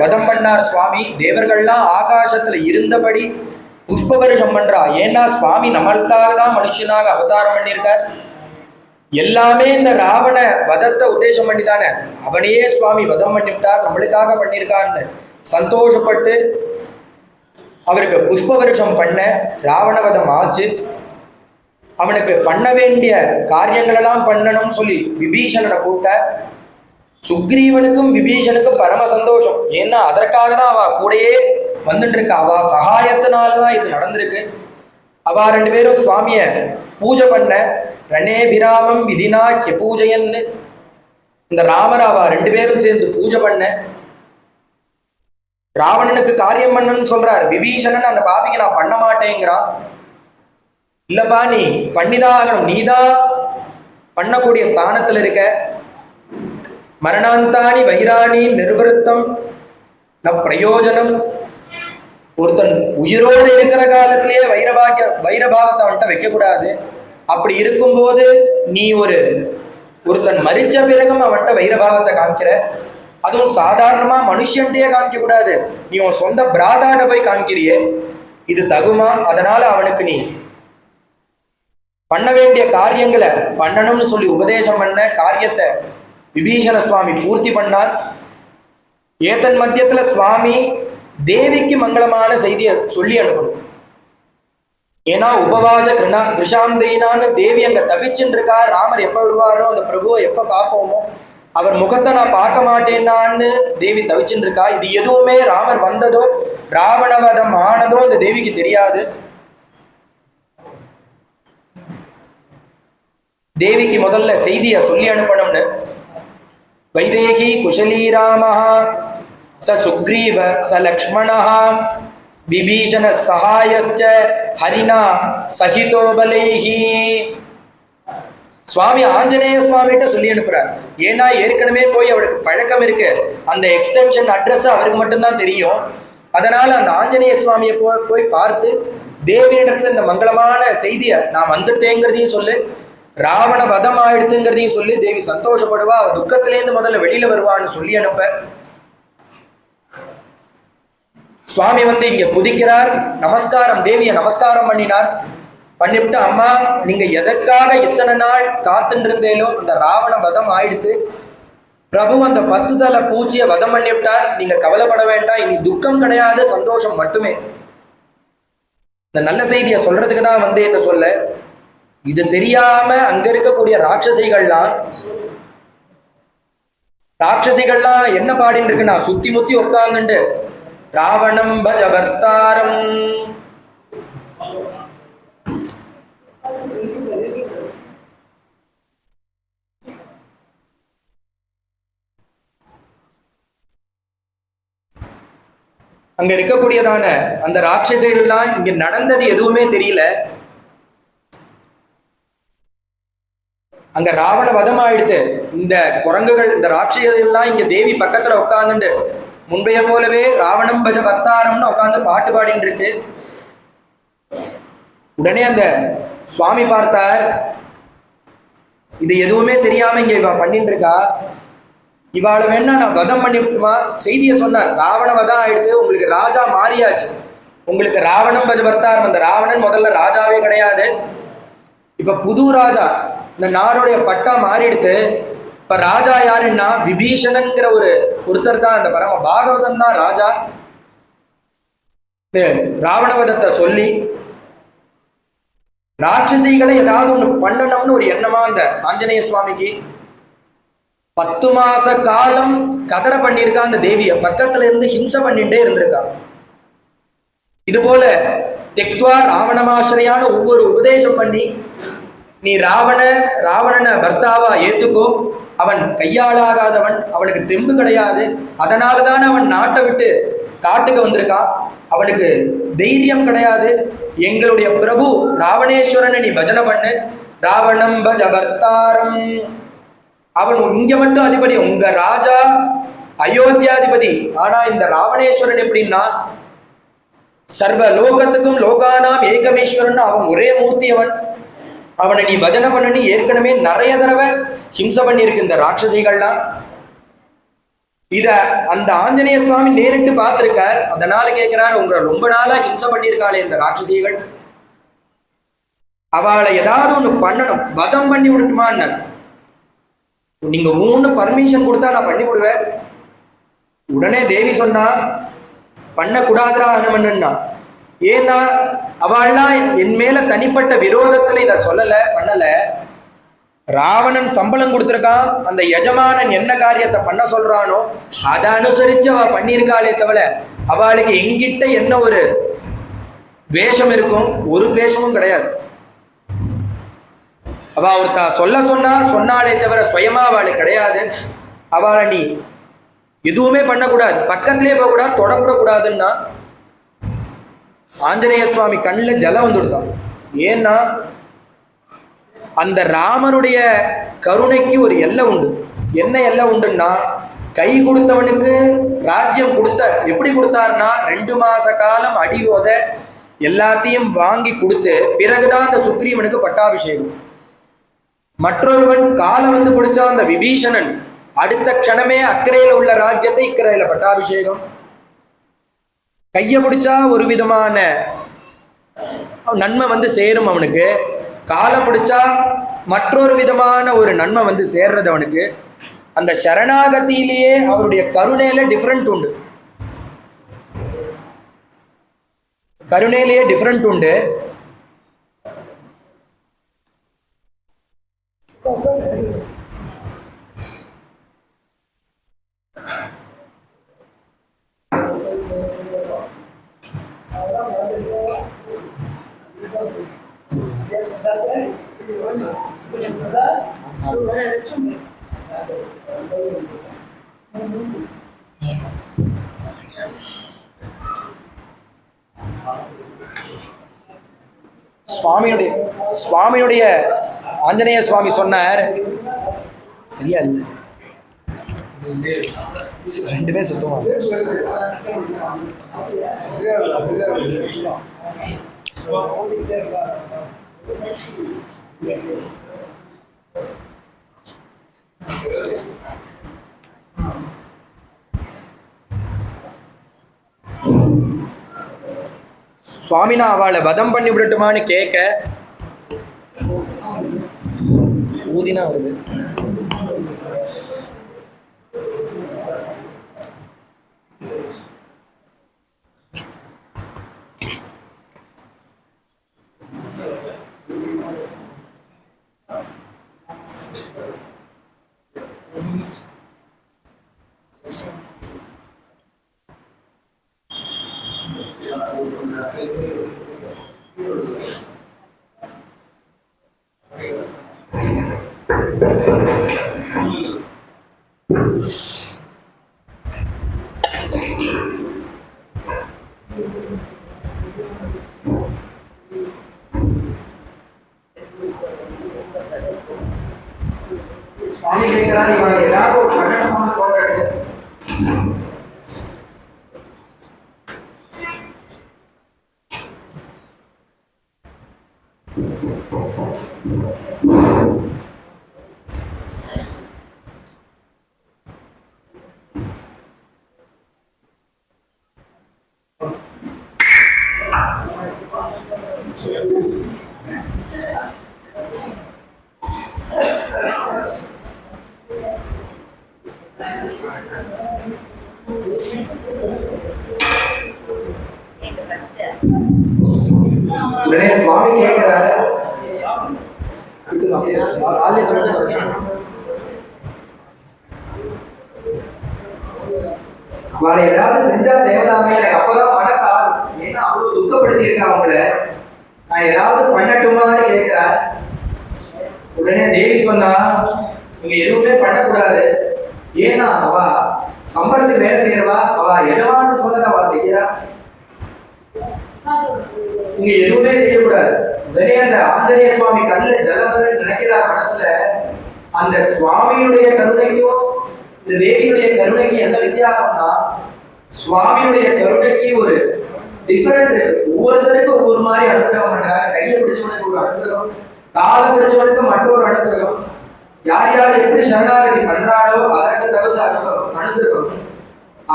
வதம் பண்ணார் சுவாமி. தேவர்கள்லாம் ஆகாசத்துல இருந்தபடி புஷ்ப வருஷம் பண்றா. ஏன்னா சுவாமி நம்மளுக்காக தான் மனுஷனாக அவதாரம் பண்ணியிருக்கார். எல்லாமே இந்த ராவண வதத்தை உத்தேசம் பண்ணி தானே அவனையே சுவாமி வதம் பண்ணிவிட்டார். நம்மளுக்காக பண்ணியிருக்காருன்னு சந்தோஷப்பட்டு அவருக்கு புஷ்ப வருஷம் பண்ண. ராவணவதம் ஆச்சு. அவனுக்கு பண்ண வேண்டிய காரியங்களெல்லாம் பண்ணணும்னு சொல்லி விபீஷணனை கூப்பிட்டார். சுக்ரீவனுக்கும் விபீஷனுக்கும் பரம சந்தோஷம். ஏன்னா அதற்காக தான் அவ கூடயே வந்துட்டு இருக்கா. அவ சகாயத்தினாலதான் இது நடந்திருக்கு. அவ 2 பேரும் சுவாமிய பூஜை பண்ண. ரணே விராமம் விதினாக்கிய பூஜையன்னு இந்த ராமர் அவ 2 பேரும் சேர்ந்து பூஜை பண்ண. ராவணனுக்கு காரியம் பண்ணணும்னு சொல்றார். விபீஷணன் அந்த பாபிக்கு நான் பண்ண மாட்டேங்கிறான். இல்லப்பா நீ பண்ணிதான் ஆகணும். நீதான் பண்ணக்கூடிய ஸ்தானத்துல இருக்க. மரணாந்தானி வைராணி நிர்வருத்தம் ந பிரயோஜனம். ஒருத்தன் உயிரோடு இருக்கிற காலத்திலேயே வைரபாவத்தை அவன்கிட்ட வைக்கக்கூடாது. அப்படி இருக்கும்போது நீ ஒருத்தன் மரிச்ச பிறகும் அவன்கிட்ட வைரபாவத்தை காமிக்கிற. அதுவும் சாதாரணமா மனுஷன்டையே காமிக்க கூடாது. நீ உன் சொந்த பிராதாட போய் காமிக்கிறியே, இது தகுமா? அதனால அவனுக்கு நீ பண்ண வேண்டிய காரியங்களை பண்ணணும்னு சொல்லி உபதேசம் பண்ண. காரியத்தை விபீஷண சுவாமி பூர்த்தி பண்ணார். ஏதன் மத்தியத்துல சுவாமி தேவிக்கு மங்களமான செய்தியை சொல்லி அனுப்பணும். ஏன்னா உபவாச கிருஷாந்திரினான்னு தேவி அங்க தவிச்சுட்டு இருக்கா. ராமர் எப்ப விடுவாரோ அந்த பிரபுவை எப்ப பார்ப்போமோ அவர் முகத்தை நான் பார்க்க மாட்டேன்னான்னு தேவி தவிச்சுட்டு இருக்கா. இது எதுவுமே ராமர் வந்ததோ ராவணவதம் ஆனதோ அந்த தேவிக்கு தெரியாது. தேவிக்கு முதல்ல செய்தியை சொல்லி அனுப்பணும்னு வைதேகி குஷலீராமஹ ச சுக்ரீவ ச லக்ஷ்மணஹ விபீஷண சகாயச்ச ஹரிணா சகிதோபலேஹி. சுவாமி ஆஞ்சநேய சுவாமிகிட்ட சொல்லி அனுப்புறார். ஏன்னா ஏற்கனவே போய் அவருக்கு பழக்கம் இருக்கு, அந்த எக்ஸ்டென்ஷன் அட்ரஸ் அவருக்கு மட்டும்தான் தெரியும். அதனால அந்த ஆஞ்சநேய சுவாமியை போய் பார்த்து தேவியிடத்துல இந்த மங்களமான செய்தியை நான் வந்துட்டேங்கிறதையும் சொல்லு, ராவண வதம் ஆயிடுத்துங்கிறதையும் சொல்லி தேவி சந்தோஷப்படுவா, அவ துக்கத்திலேருந்து முதல்ல வெளியில வருவான்னு சொல்லி அனுப்ப சுவாமி இங்க குதிக்கிறார். நமஸ்காரம், தேவியை நமஸ்காரம் பண்ணினார். பண்ணிவிட்டு, அம்மா நீங்க எதற்காக இத்தனை நாள் காத்துட்டு இருந்தேனோ அந்த ராவண வதம் ஆயிடுத்து, பிரபு அந்த 10 தலை பூச்சியை வதம் பண்ணிவிட்டார், நீங்க கவலைப்பட வேண்டாம், இனி துக்கம் கிடையாது, சந்தோஷம் மட்டுமே. இந்த நல்ல செய்தியை சொல்றதுக்கு தான் வந்தேன்னு சொல்ல. இது தெரியாம அங்க இருக்கக்கூடிய ராட்சசிகள்லாம் என்ன பாடின்னு இருக்குன்னா சுத்தி முத்தி உட்கார்ந்துண்டு ராவணம் பஜ பர்த்தாரம். அங்க இருக்கக்கூடியதான அந்த ராட்சசர்கள்லாம் இங்க நடந்தது எதுவுமே தெரியல. அங்க ராவண வதம் ஆயிடுத்து. இந்த குரங்குகள், இந்த ராட்சசர்கள்லாம் இங்க தேவி பக்கத்துல உட்கார்ந்துட்டு முன்பைய போலவே ராவணம் பஜ பர்த்தாரம்னு உட்காந்து பாட்டு பாடின்னு இருக்கு. உடனே அந்த சுவாமி பார்த்தார், இது எதுவுமே தெரியாம இங்க இவ பண்ணிட்டு இருக்கா, இவாளை வேணா நான் வதம் பண்ணிவிட்டுமா. செய்தியை சொன்னார், ராவண வதம் ஆயிடுத்து, உங்களுக்கு ராஜா மாறியாச்சு, உங்களுக்கு ராவணம் பஜ பர்த்தாரம். அந்த ராவணன் முதல்ல ராஜாவே கிடையாது, இப்ப புது ராஜா, இந்த நாடுடைய பட்டா மாறிடுத்து. இப்ப ராஜா யாருன்னா விபீஷணன்கிற ஒருத்தர் தான், அந்த பரம பாகவதன் தான் ராஜா. ராவணவதத்தை சொல்லி ராட்சசிகளை ஏதாவது ஒண்ணு பண்ணணும்னு ஒரு எண்ணமா அந்த ஆஞ்சநேய சுவாமிக்கு. 10 மாச காலம் கதற பண்ணியிருக்கா அந்த தேவிய, பக்கத்துல இருந்து ஹிம்சை பண்ணிட்டே இருந்திருக்கா. இது போல தெக்துவா ராவணமாசிரியான ஒவ்வொரு உபதேசம் பண்ணி, நீ ராவணனை பர்த்தாவா ஏத்துக்கோ, அவன் கையாளாகாதவன், அவனுக்கு தெம்பு கிடையாது, அதனாலதான் அவன் நாட்டை விட்டு காட்டுக்கு வந்திருக்கான், அவனுக்கு தைரியம் கிடையாது, எங்களுடைய பிரபு ராவணேஸ்வரனை நீ பஜனை பண்ணு, ராவணம் பஜ பர்த்தாரம். அவன் இங்க மட்டும் அதிபதி, உங்க ராஜா அயோத்தியாதிபதி, ஆனா இந்த ராவணேஸ்வரன் எப்படின்னா சர்வ லோகத்துக்கும் லோகானாம் ஏகமேஸ்வரன், அவன் ஒரே மூர்த்தி, அவனை நீ பஜனை பண்ணி ஏற்கனவே நிறைய தடவை ஹிம்சை பண்ணியிருக்கு இந்த ராட்சசிகள்லாம். இத அந்த ஆஞ்சநேய சுவாமி நேரிட்டு பார்த்திருக்கார். அதனால கேட்கிறார், உங்களை ரொம்ப நாளா ஹிம்சை பண்ணியிருக்காளே இந்த ராட்சசிகள், அவளை ஏதாவது ஒண்ணு பண்ணணும், வதம் பண்ணி விடட்டுமான்னு. நீங்க மூணு பர்மிஷன் கொடுத்தா நான் பண்ணி விடுவேன். உடனே தேவி சொன்னா, பண்ணக்கூடாதுரா அனுமன்னா. ஏன்னா அவள்லாம் என் மேல தனிப்பட்ட விரோதத்துல இத பண்ணல. ராவணன் சம்பளம் கொடுத்துருக்கான், அந்த எஜமானன் என்ன காரியத்தை பண்ண சொல்றானோ அதை அனுசரிச்சு அவ பண்ணியிருக்காளே தவிர அவளுக்கு எங்கிட்ட என்ன ஒரு வேஷம் இருக்கும், ஒரு வேஷமும் கிடையாது. அவ ஒருத்தா சொன்னாலே தவிர சுயமா அவளுக்கு கிடையாது. அவளை நீ எதுவுமே பண்ணக்கூடாது, பக்கத்திலே போகக்கூடாது, தொடக்கூட கூடாதுன்னா ஆஞ்சநேய சுவாமி கண்ணில் ஜலம் வந்து கொடுத்தான். ஏன்னா அந்த ராமனுடைய கருணைக்கு ஒரு எல்லை உண்டு. என்ன எல்லை உண்டுன்னா, கை கொடுத்தவனுக்கு ராஜ்யம் கொடுத்தார். எப்படி கொடுத்தார்னா 2 மாச காலம் அடி உத எல்லாத்தையும் வாங்கி கொடுத்து பிறகுதான் அந்த சுக்ரீவனுக்கு பட்டாபிஷேகம். மற்றொருவன் காலம் வந்து பிடிச்சா அந்த விபீஷணன் அடுத்த க்ஷணமே அக்கறையில உள்ள ராஜ்யத்தை இக்கரையில பட்டாபிஷேகம். கையை பிடிச்சா ஒரு விதமான நன்மை வந்து சேரும் அவனுக்கு, காலை பிடிச்சா மற்றொரு விதமான ஒரு நன்மை வந்து சேர்றது அவனுக்கு. அந்த சரணாகத்திலேயே அவருடைய கருணையில டிஃப்ரெண்ட் உண்டு, கருணையிலேயே டிஃப்ரெண்ட் உண்டு. சுவாமியுடைய ஆஞ்சநேய சுவாமி சொன்னார், சரியா இல்லை ரெண்டுமே சுத்தமா சுவாமி நான் அவளை வதம் பண்ணி விடட்டுமான்னு கேட்க ஊதினா வருது. சுவாமி கேட்கிறார், இவங்க ஏதாவது ஒரு கட்டணமான தோன்றது உடனே சுவாமி கேட்கிறாரு, அவளை ஏதாவது செஞ்சா தேவலாமே, எனக்கு அப்பதான் மனசு ஆகும். ஏன்னா அவ்வளவு துக்கப்படுத்தி இருக்கா அவங்கள, நான் ஏதாவது பண்ணட்டுமான்னு கேட்கிறார். உடனே தேவி சொன்னா, நீங்க எதுவுமே பண்ணக்கூடாது. ஏன்னா அவ சம்பளத்துக்கு வேலை செய்யறவா, அவ எஜமானு சொன்னதை அவ செய்யறா, நீங்க எதுவுமே செய்யக்கூடாது. உடனே அந்த ஆஞ்சநேய சுவாமி கண்ணுல ஜலமர நினைக்கிறார் மனசுல. அந்த சுவாமியுடைய கருணைக்கும் இந்த தேவியுடைய கருணைக்கும் என்ன வித்தியாசம்னா, சுவாமியுடைய கருணைக்கு ஒரு டிஃபரெண்ட் இருக்கு. ஒவ்வொருத்தருக்கும் ஒவ்வொரு மாதிரி அனுகிரகம் பண்றாங்க. கையை பிடிச்சவனுக்கு ஒரு அனுகிரகம், காலை பிடிச்சவனுக்கு மற்றொரு அனுகிரகம், யார் யார் எப்படி சரணாகதி பண்றாளோ அதற்கு தகுந்த அனுகிரகம்.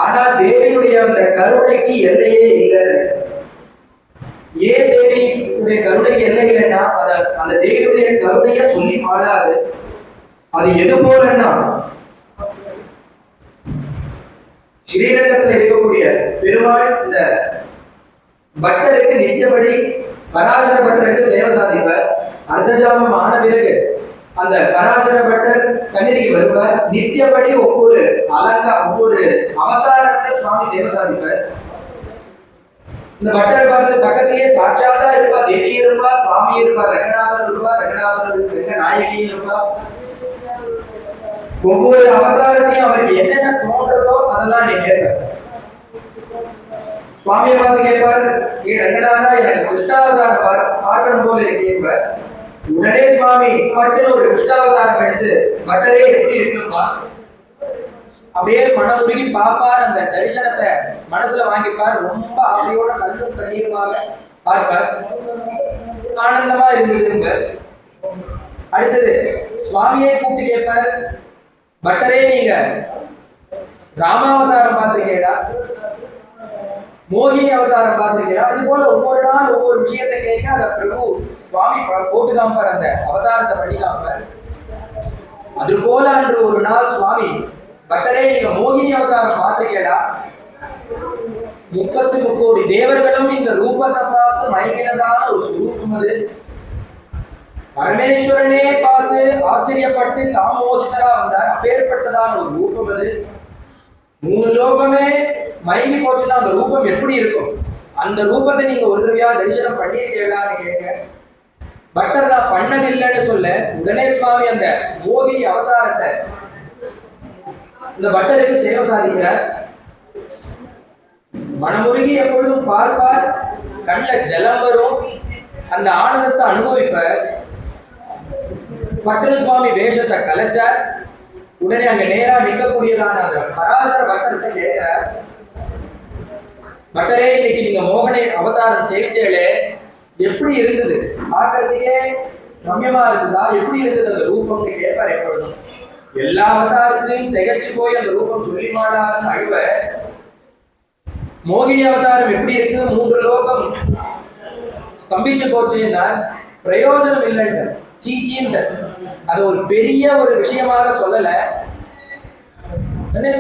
ஆனா தேவியுடைய அந்த கருணைக்கு எல்லையே இல்லை. ஏன் தேவியுடைய கருணைக்கு எல்லை இல்லைன்னா, அந்த தேவியுடைய கருணைய சொல்லி மாறாது. அது எது போலன்னா, ஸ்ரீரங்கத்தில் இருக்கக்கூடிய பெருமாள் இந்த பக்தருக்கு நித்தியபடி பராசர பட்டருக்கு சேவை சாதிப்பார். அர்த்தஜாமம் ஆன பிறகு அந்த பராசர பட்டர் சந்நிதிக்கு வருவார். நித்தியபடி ஒவ்வொரு ஒவ்வொரு அவதாரத்தை சுவாமி சேவை சாதிப்பார். இந்த பட்டரை பார்த்து பக்கத்திலேயே சாட்சாத்தா இருப்பா, தேவி இருப்பா, சுவாமி இருப்பா, ரங்கநாதர் இருப்பா, ரங்கநாதர் நாயகி இருப்பா. ஒவ்வொரு அவதாரத்தையும் அவருக்கு என்னென்ன தோன்றதோ அதெல்லாம் நீ கேட்க. சுவாமியை பார்த்து கேட்பார், ஏ ரங்கநாதா எனக்கு கிருஷ்ணாவதாரம் பார்க்கணும் போல கேட்பார். உடனே சுவாமி பட்டுன்னு ஒரு கிருஷ்ணாவதாரம் எடுத்து பட்டரே எப்படி இருக்குமா அப்படியே மனமுருகி பார்ப்பார். அந்த தரிசனத்தை மனசுல வாங்கிப்பார். ரொம்ப ஆசையோட கண்ணும் கண்ணீருமாக பார்ப்பார். ஆனந்தமா இருந்ததுங்க. அடுத்தது சுவாமியை கூப்பிட்டு கேட்பார், பட்டரே நீங்க ராமாவதாரம் பார்த்திருக்கீங்களா, மோகினி அவதாரம் பார்த்திருக்கீங்களா? அது போல ஒவ்வொரு நாள் ஒவ்வொரு விஷயத்தை கேட்க அந்த பிரபு சுவாமி போட்டு காமிப்பார், அந்த அவதாரத்தை பண்ணி காமிப்பார். அது போல அன்று ஒரு நாள் சுவாமி, பட்டரே நீங்க மோகினி அவதாரம் பார்த்திருக்கீங்களா? 33 கோடி தேவர்களும் இந்த ரூபத்தை பார்த்து மயங்கினதான ஒரு சுரூபம் அது. பரமேஸ்வரனே பார்த்து ஆச்சரியப்பட்டு காமோதிதரா வந்தார். அப்பேற்பட்டதான ஒரு ரூபம் அது. 3 லோகமே மயங்கி போச்சுன்னா அந்த ரூபம் எப்படி இருக்கும்? அந்த ரூபத்தை நீங்க ஒரு தடவையா தரிசனம் பண்ணியிருக்கீங்களான்னு கேட்க, பட்டர் நான் பண்ணதில்லைன்னு சொல்ல உடனே சுவாமி அந்த மோகினி அவதாரத்தை இந்த பட்டருக்கு சேவை சாதிக்கிறார். மனமுருகி எப்பொழுதும் பார்ப்பார், கண்ணில் ஜலம் வரும், அந்த ஆனந்தத்தை அனுபவிப்பார். பட்டர் சுவாமி வேஷத்தை கலைச்சார். உடனே அங்க நேரா நிற்கக்கூடியதான அந்த பராசர பட்டர்கிட்ட கேட்கிறார், பட்டரே இன்னைக்கு நீங்க மோகனை அவதாரம் சேவிச்சேளே, எப்படி இருந்தது? பார்க்கறதுக்கே ரம்யமா இருக்குதா? எப்படி இருந்தது அந்த ரூபம் கேட்பார். எப்பொழுதும் எல்லா அவதாரத்திலையும் திகச்சு போய் அந்த ரூபம் சொல்லி மாடாதுன்னு அழுவ, மோகினி அவதாரம் எப்படி இருக்கு? 3 லோகம் ஸ்தம்பிச்சு போச்சுன்னா பிரயோஜனம் இல்லைன்ற சீச்சின்ற அது ஒரு பெரிய ஒரு விஷயமாக சொல்லல.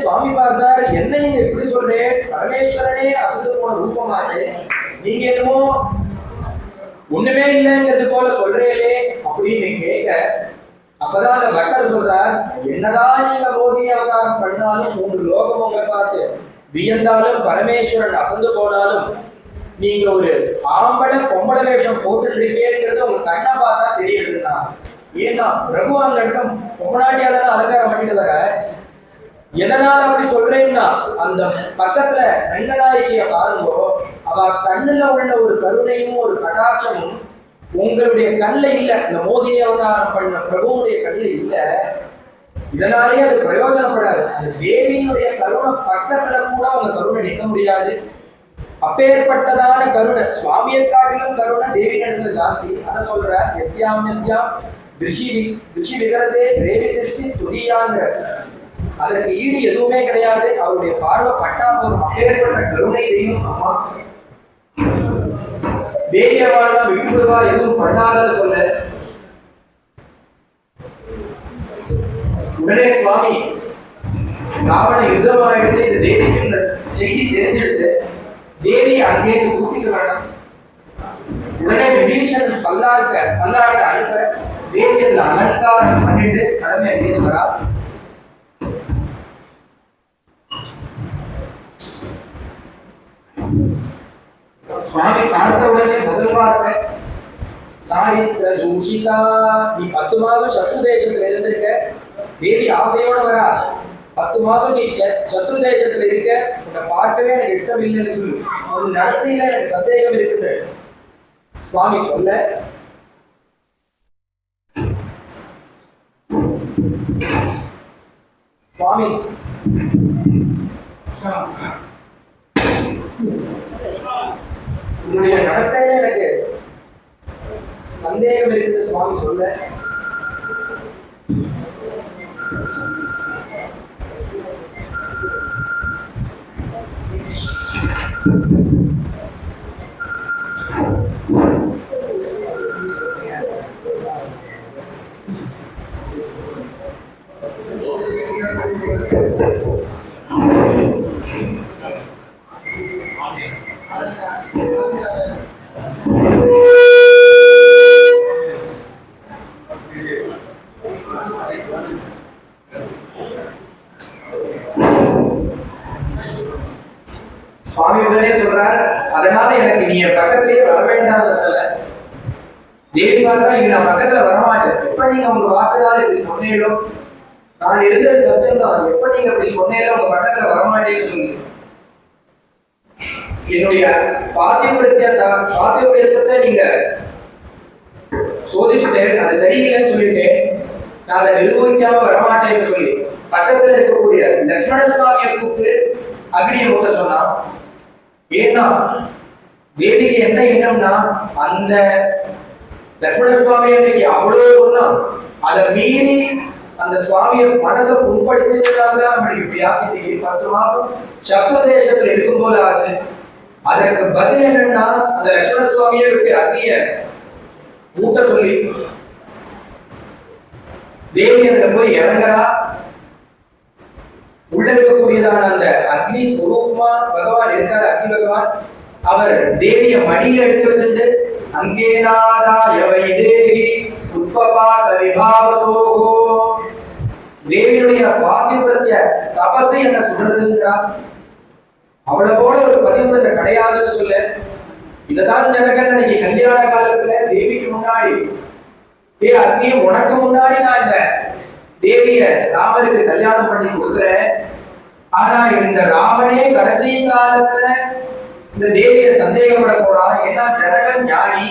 சுவாமி பார்த்தார், என்ன நீங்க எப்படி சொல்றேன்? பரமேஸ்வரனே அசந்து போன ரூபமாச்சு, நீங்க என்னமோ ஒண்ணுமே இல்லைங்கிறது போல சொல்றீங்களே அப்படின்னு கேட்க, அப்பதான் அந்த பட்டர் சொல்றார், என்னதான் நீங்க மோகினி அவதாரம் பண்ணாலும் 3 லோகம் உங்களை பார்த்து வியந்தாலும் பரமேஸ்வரன் அசந்து போனாலும் நீங்க ஒரு ஆம்பளை பொம்பளை வேஷம் போட்டு இருக்கேங்கிறது உங்க கண்ணை பார்த்தா தெரியுதுன்னா. ஏன்னா பிரபு அந்த இடத்துல பொம்மநாட்டியால அலங்காரம் பண்ணிட்டு வர, எதனால அப்படி சொல்றேன்னா அந்த பக்கத்துல ரங்கநாயகிய பாருங்கோ, அவ கண்ணுல உள்ள ஒரு கருணையும் ஒரு கடாட்சமும் உங்களுடைய கண்ணில் இல்ல. இந்த மோகினி அவதாரம் பண்ண பிரபுவுடைய கண்ணில் இல்ல. இதனாலேயே அது பிரயோஜனப்படாது. அந்த தேவியினுடைய கருணை பக்கத்துல கூட உங்க கருணை நிற்க முடியாது. அப்பேற்பட்டதான கருணை, சுவாமியை காட்டிலும் கருணை தேவி நடந்த ஜாஸ்தி. அதை சொல்ற எஸ்யாம் எஸ்யாம் திருஷி விகரதே தேவி திருஷ்டி ஸ்துதியாங்க. அதற்கு ஈடு எதுவுமே கிடையாது. அவருடைய பார்வை பட்டா போதும். அப்பேற்பட்ட கருணை தெய்வம் அம்மா. தேவியவாழ்வா விட்டுவிடுவா, எதுவும் பண்ணாத சொல்ல. உடனே சுவாமி ராவண யுத்தமாயிடுத்து இந்த தேவிக்கு இந்த செய்தி தெரிஞ்செடுத்து தேவியை அங்கேயே கூட்டிக்க வேண்டாம். உடனே விபீஷன் பல்லார்க்க அனுப்ப தேவி அதுல அலங்காரம் பண்ணிட்டு கடமை அங்கேயே வரா. சுவாமி பார்த்த உடனே முதல் வார்த்தை, சாரித்ர தூஷிதா, நீ 10 மாசம் சத்ரு தேசத்துல இருந்திருக்க. தேவி ஆசையோட வரா, 10 மாசம் நீ சத்ரு தேசத்துல இருக்க, உன்னை பார்க்கவே எனக்கு இஷ்டம் இல்லைன்னு சொல்லி உன் நடத்தையில எனக்கு சந்தேகம் இருக்குது சுவாமி சொல்ல, சுவாமி உன்னுடைய நடத்தையில எனக்கு சந்தேகம் இருக்குது சுவாமி சொல்ல. சுவாமி உடனே சொல்றார், அதனால எனக்கு நீ என் பக்கத்திலேயே வர வேண்டாம் சொல்ல. தேவி பார்த்தா இங்க நான் பக்கத்துல வரமாட்டேன். எப்ப நீங்க உங்க வாக்குனால இப்படி சொன்னீங்களோ, நான் எழுதுற சத்தியம் தான், எப்ப நீங்க இப்படி சொன்னீங்களோ உங்க பக்கத்துல வரமாட்டேன்னு சொல்லி என்னுடைய பாத்தியத்தை நீங்க சோதிச்சுட்டு அது சரியில்லைன்னு சொல்லிட்டு நான் அதை நிர்வகிக்காம வரமாட்டேன்னு சொல்லி பக்கத்துல இருக்கக்கூடிய லட்சுமண சுவாமியை கூப்பிட்டு அக்னியை மூட்ட சொன்னா. ஏன்னா தேவிக்கு என்ன எண்ணம்னா, அந்த லட்சுமண சுவாமி அன்னைக்கு அவ்வளவு சொன்னா அதை மீறி அந்த சுவாமியை மனசை புண்படுத்தினதால நம்மளுக்கு வியாசிக்கு 10 மாசம் சத்ரு தேசத்துல இருக்கும் போல ஆச்சு. அதற்கு பதில் என்னன்னா, அந்த லட்சுமண சுவாமியை விட்டு அக்னிய மூட்ட சொல்லி தேவி அதுல போய் இறங்குறா. உள்ள இருக்கக்கூடியதான அந்த அக்னி ஸ்வரூபமா பகவான் இருக்காரு, அக்னி பகவான். அவர் தேவிய மடியில எடுத்து வச்சுட்டு அங்கே நாதாய வைதேகி உத்பபாத விபாவசோகோ, தேவியுடைய பாதிபுரத்திய தபசை என்ன சொல்றதுங்கிறா. அவளை போல ஒரு பதிவுரத்தை கிடையாதுன்னு சொல்ல. இததான் ஜனகன் அன்னைக்கு கல்யாண காலத்துல தேவிக்கு முன்னாடி ஏ அக்னி, உனக்கு முன்னாடி நான் இந்த தேவிய ராமருக்கு கல்யாணம் பண்ணி கொடுக்குறேன். ஆனா இந்த ராமனே கடைசி காலத்துல இந்த தேவிய சந்தேகப்பட போறான். ஏன்னா ஜனகன் ஞானி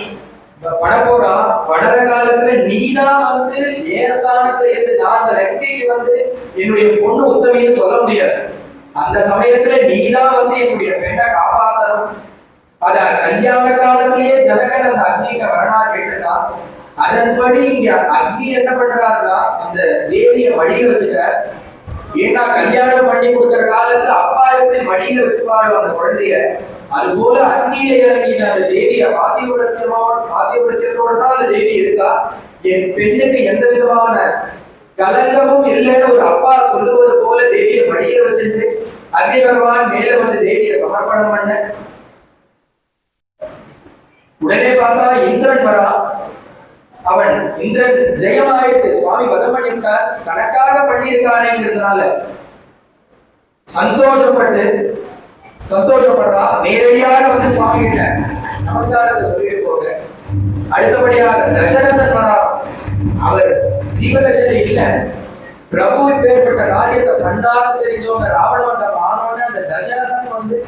பட போறான். படுற காலத்துல நீதான் வந்து ஏசானத்துல இருந்து நான் அந்த ரெக்கைக்கு வந்து என்னுடைய பொண்ணு உத்தமின்னு சொல்ல முடியாது. அந்த சமயத்துல நீதான் வந்து என்னுடைய பெண்ணை காப்பாற்றணும். அத கல்யாண காலத்திலேயே ஜனகன் அந்த அக்னிகிட்ட வரணா கேட்டிருக்கான். அதன்படி இங்க அக்னி என்ன பண்றாருன்னா அந்த தேவிய மடியில வச்சுட்டார். ஏன்னா கல்யாணம் பண்ணி கொடுக்குற காலத்துல அப்பா எப்படி மடியில வச்சுப்பாரு அந்த குழந்தைய, அது போல அக்னியில இறங்கின அந்த தேவிய பாத்தியபுரத்தோட தான் அந்த தேவி இருக்கா. என் பெண்ணுக்கு எந்த விதமான கலங்கமும் இல்லைன்னு ஒரு அப்பா சொல்லுவது போல தேவிய மடியில வச்சுட்டு அக்னி பகவான் மேல வந்து தேவிய சமர்ப்பணம் பண்ண உடனே பார்த்தா இந்திரன் வரா. அவன் இந்திரன் ஜெயமாயிடுத்து, சுவாமி வதம் பண்ணிட்டார், தனக்காக பண்ணியிருக்காருங்கிறதுனால சந்தோஷப்படுறா. நேரடியாக வந்து சுவாமி கிட்ட நமஸ்காரத்தை சொல்லிட்டு போக. அடுத்தபடியாக தசரதன் வரா. அவர் ஜீவதசையில இல்ல, பிரபு பேர்பட்ட காரியத்தை கண்டாக தெரிஞ்சவங்க ராவண மண்டபம் ஆனோட அந்த தசரதன் வந்து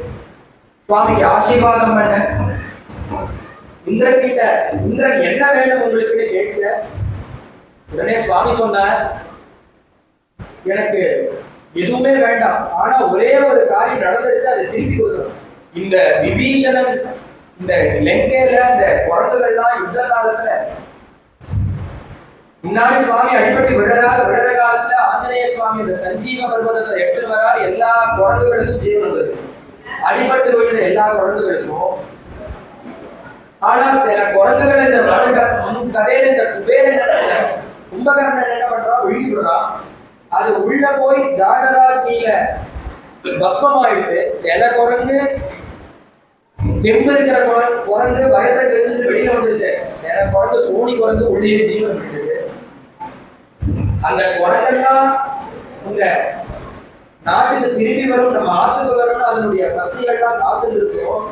சுவாமிக்கு ஆசீர்வாதம் பண்ண இந்திரன் கிட்ட, இந்திரன் என்ன வேணும் உங்களுக்கு கேட்கல. உடனே சுவாமி சொன்னார், எனக்கு எதுவுமே வேண்டாம், ஆனா ஒரே ஒரு காரியம் நடந்துருக்கு, அதை திருப்பி கொடுக்கணும். இந்த விபீஷணன் இந்த லங்கையில இந்த குழந்தைகள்லாம் யுத்த காலத்துல முன்னாடி சுவாமி அடிபட்டு விடுற காலத்துல ஆஞ்சநேய சுவாமி இந்த சஞ்சீவ பர்வதத்தை எடுத்துட்டு வரார். எல்லா குழந்தைகளுக்கும் ஜீவன் வருது, அடிபட்டு விழுந்த எல்லா குழந்தைகளுக்கும். ஆனா சில குழந்தைகள் இந்த கதையில இந்த கும்பகர்ணன் என்ன பண்றான், விழுங்கி விடுறான். அது உள்ள போய் ஜாகராக்கியில பஸ்மமாயிடுது. சில குரங்கு தெம்பு இருக்கிற குரங்கு பயத்தை கழிச்சுட்டு வெளியில வந்துடுது. சில குரங்கு சோனி குரங்கு உள்ளே ஜீவன் விட்டுது. அந்த குரங்கெல்லாம் உங்க நாட்டுக்கு திரும்பி வரும், நம்ம ஆத்துக்கு வரணும், அதனுடைய பக்திகள்லாம் காத்துட்டு இருக்கோம்.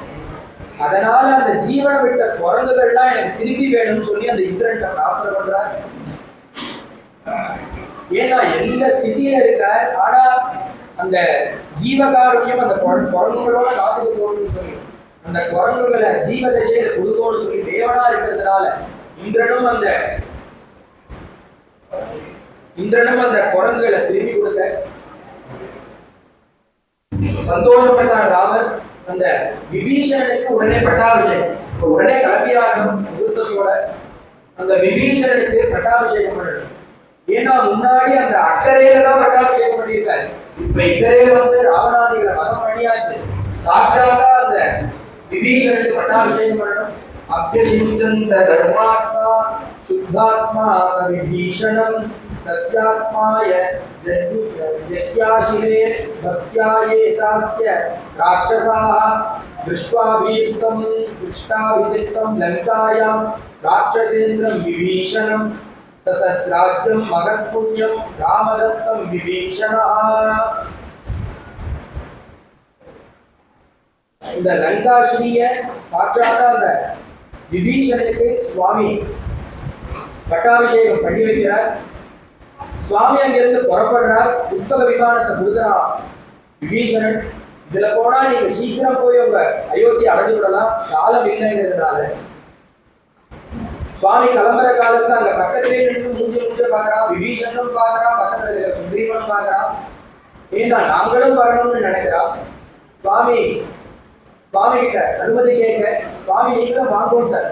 அதனால அந்த ஜீவனை விட்ட குரங்குகள்லாம் எனக்கு திரும்பி வேணும்னு சொல்லி அந்த இந்திரன்ட்ட பிரார்த்தனை பண்றார். ஏன்னா எந்த ஸ்திதியில இருக்கார், ஆனா அந்த ஜீவகாருண்யம் அந்த குரங்குகளோட காத்துக்கு போகணும்னு சொல்லி அந்த குரங்குகளை ஜீவதசையில கொடுக்கணும்னு சொல்லி தேவனா இருக்கிறதுனால இந்திரனும் அந்த குரங்குகளை திரும்பி கொடுக்க சந்தோஷப்பட்டார் ராமர். அந்த விபீஷணனுக்கு உடனே பட்டாபிஷேகம், உடனே கிளம்பியாகணும் முகூர்த்தத்தோட அந்த விபீஷணனுக்கு பட்டாபிஷேகம் பண்ணணும். ஏன்னா முன்னாடி அந்த அக்கறையில தான் பட்டாபிஷேகம் பண்ணியிருக்காரு. இப்ப இக்கரையில வந்து ராவணாதிகளை மதம் பண்ணியாச்சு. சாட்சாத்தா அந்த விபீஷணனுக்கு பட்டாபிஷேகம் பண்ணணும். அப்யசிஞ்சந்த தர்மாத்மா சுத்தாத்மா சவிபீஷணம் தஸ்யாத்மாய ஜத்யாசிரே பக்த்யாயேதாஸ்ய ராட்சசாः திருஷ்டாபிஷிக்தம் லங்காயாம் ராட்சசேந்திரம் விபீஷணம் சசத்ராஜ்யம் மகத்புண்ணியம் ராமதத்தம் விபீஷணः. இந்த லங்காஸ்ரீய சாட்சாத்தா அந்த விபீஷணனுக்கு சுவாமி பட்டாபிஷேகம் பண்ணி வைக்கிறார். சுவாமி அங்கிருந்து புறப்படுறார். புஷ்பக விமானத்தை கொடுக்குறான் விபீஷணன். இதுல போனா நீங்க சீக்கிரம் போய் உங்க அயோத்தி அடைஞ்சு விடலாம், காலம் இல்லைங்கிறதுனால சுவாமி கிளம்புற காலத்துல அங்க பக்கத்திலே நின்று மூஞ்ச பாக்குறான். விபீஷணனும் பாக்குறான், பக்கத்துல சுக்ரீவனும் பாக்குறான். ஏன்னா நாங்களும் வரணும்னு நினைக்கிறான். சுவாமி கிட்ட அனுமதி கேட்க, சுவாமி நீங்களும் வாங்கோட்டார்.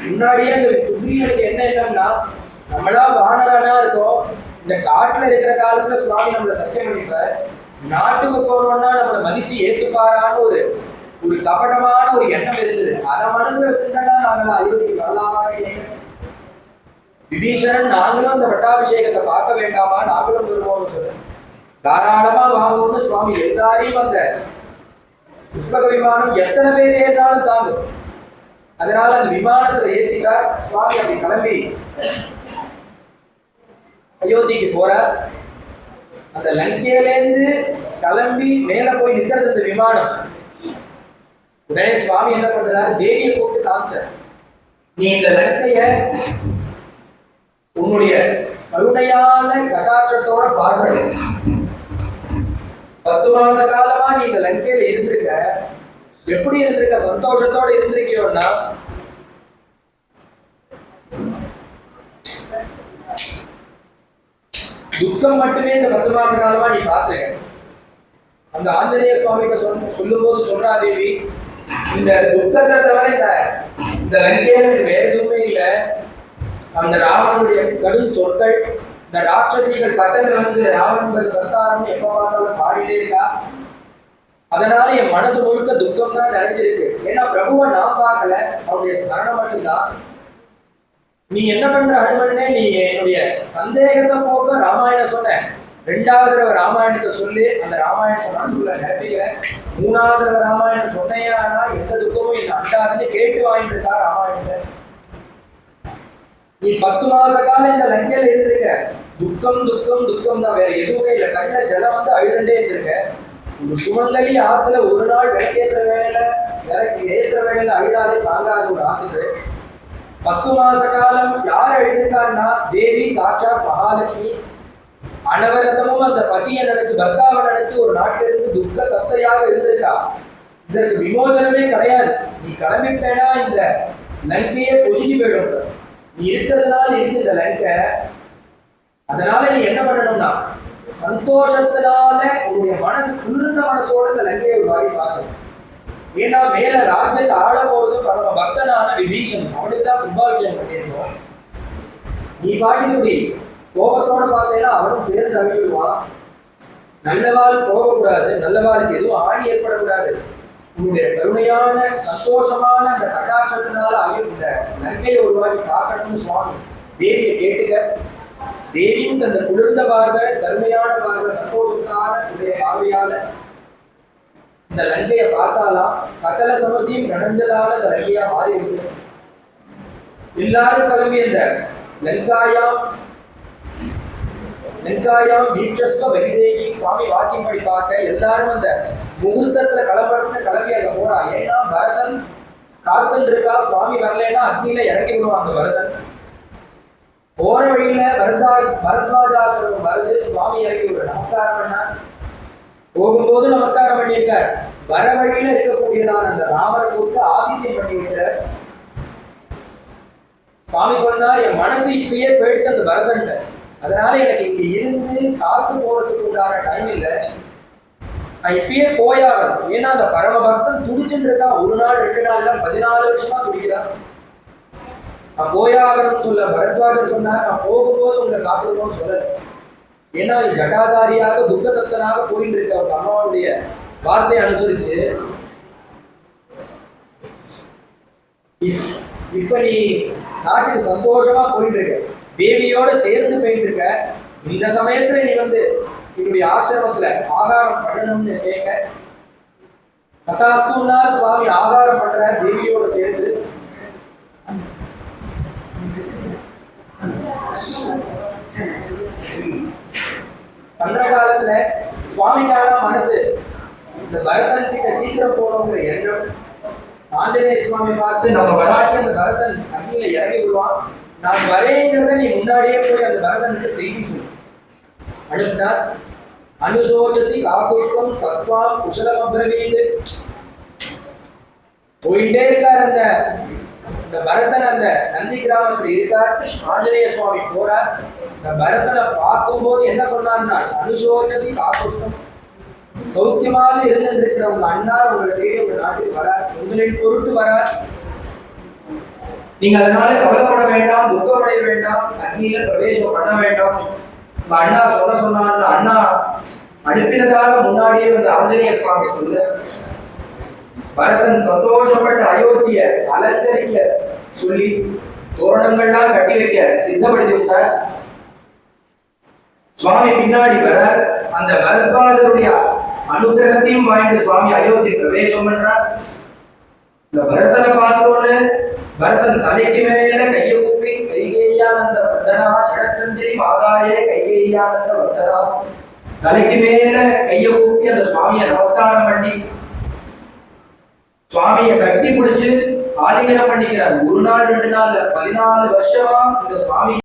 முன்னாடியே அந்த சுக்ரீவனுக்கு என்ன என்னன்னா, நம்மளா வானரானா இருக்கோம், இந்த காட்டுல இருக்கிற காலத்துல சுவாமி நம்மளை சத்தியம் பண்ணிப்பார், நாட்டுக்கு போனோம்னா நம்மளை மதிச்சு ஏத்துப்பாரான்னு ஒரு கபடமான ஒரு எண்ணம் இருக்குது. அதை மனசுல வச்சுட்டா நாங்கள் அயோத்தி வரலாமா? விபீஷணன் நாங்களும் அந்த பட்டாபிஷேகத்தை பார்க்க வேண்டாமா, நாங்களும் வருவோம்னு சொல்லு, தாராளமா வாங்கணும்னு சுவாமி எல்லாரையும் அந்த புஷ்பக விமானம் எத்தனை பேர் ஏறினாலும் தாங்கும். அதனால அந்த விமானத்துல ஏற்றிட்டார் சுவாமி. அப்படி கிளம்பி அயோத்திக்கு போறார். அந்த லங்கையிலேருந்து கிளம்பி மேல போய் நிற்கிறது அந்த விமானம். உடனே சுவாமி என்ன பண்றாரு, தேவியை கூப்பிட்டு காமிச்சார். நீ இந்த லங்கைய உன்னுடைய கருணையான கடாட்சத்தோட பார்க்கணும். 10 மாத காலமா நீ இந்த லங்கையில இருந்திருக்க. எப்படி இருந்திருக்க? சந்தோஷத்தோட இருந்திருக்கியோன்னா துக்கம் மட்டுமே இந்த 10 மாத காலமா நீ பார்த்துருக்க. அந்த ஆஞ்சநேய சுவாமிகிட்ட சொல்லும் போது சொல்றா தேவி, இந்த துக்கத்தை தவிர இந்த லங்கையில வேற எதுவுமே இல்லை. அந்த ராவனுடைய கடும் சொற்கள், இந்த ராட்சசிகள் பக்கத்துல வந்து ராவணங்கள் வந்தாரம் எப்ப பார்த்தாலும் பாடிட்டே இருக்கா. அதனால என் மனசு முழுக்க துக்கம் தான் நிறைஞ்சிருக்கு. ஏன்னா பிரபுவை நான் பார்க்கல, அவருடைய ஸ்மரணம் மட்டும்தான். நீ என்ன பண்ற அனுமனே, நீ என்னுடைய சந்தேகத்தை போக்க ராமாயணம் சொன்ன. 2வது தடவை ராமாயணத்தை சொல்லி அந்த ராமாயணத்தை நான் சொல்ல நினைக்கல. 3வது தடவை ராமாயணம் சொன்னையானா எந்த துக்கமும் என்ன அண்டாதுன்னு கேட்டு வாங்கிட்டு இருக்கா ராமாயணத்தை. நீ 10 மாச காலம் இந்த லங்கையில இருந்திருக்க. துக்கம் துக்கம் துக்கம் தான், வேற எதுவுமே இல்லை. கண்ணில் ஜலம் வந்து அழுதுண்டே இருந்திருக்க. ஒரு சுமங்கலி ஆத்துல ஒரு நாள் விளக்கேற்ற வேலை ஏற்ற வேலையில அழுதாலே தாங்காத ஒரு ஆத்துது. 10 மாச காலம் யார் அழுதுருக்கான்னா தேவி சாட்சாத் மகாலட்சுமி. அனவரதமும் அந்த பதியை நினைச்சு பர்த்தாவை நினைச்சு ஒரு நாட்டில இருந்து துக்க தத்தையாக இருந்திருக்கா. இதற்கு விமோசனமே கிடையாது. நீ கிளம்பிட்டேனா இந்த லங்கையே பொசுங்கி போயிடும். நீ இருக்கிறதுனால இருக்கு இந்த லங்கை. அதனால நீ என்ன பண்ணணும்னா சந்தோஷத்தினால உன்னுடைய மனசு குளிர்ந்த மனசோட இந்த லங்கையை ஒரு வாரி பார்க்கணும். ஏன்னா மேல ராஜ்யத்தை ஆள போறது பரம பக்தனான விபீஷன், அவனுக்கு தான் கும்பாபிஷேகம் பண்ணியிருக்கோம். நீ பாட்டினுடைய கோபத்தோட பார்த்தீங்கன்னா அவனும் சேர்ந்து அழிவிடுவான். நல்லவாள் போகக்கூடாது, நல்லவாளுக்கு எதுவும் ஆணி ஏற்படக்கூடாது. உன்னுடைய கருணையான சந்தோஷமான அந்த கட்டாட்சத்தினால இந்த லங்கையை உருவாக்கி பார்க்கணும்னு சுவாமி தேவியை கேட்டுக்க. தேவியும் தந்த குளிர்ந்த பார்வை, கருமையான பார்வை, சந்தோஷத்தான உடைய பார்வையால இந்த லங்கையை பார்த்தாலாம் சகல சமர்த்தியும் நடந்ததால இந்த லங்கையா மாறி இருக்கு. எல்லாரும் கிளம்பி அந்த லங்காயாம் வீட்சஸ்வ வைதேகி சுவாமி வாக்கியம் படி பார்க்க எல்லாரும் அந்த முகூர்த்தத்துல கிளம்பி அங்க போறா. ஏன்னா பரதன் காத்தல் இருக்கா, சுவாமி வரலன்னா அக்னியில இறக்கி விடுவாங்க பரதன். போற வழியில பரத்வாஜாசிரமம் வருது, சுவாமி இறக்கி விடுற நமஸ்காரம் பண்ண போகும்போது நமஸ்காரம் பண்ணியிருக்கார். வர வழியில இருக்கக்கூடியதான அந்த ராமரை கூப்பிட்டு ஆதித்யம் பண்ணி விட்டார். சுவாமி சொன்னார், என் மனசு இப்பயே போயிடுத்து அந்த பரதன்ட்ட. அதனால எனக்கு இங்க இருந்து சாப்பிட்டு போறதுக்கு உண்டான டைம் இல்லை, நான் இப்பயே போயாகணும். ஏன்னா அந்த பரம பக்தன் துடிச்சுட்டு இருக்கான். 1 நாள் 2 நாள் 14 வருஷமா துடிக்கிறான். நான் போயாகணும்னு சொல்ல பரத்வாஜர் சொன்னார், நான் போகும்போது உங்களை சாப்பிடுவோம்னு சொல்லல. ஏன்னா ஜட்டாதாரியாக துக்கதத்தனாக போயிட்டு இருக்க அவங்க அம்மாவுடைய வார்த்தையை அனுசரிச்சு இப்ப நீ நாட்டுக்கு சந்தோஷமா போயிட்டு இருக்க, தேவியோட சேர்ந்து போயிட்டு இருக்க. இந்த சமயத்துல நீ வந்து என்னுடைய ஆசிரமத்துல ஆகாரம் பண்ணணும்னு கேட்க கதாத்துனா சுவாமி ஆகாரம் பண்ற தேவியோட சேர்ந்து. பண்ற காலத்துல சுவாமிக்கான மனசு இந்த பரதன் கிட்ட சீக்கிரம் போகணுங்கிற எண்ணம். ஆஞ்சநேய சுவாமி பார்த்து நம்ம வராட்டி அந்த பரதன் அக்னியில இறங்கி விடுவான், நான் வரேங்கிறத நீ முன்னாடியே போய் அந்த பரதனுக்கு செய்தி சொல்லு அனுப்பினார். அனுசோச்சதி காப்புஷ்பம் சத்வாம் குசலம் அப்ரவீத். போயிட்டே இருக்கார் அந்த பரதன். அந்த நந்தி கிராமத்துல இருக்கார். ஆஞ்சநேய சுவாமி போறார். இந்த பரதனை பார்க்கும்போது என்ன சொன்னார்னா, அனுசோச்சதி காப்புஷ்பம், சௌக்கியமாக இருந்திருக்கிற உங்க அண்ணார் உங்களை தேடி உங்க நாட்டுக்கு வரார், உங்களின் பொருட்டு வரார். நீங்க அதனால கவலைப்பட வேண்டாம், துக்கமடைய வேண்டாம், அக்னியில பிரவேசம் பண்ண வேண்டாம். உங்க அண்ணா சொன்னாங்க. அண்ணா அனுப்பினதாக முன்னாடியே வந்து ஆஞ்சநேய சுவாமி சொல்லு. பரதன் சந்தோஷப்பட்டு அயோத்திய அலங்கரிக்க சொல்லி தோரணங்கள்லாம் கட்டி வைக்க சித்தப்படுத்தி விட்டார். சுவாமி பின்னாடி வர அந்த பரத்வாஜருடைய அனுகிரகத்தையும் வாங்கிட்டு சுவாமி அயோத்தி பிரவேசம் பண்றார். இந்த பரதனை பார்த்தோன்னு பரதன் தலைக்கு மேல கையை கூப்பி கைகேயானந்த வர்தனா ஷடசஞ்சரி மாதாயே கைகேயானந்த வர்தனா, தலைக்கு மேல கையை கூப்பி அந்த சுவாமியை நமஸ்காரம் பண்ணி சுவாமியை கட்டி பிடிச்சு ஆலிங்கனம் பண்ணிக்கிறார். ஒரு நாள் 2 நாள் 14 வருஷமா இந்த சுவாமி